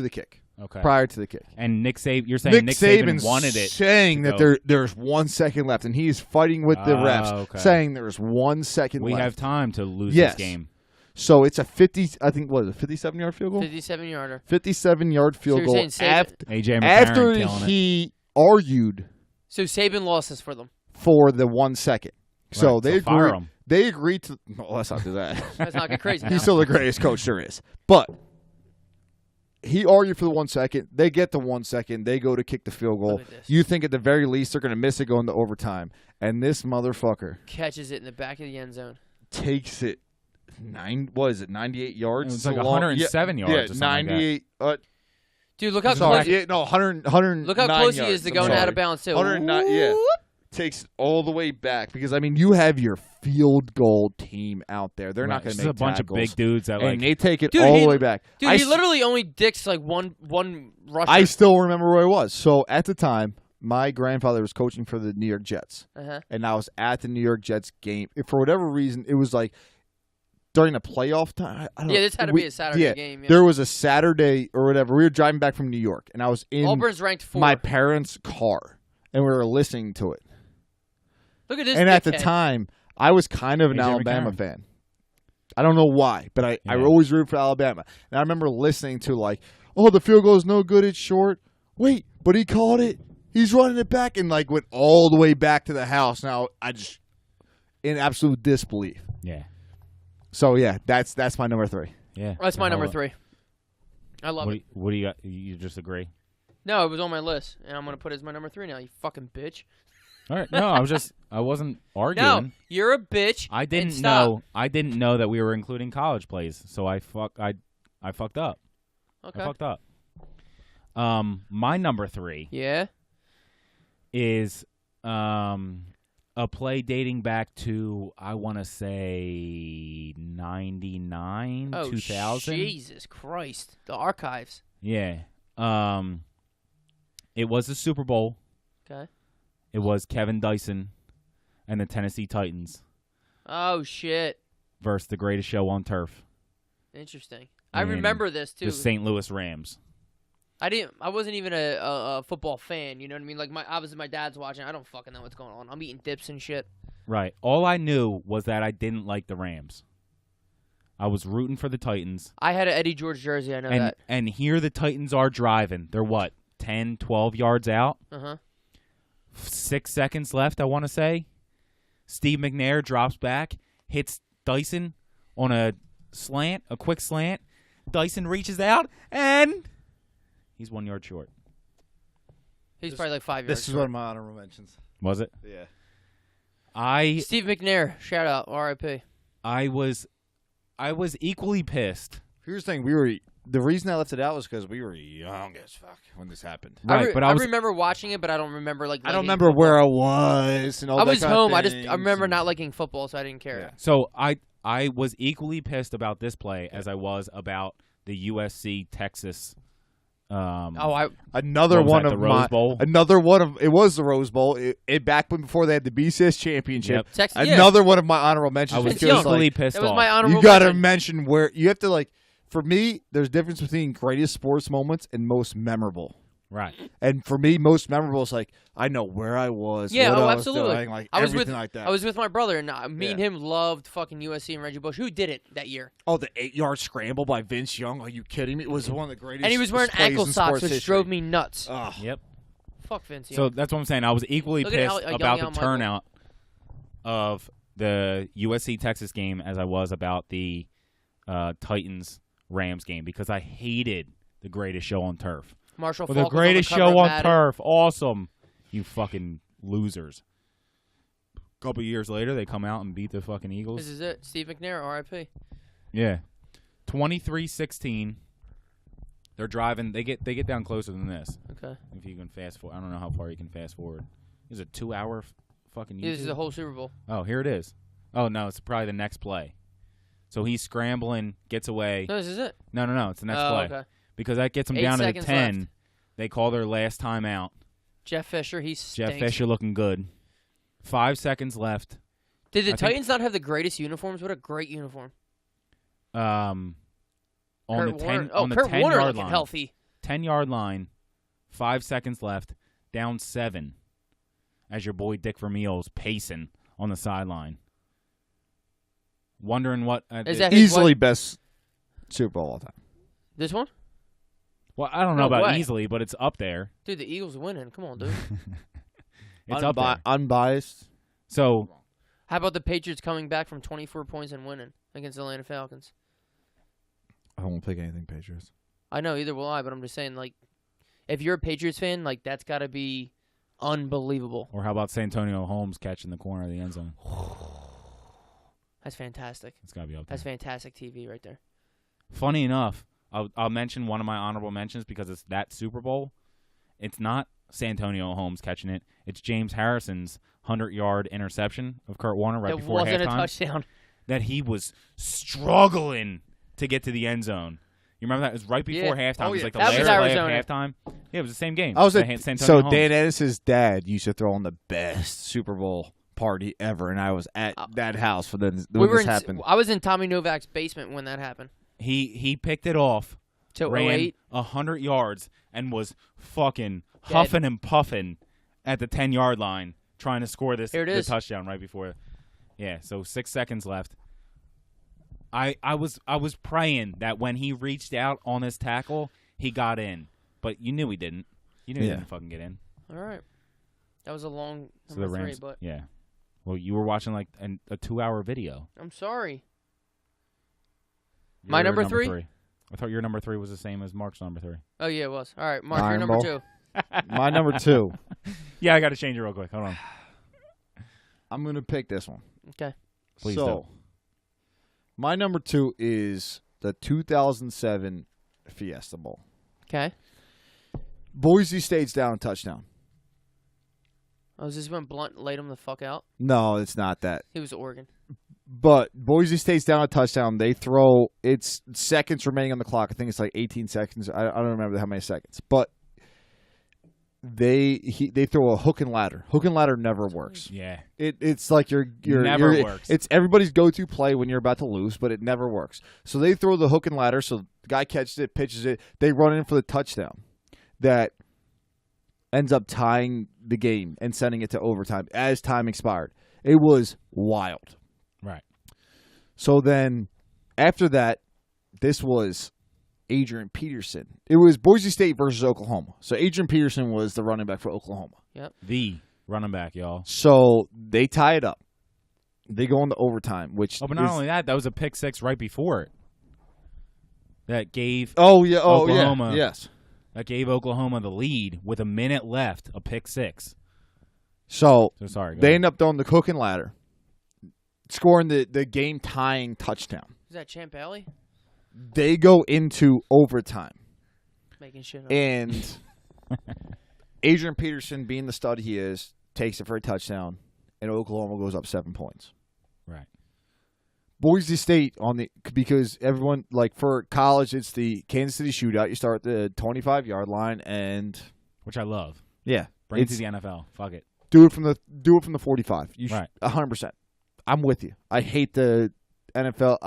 kick. Okay. Prior to the kick. And Nick Saban, you're saying Nick Saban wanted it, saying to that go. there's 1 second left, and he's fighting with the refs, Okay. saying there's 1 second We left. have time to lose Yes. this game. So it's a 57-yard field goal? 57-yarder. 57-yard field you're goal saying Saban- AJ McCarron after killing it. he argued So Saban lost this for them. for the 1 second. So Right, they so fire agreed. him. They agreed to. No, let's not do that. Let's not get crazy. He's now. still the greatest coach there is. But he argued for the 1 second. They get the 1 second. They go to kick the field goal. Look at this. You think at the very least they're going to miss it going to overtime. And this motherfucker Catches it in the back of the end zone. takes it 98 yards? It was like So long. 107 yards Yeah, or something like that. 98. Dude, look how Sorry, close. yeah, no, 100. Look how close he is to going out of bounds too. 109. Yeah, takes it all the way back because I mean you have your field goal team out there. They're not going Right. to Just make a bunch tackles. of big dudes that and like. they take it Dude, all he- the way back. Dude, he literally only dicks like one rusher. I still remember where I was. So at the time, my grandfather was coaching for the New York Jets, and I was at the New York Jets game. For whatever reason, it was like during the playoff time. I don't Yeah, know. this had to be a Saturday game. Yeah. There was a Saturday or whatever. We were driving back from New York, and I was in Auburn's ranked 4. my parents' car, and we were listening to it. Look at this. And at the dickhead. time, I was kind of an AJ Alabama McCarron. fan. I don't know why, but I Yeah. always rooted for Alabama. And I remember listening to like, oh, the field goal is no good, it's short. Wait, but he called it. He's running it back and like went all the way back to the house. Now I just in absolute disbelief. Yeah. So yeah, that's my number 3. Yeah. That's my The number hell- 3. I love it. What do you got? You just agree? No, it was on my list, and I'm gonna put it as my number 3 now. You fucking bitch. All right. No, I wasn't arguing. No, you're a bitch. I and didn't stop. know. I didn't know that we were including college plays, so I fucked up. Okay. I fucked up. My number 3 Yeah. is a play dating back to I want to say 99, Oh, 2000. Jesus Christ. The archives. Yeah. It was the Super Bowl. Okay. It was Kevin Dyson and the Tennessee Titans Oh shit. versus the greatest show on turf, Interesting. I And remember this too. the St. Louis Rams. I wasn't even a football fan. You know what I mean? Like obviously my dad's watching. I don't fucking know what's going on. I'm eating dips and shit. Right. All I knew was that I didn't like the Rams. I was rooting for the Titans. I had an Eddie George jersey. I know that. And here the Titans are driving. They're what, 10, 12 yards out? 6 seconds left, I want to say. Steve McNair drops back, hits Dyson on a quick slant. Dyson reaches out, and he's 1 yard short. He's probably like 5 yards. This is short. one of my honorable mentions. Was it? Yeah. Steve McNair, shout out, R.I.P. I was equally pissed Here's the thing: the reason I left it out was because we were young as fuck when this happened. Right, but I remember watching it, but I don't remember I don't remember where I was and all I that was kind of home. I things remember and- not liking football, so I didn't care. Yeah. So I was equally pissed about this play as I was about the USC Texas. Another what was one that, of the Rose my Bowl? another one of it was the Rose Bowl. It back before they had the BCS championship. Yep. Texas, yeah. Another one of my honorable mentions. I was Vince because, Young. equally like, pissed That was off. my honorable you got to mention. mention where you have to like. For me, there's a difference between greatest sports moments and most memorable. Right. And for me, most memorable is like I know where I was. Yeah, what I was absolutely. doing, like I was everything with like that. I was with my brother, and me and Yeah. him loved fucking USC and Reggie Bush. Who did it that year? Oh, the 8-yard scramble by Vince Young. Are you kidding me? It was one of the greatest. And he was wearing plays ankle in socks, sports which history. drove me nuts. Yep. Fuck Vince Young. So that's what I'm saying. I was equally Look at pissed yelling about the out Michael. turnout of the USC Texas game as I was about the Titans Rams game because I hated the greatest show on turf. Marshall Well, Falk the was on greatest cover show of on Madden. turf. Awesome. You fucking losers. A couple years later, they come out and beat the fucking Eagles. This is it. Steve McNair, R.I.P. Yeah. 23-16. They're driving. They get down closer than this. Okay. If you can fast forward. I don't know how far you can fast forward. Is it 2 hour fucking This is YouTube? the whole Super Bowl. Oh, here it is. Oh, no, it's probably the next play. So he's scrambling, gets away. No, this is it. No, it's the next Oh, play. okay. Because that gets them 8 down to the seconds 10. left. They call their last timeout. Jeff Fisher, he stinks. Jeff Fisher looking good. 5 seconds left. Did the I think- Titans not have the greatest uniforms? What a great uniform. On Kurt the 10 Warner. on the Kurt 10 Warner yard looking line. healthy. 10-yard line. 5 seconds left. Down 7. As your boy Dick Vermeil's pacing on the sideline. Wondering what Is that his Easily what? best Super Bowl of all time. This one? Well, I don't know No about way. easily, but it's up there. Dude, the Eagles are winning. Come on, dude. It's up there. Unbiased. So How about the Patriots coming back from 24 points and winning against the Atlanta Falcons? I won't pick anything Patriots. I know, either will I, but I'm just saying, like, if you're a Patriots fan, like, that's got to be unbelievable. or how about Santonio Holmes catching the corner of the end zone? That's fantastic. It's got to be up there. That's fantastic TV right there. Funny enough, I'll mention one of my honorable mentions because it's that Super Bowl. It's not Santonio Holmes catching it. It's James Harrison's 100-yard interception of Kurt Warner right It before wasn't halftime. a touchdown. That he was struggling to get to the end zone. You remember that? It was right before Yeah. halftime. It was like the That was last play of Arizona. halftime. Yeah, it was the same game. I was The at Santonio so Holmes. Dan Ennis's dad used to throw on the best Super Bowl party ever, and I was at that house for when this happened. I was in Tommy Novak's basement when that happened. He picked it off, To ran 08. 100 yards, and was fucking Dead. huffing and puffing at the 10-yard line trying to score Here it the is. touchdown right before. Yeah, so 6 seconds left. I was praying that when he reached out on his tackle, he got in, but you knew he didn't. You knew he Yeah. didn't fucking get in. All right. That was a long So number the Rams, 3, but yeah. Well, you were watching like a 2-hour video. I'm sorry. You're My number three? I thought your number 3 was the same as Mark's number 3. Oh, yeah, it was. All right, Mark, your Iron number Bowl. 2. My number 2. Yeah, I got to change it real quick. Hold on. I'm gonna pick this one. Okay. Please so, do. my number 2 is the 2007 Fiesta Bowl. Okay. Boise State's down a touchdown. Oh, is this when Blunt laid him the fuck out? No, it's not that. He was Oregon. But Boise State's down a touchdown. They throw. It's seconds remaining on the clock. I think it's like 18 seconds. I don't remember how many seconds. But they throw a hook and ladder. Hook and ladder never works. Yeah. It's like Never works. It's everybody's go-to play when you're about to lose, but it never works. So they throw the hook and ladder. So the guy catches it, pitches it. They run in for the touchdown that ends up tying the game and sending it to overtime as time expired. It was wild. Right. So then, after that, this was Adrian Peterson. It was Boise State versus Oklahoma. So Adrian Peterson was the running back for Oklahoma. The running back, y'all. So they tie it up. They go into overtime, which Oh, but not only that was a pick 6 right before it. That gave Oklahoma. Yes. That gave Oklahoma the lead with a minute left, a pick 6. So sorry. Go they ahead. end up throwing the hook and ladder, scoring the game-tying touchdown. Is that Champ Bailey? They go into overtime. Making shit up. And Adrian Peterson, being the stud he is, takes it for a touchdown, and Oklahoma goes up 7 points. Right. Boise State because everyone, like, for college, it's the Kansas City shootout. You start at the 25-yard line, and which I love. Yeah, bring it to the NFL. Fuck it. Do it from the 45. Right. 100%. I'm with you. I hate the NFL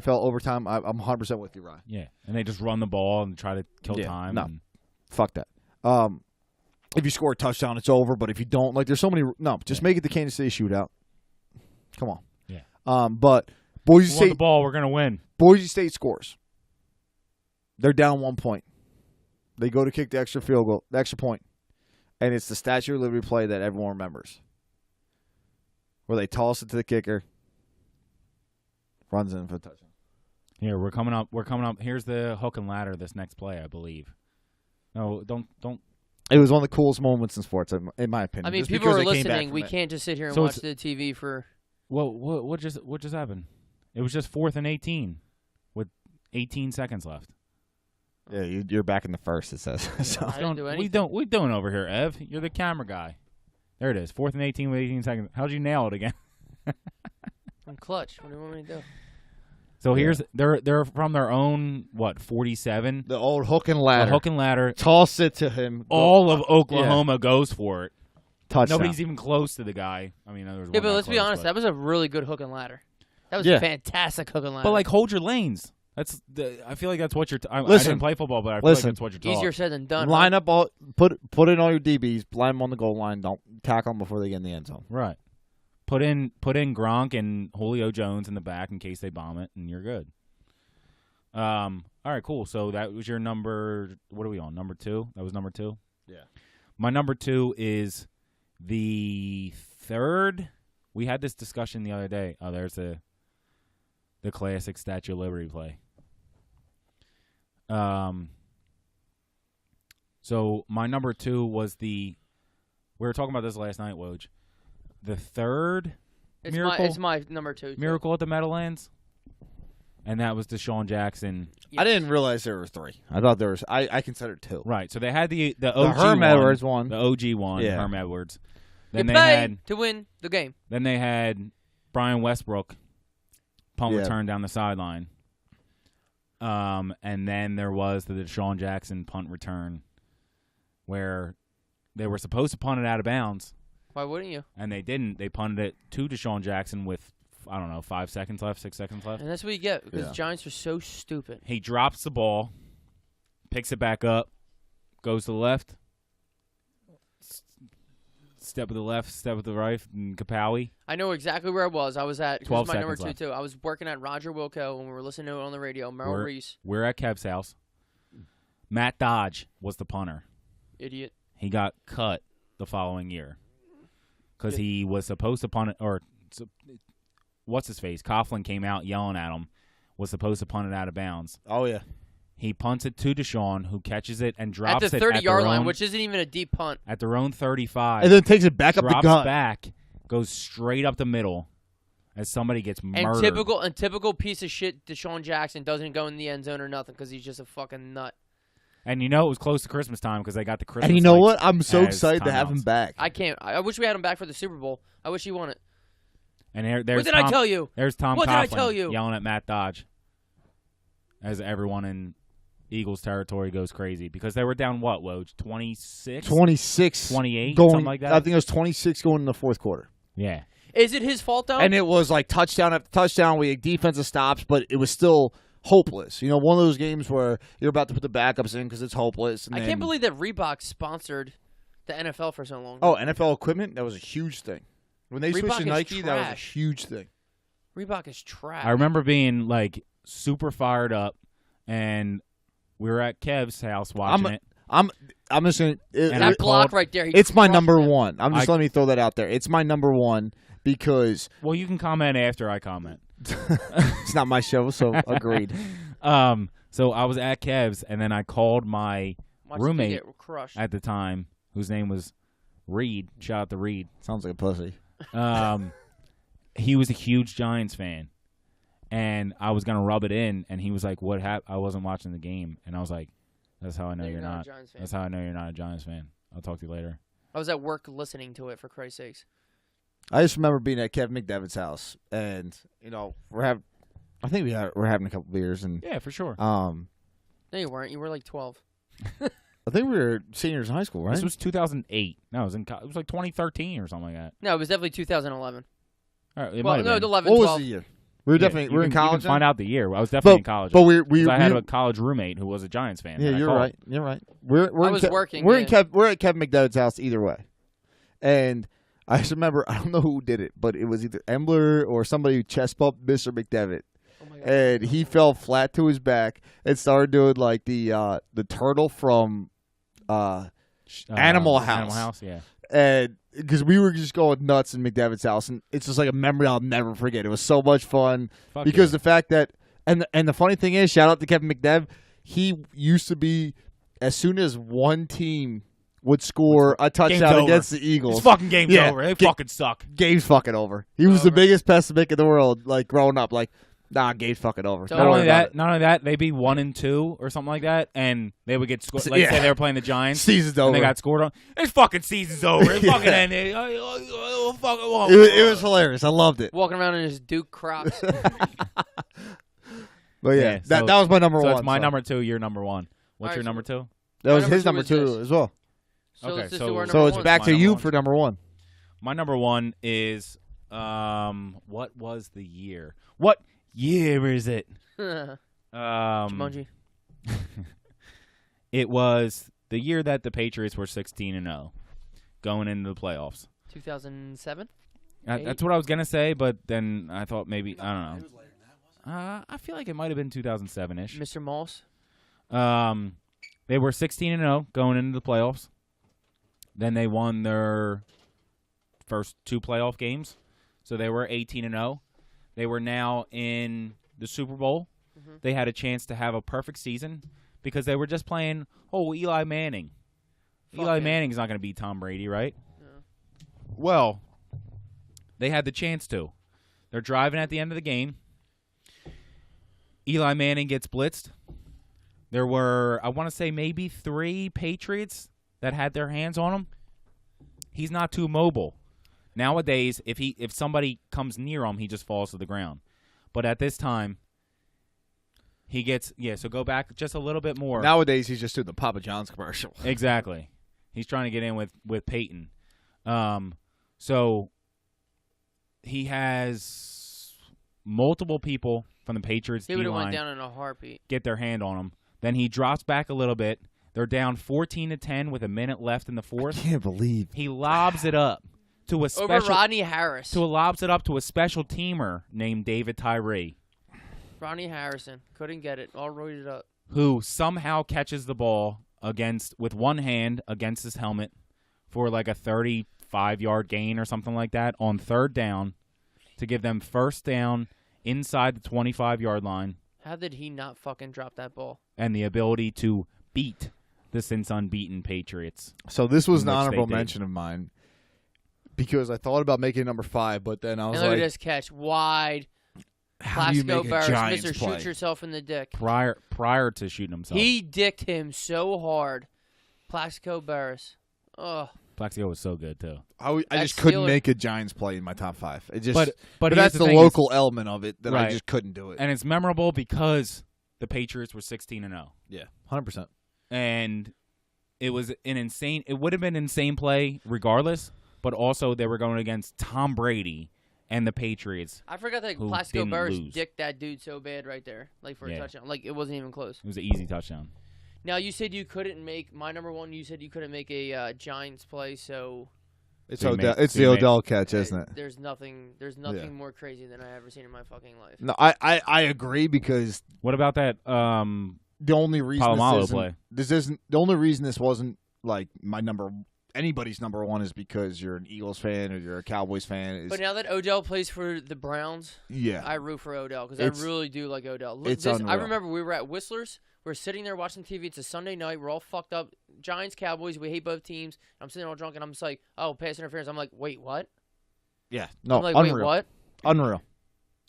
overtime. I'm 100% with you, Ryan. Yeah, and they just run the ball and try to kill time. No, fuck that. If you score a touchdown, it's over. But if you don't, like, there's so many. No, just make it the Kansas City shootout. Come on. Yeah. But Boise State, the ball, we're gonna win. Boise State scores. They're down 1 point. They go to kick the extra field goal, the extra point, and it's the Statue of Liberty play that everyone remembers, where they toss it to the kicker, runs in for a touchdown. Here, we're coming up. Here's the hook and ladder. This next play, I believe. No, don't. It was one of the coolest moments in sports, in my opinion. I mean, just people are because they came back listening. from We it. can't just sit here and So watch the TV for. Well, what just happened? It was just 4th and 18 with 18 seconds left. Yeah, you're back in the first. It says. So. I didn't do anything. We don't over here, Ev. You're the camera guy. There it is. 4th and 18 with 18 seconds. How'd you nail it again? I'm clutch. What do you want me to do? So here's they're from their own 47. The old hook and ladder. The hook and ladder. Toss it to him. All of Oklahoma goes for it. Touchdown. Nobody's even close to the guy. I mean, there was one Yeah, but guy let's be close, honest. but- That was a really good hook and ladder. That was a fantastic hook and ladder. But like, hold your lanes. I feel like that's what you're. I Listen. didn't play football, but I feel like that's what you're taught. Easier said than done. Line up all. Put in all your DBs. Line them on the goal line. Don't tackle them before they get in the end zone. Right. Put in Gronk and Julio Jones in the back in case they bomb it, and you're good. All right, cool. So that was your number. What are we on? Number 2. That was number 2. Yeah. My number 2 is the third. We had this discussion the other day. Oh, there's the classic Statue of Liberty play. So my number 2 was we were talking about this last night, Woj. The third miracle. It's my number 2. Too. Miracle at the Meadowlands. And that was Deshaun Jackson. Yes. I didn't realize there were 3. I thought there was. I considered 2. Right. So they had the OG Herm Edwards one. The OG one. Yeah. Herm Edwards. Then Get they paid had to win the game. Then they had Brian Westbrook punt return down the sideline. And then there was the Deshaun Jackson punt return where they were supposed to punt it out of bounds. Why wouldn't you? And they didn't. They punted it to Deshaun Jackson with, 5 seconds left, 6 seconds left. And that's what you get because the Giants are so stupid. He drops the ball, picks it back up, goes to the left, step with the left, step with the right, and Kapowie. I know exactly where I was. I was at 12 my number seconds 2 left. too. I was working at Roger Wilco when we were listening to it on the radio. Merrill Reese. We're at Kev's house. Matt Dodge was the punter. Idiot. He got cut the following year because he was supposed to punt it, or what's his face? Coughlin came out yelling at him, was supposed to punt it out of bounds. Oh, yeah. He punts it to Deshaun, who catches it and drops at the it 30-yard line, which isn't even a deep punt. At their own 35. And then takes it back up the drops gut. back, goes straight up the middle as somebody gets murdered. And typical piece of shit Deshaun Jackson doesn't go in the end zone or nothing because he's just a fucking nut. And you know it was close to Christmas time because they got the Christmas. And you know lights what? I'm so as excited to have him timeouts. back. I wish we had him back for the Super Bowl. I wish he won it. And there's What did Tom, I tell you? There's Tom What did I Coughlin tell you? yelling at Matt Dodge as everyone in Eagles territory goes crazy because they were down what, Woj? 26? 26. 28? Going, something like that? I think it was 26 going in the fourth quarter. Yeah. Is it his fault, though? And it was like touchdown after touchdown. We had defensive stops, but it was still hopeless. You know, one of those games where you're about to put the backups in because it's hopeless. And I can't believe that Reebok sponsored the NFL for so long. Oh, NFL equipment? That was a huge thing. When they Reebok switched to is Nike, that was a trash. huge thing. Reebok is trash. I remember being like super fired up, and we were at Kev's house watching it. I'm just going to... That block right there. It's my number him. 1. Let me throw that out there. It's my number 1 because... Well, you can comment after I comment. It's not my show, so agreed. So I was at Kev's, and then I called my Watch roommate get crushed. at the time, whose name was Reed. Shout out to Reed. Sounds like a pussy. He was a huge Giants fan, And I was gonna rub it in, and he was like, "What happened?" I wasn't watching the game, and I was like, "That's how I know you're not. That's how I know you're not a Giants fan." I'll talk to you later. I was at work listening to it, for Christ's sakes. I just remember being at Kevin McDevitt's house, and we're having a couple beers, and yeah, for sure. No, you weren't. You were like 12. I think we were seniors in high school, right? This was 2008. No, it was like 2013 or something like that. No, it was definitely 2011. All right, it Well, might no, have been. 11, What 12. was the year? We were in college. You can find out the year. I was definitely in college. But I had a college roommate who was a Giants fan. Yeah, that I you're called. right. You're right. We're I was working. We're yeah. we're at Kevin McDevitt's house either way, and I just remember I don't know who did it, but it was either Embler or somebody who chest bumped Mr. McDevitt, and he fell flat to his back and started doing like the turtle from Animal House. Animal House, yeah. And because we were just going nuts in McDevitt's house, and it's just like a memory I'll never forget. It was so much fun because the fact that, and the funny thing is, shout out to Kevin McDevitt, he used to be, as soon as one team would score a touchdown against the Eagles, it's fucking game's over. They fucking suck. Game's fucking over. He was the biggest pessimist in the world, like growing up. Like, nah, game's fucking over. Not only that, they'd be 1-2 or something like that, and they would get scored. Like say they were playing the Giants, season's over. And they got scored on. It's fucking season's over. It fucking ended. It was hilarious. I loved it. Walking around in his Duke Crocs. But yeah, that was my number one. So it's my number 2. Your number 1. What's your number 2? That was his number 2 as well. So okay, let's just do our So number it's one. back to you for number 1. My number 1 is what was the year? What year is it? Jumanji. It was the year that the Patriots were 16-0 going into the playoffs. 2007? That's what I was gonna say, but then I thought maybe I don't know. It was later than that, I feel like it might have been 2007-ish. Mr. Moss. They were 16-0 going into the playoffs. Then they won their first 2 playoff games, so they were 18-0. They were now in the Super Bowl. Mm-hmm. They had a chance to have a perfect season because they were just playing. Oh, Eli Manning. Eli Manning's not going to beat Tom Brady, right? Yeah. Well, they had the chance to. They're driving at the end of the game. Eli Manning gets blitzed. There were, I want to say, maybe 3 Patriots that had their hands on him. He's not too mobile. Nowadays, if somebody comes near him, he just falls to the ground. But at this time, he gets, so go back just a little bit more. Nowadays, he's just doing the Papa John's commercial. Exactly. He's trying to get in with Peyton. So he has multiple people from the Patriots He would have D-line went down in a heartbeat. get their hand on him. Then he drops back a little bit. They're down 14-10 with a minute left in the fourth. I can't believe He lobs it up to a special. Over Rodney Harris. Lobs it up to a special teamer named David Tyree, Rodney Harrison couldn't get it. All roided up. who somehow catches the ball with one hand against his helmet for like a 35-yard gain or something like that on third down to give them first down inside the 25-yard line. How did he not fucking drop that ball? And the ability to beat the since unbeaten Patriots. So this was an honorable mention of mine because I thought about making it number 5, but then I was look at this catch. Wide. How do you make a Giants Mr. play? Shoot yourself in the dick. Prior to shooting himself. He dicked him so hard. Plaxico Burress. Ugh. Plaxico was so good, too. I just couldn't make a Giants play in my top 5. It just, but that's the local element of it that right. I just couldn't do it. And it's memorable because the Patriots were 16-0. Yeah, 100%. And it was an insane. It would have been an insane play regardless, but also they were going against Tom Brady and the Patriots. I forgot that Plaxico Burress dicked that dude so bad right there, like for a touchdown. Like it wasn't even close. It was an easy touchdown. Now you said you couldn't make my number 1. You said you couldn't make a Giants play, so it's the Odell catch, isn't it? There's nothing more crazy than I ever seen in my fucking life. No, I agree because what about that? The only reason the only reason this wasn't like anybody's number 1 is because you're an Eagles fan or you're a Cowboys fan. But now that Odell plays for the Browns, I root for Odell because I really do like Odell. I remember we were at Whistler's. We're sitting there watching TV. It's a Sunday night. We're all fucked up. Giants, Cowboys. We hate both teams. I'm sitting all drunk, and I'm just like, oh, pass interference. I'm like, wait, what? Yeah. No, I'm like, unreal. wait, what? Unreal.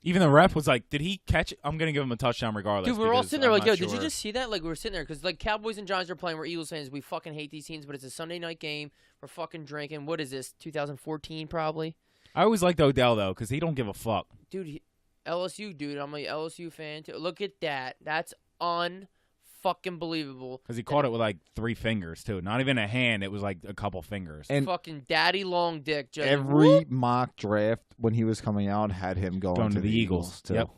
Even the ref was like, "Did he catch it? I'm gonna give him a touchdown regardless." Dude, we're all sitting there I'm like, not yo, did you sure." just see that? Like, we were sitting there because, like, Cowboys and Giants are playing. We're Eagles fans. We fucking hate these teams, but it's a Sunday night game. We're fucking drinking. What is this, 2014 probably? I always liked Odell, though, because he don't give a fuck. Dude, LSU, dude. I'm a LSU fan, too. Look at that. That's unfucking believable. Because he caught it with, like, 3 fingers, too. Not even a hand. It was, like, a couple fingers. And fucking daddy long dick. Just every mock draft when he was coming out had him going to the Eagles, too. Yep.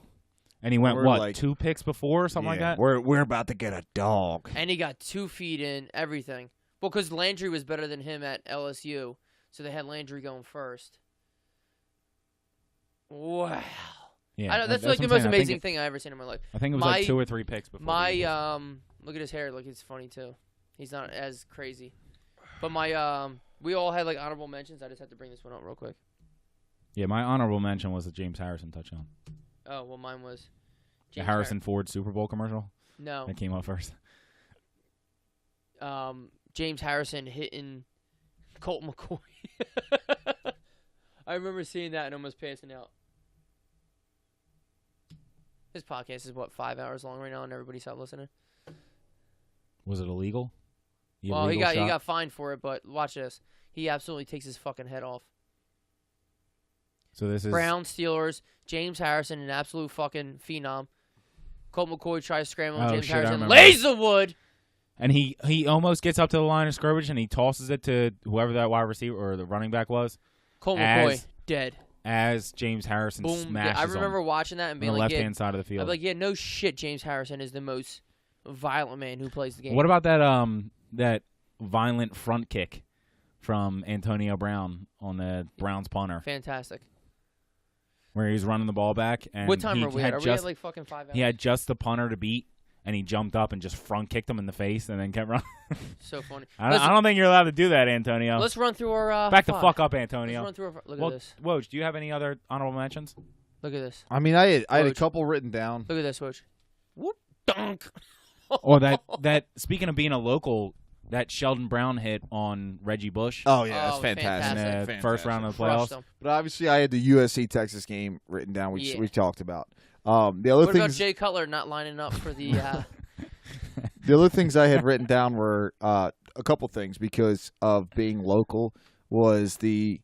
And he went, We're what, like- 2 picks before or something like that? We're about to get a dog. And he got 2 feet in, everything. Well, because Landry was better than him at LSU, so they had Landry going first. Wow. Yeah, I know, that's what like the I'm most saying. amazing thing I've ever seen in my life. I think it was My- like 2 or 3 picks before. the Eagles. Look at his hair. Look, it's funny, too. He's not as crazy. But we all had, like, honorable mentions. I just had to bring this one up real quick. Yeah, my honorable mention was the James Harrison touchdown. Oh, well, mine was The Harrison Ford Super Bowl commercial No. that came up first. James Harrison hitting Colt McCoy. I remember seeing that and almost passing out. This podcast is, 5 hours long right now, and everybody stopped listening? Was it illegal? Well, he Illegal shot? got fined for it, but watch this. He absolutely takes his fucking head off. So this is Brown, Steelers, James Harrison, an absolute fucking phenom. Colt McCoy tries to scramble, Oh, James shit, I Harrison remember. lays the wood. And he almost gets up to the line of scrimmage and he tosses it to whoever that wide receiver or the running back was. Colt As- McCoy, dead. As James Harrison Boom. smashes I remember him watching that and on being the like, left-hand side of the I'd field. be like, yeah, no shit, James Harrison is the most violent man who plays the game. What about that violent front kick from Antonio Brown on the Browns punter, Fantastic. where he's running the ball back and What time he are we had at? Are we just at like fucking 5 hours? he had just the punter to beat, and he jumped up and just front kicked him in the face and then kept running. So funny. I don't think you're allowed to do that, Antonio. Let's run through our Back the 5. fuck up, Let's Antonio. run through our, look Well, at this. Woj, do you have any other honorable mentions? Look at this. I mean, I had a Coach. couple written down. Look at this, Woj. Whoop, dunk. Or that speaking of being a local, that Sheldon Brown hit on Reggie Bush Oh yeah, that's Oh, fantastic. in the fantastic. first round of the Crushed playoffs. him. But obviously, I had the USC Texas game written down. Yeah. We talked about. The other What about things. Jay Cutler not lining up for the? The other things I had written down were a couple things because of being local. Was the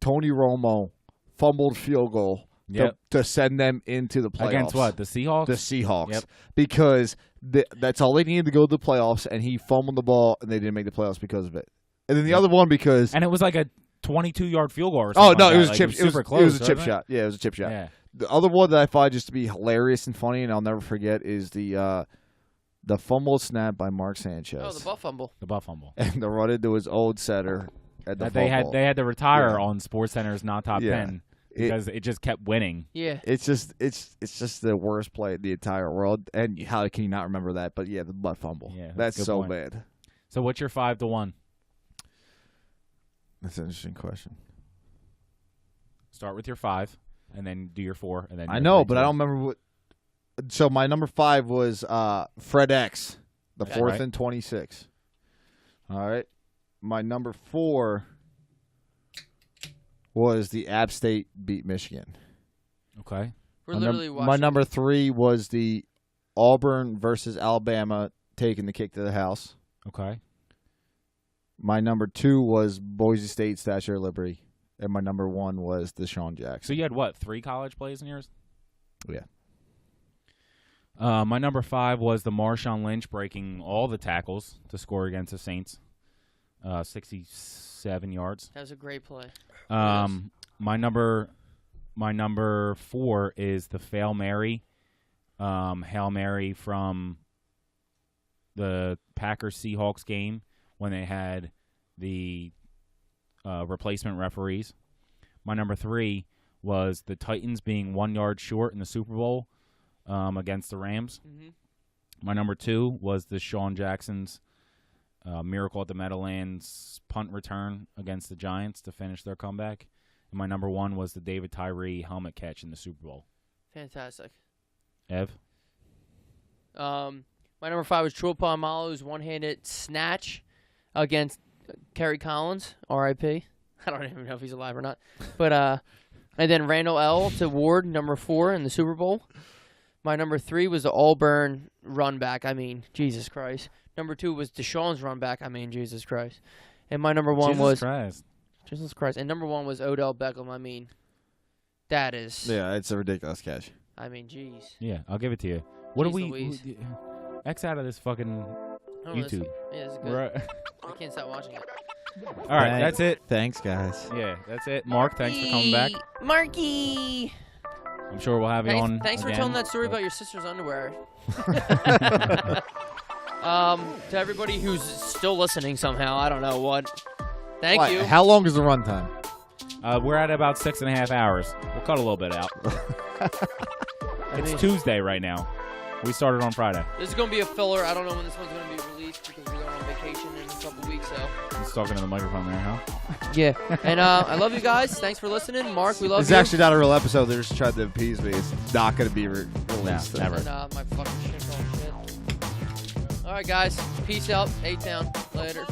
Tony Romo fumbled field goal Yep. to send them into the playoffs Against what? The Seahawks? The Seahawks. Yep. Because that's all they needed to go to the playoffs, and he fumbled the ball, and they didn't make the playoffs because of it. And then the other one because And it was like a 22-yard field goal or oh something. no, like it was that. a chip. Like, It was super close. It was a chip wasn't it? shot. Yeah, it was a chip shot. Yeah. The other one that I find just to be hilarious and funny, and I'll never forget, is the fumble snap by Mark Sanchez. Oh, the butt fumble. The butt fumble. And the run into his old setter at the That they fumble. had to retire Yeah. on SportsCenter's not top Yeah. 10 because it just kept winning. Yeah. It's just the worst play in the entire world. And how can you not remember that? But yeah, the butt fumble. Yeah, that's that's a good so point. bad. So what's your 5-1? That's an interesting question. Start with your 5, and then do your 4, and then I your know, 3, but 2. I don't remember what. So my number 5 was Fred X, the Okay. 4th Right. and 26. All right. My number 4 was the App State beat Michigan. Okay. We're My literally my watching. number 3 was the Auburn versus Alabama taking the kick to the house. Okay. My number 2 was Boise State Statue of Liberty. And my number 1 was Deshaun So Jackson. you had what, 3 college plays in yours? Yeah. My number 5 was the Marshawn Lynch breaking all the tackles to score against the Saints. 67 yards. That was a great play. My number 4 is the Hail Mary from the Packers-Seahawks game when they had the replacement referees. My number 3 was the Titans being 1 yard short in the Super Bowl against the Rams. Mm-hmm. My number 2 was the Deshaun Jackson's Miracle at the Meadowlands punt return against the Giants to finish their comeback. And my number 1 was the David Tyree helmet catch in the Super Bowl. Fantastic. Ev? My number 5 was Troy Polamalu's one-handed snatch against Kerry Collins, R.I.P. I don't even know if he's alive or not. But And then Randall L. to Ward, number 4 in the Super Bowl. My number 3 was the Auburn run back. I mean, Jesus Christ. Number 2 was Deshaun's run back. I mean, Jesus Christ. And my number 1 was... Jesus Christ. And number 1 was Odell Beckham. I mean, that is... Yeah, it's a ridiculous catch. I mean, jeez. Yeah, I'll give it to you. What Jeez do we... X out of this fucking YouTube. Yeah, this is good. Right. I can't stop watching it. All right, that's it. Thanks, guys. Yeah, that's it. Mark, thanks for coming back. Marky! I'm sure we'll have you on Thanks for again. telling that story about your sister's underwear. To everybody who's still listening somehow, I don't know what. Thank you. How long is the runtime? We're at about 6.5 hours. We'll cut a little bit out. It's Tuesday right now. We started on Friday. This is going to be a filler. I don't know when this one's going to be released because we're going on vacation in a couple weeks. So. He's talking to the microphone there, huh? Yeah. And I love you guys. Thanks for listening. Mark, we love you. It's actually not a real episode. They're just trying to appease me. It's not going to be released. No, never. And, my fucking shit going shit. All right, guys. Peace out. A-Town. Later.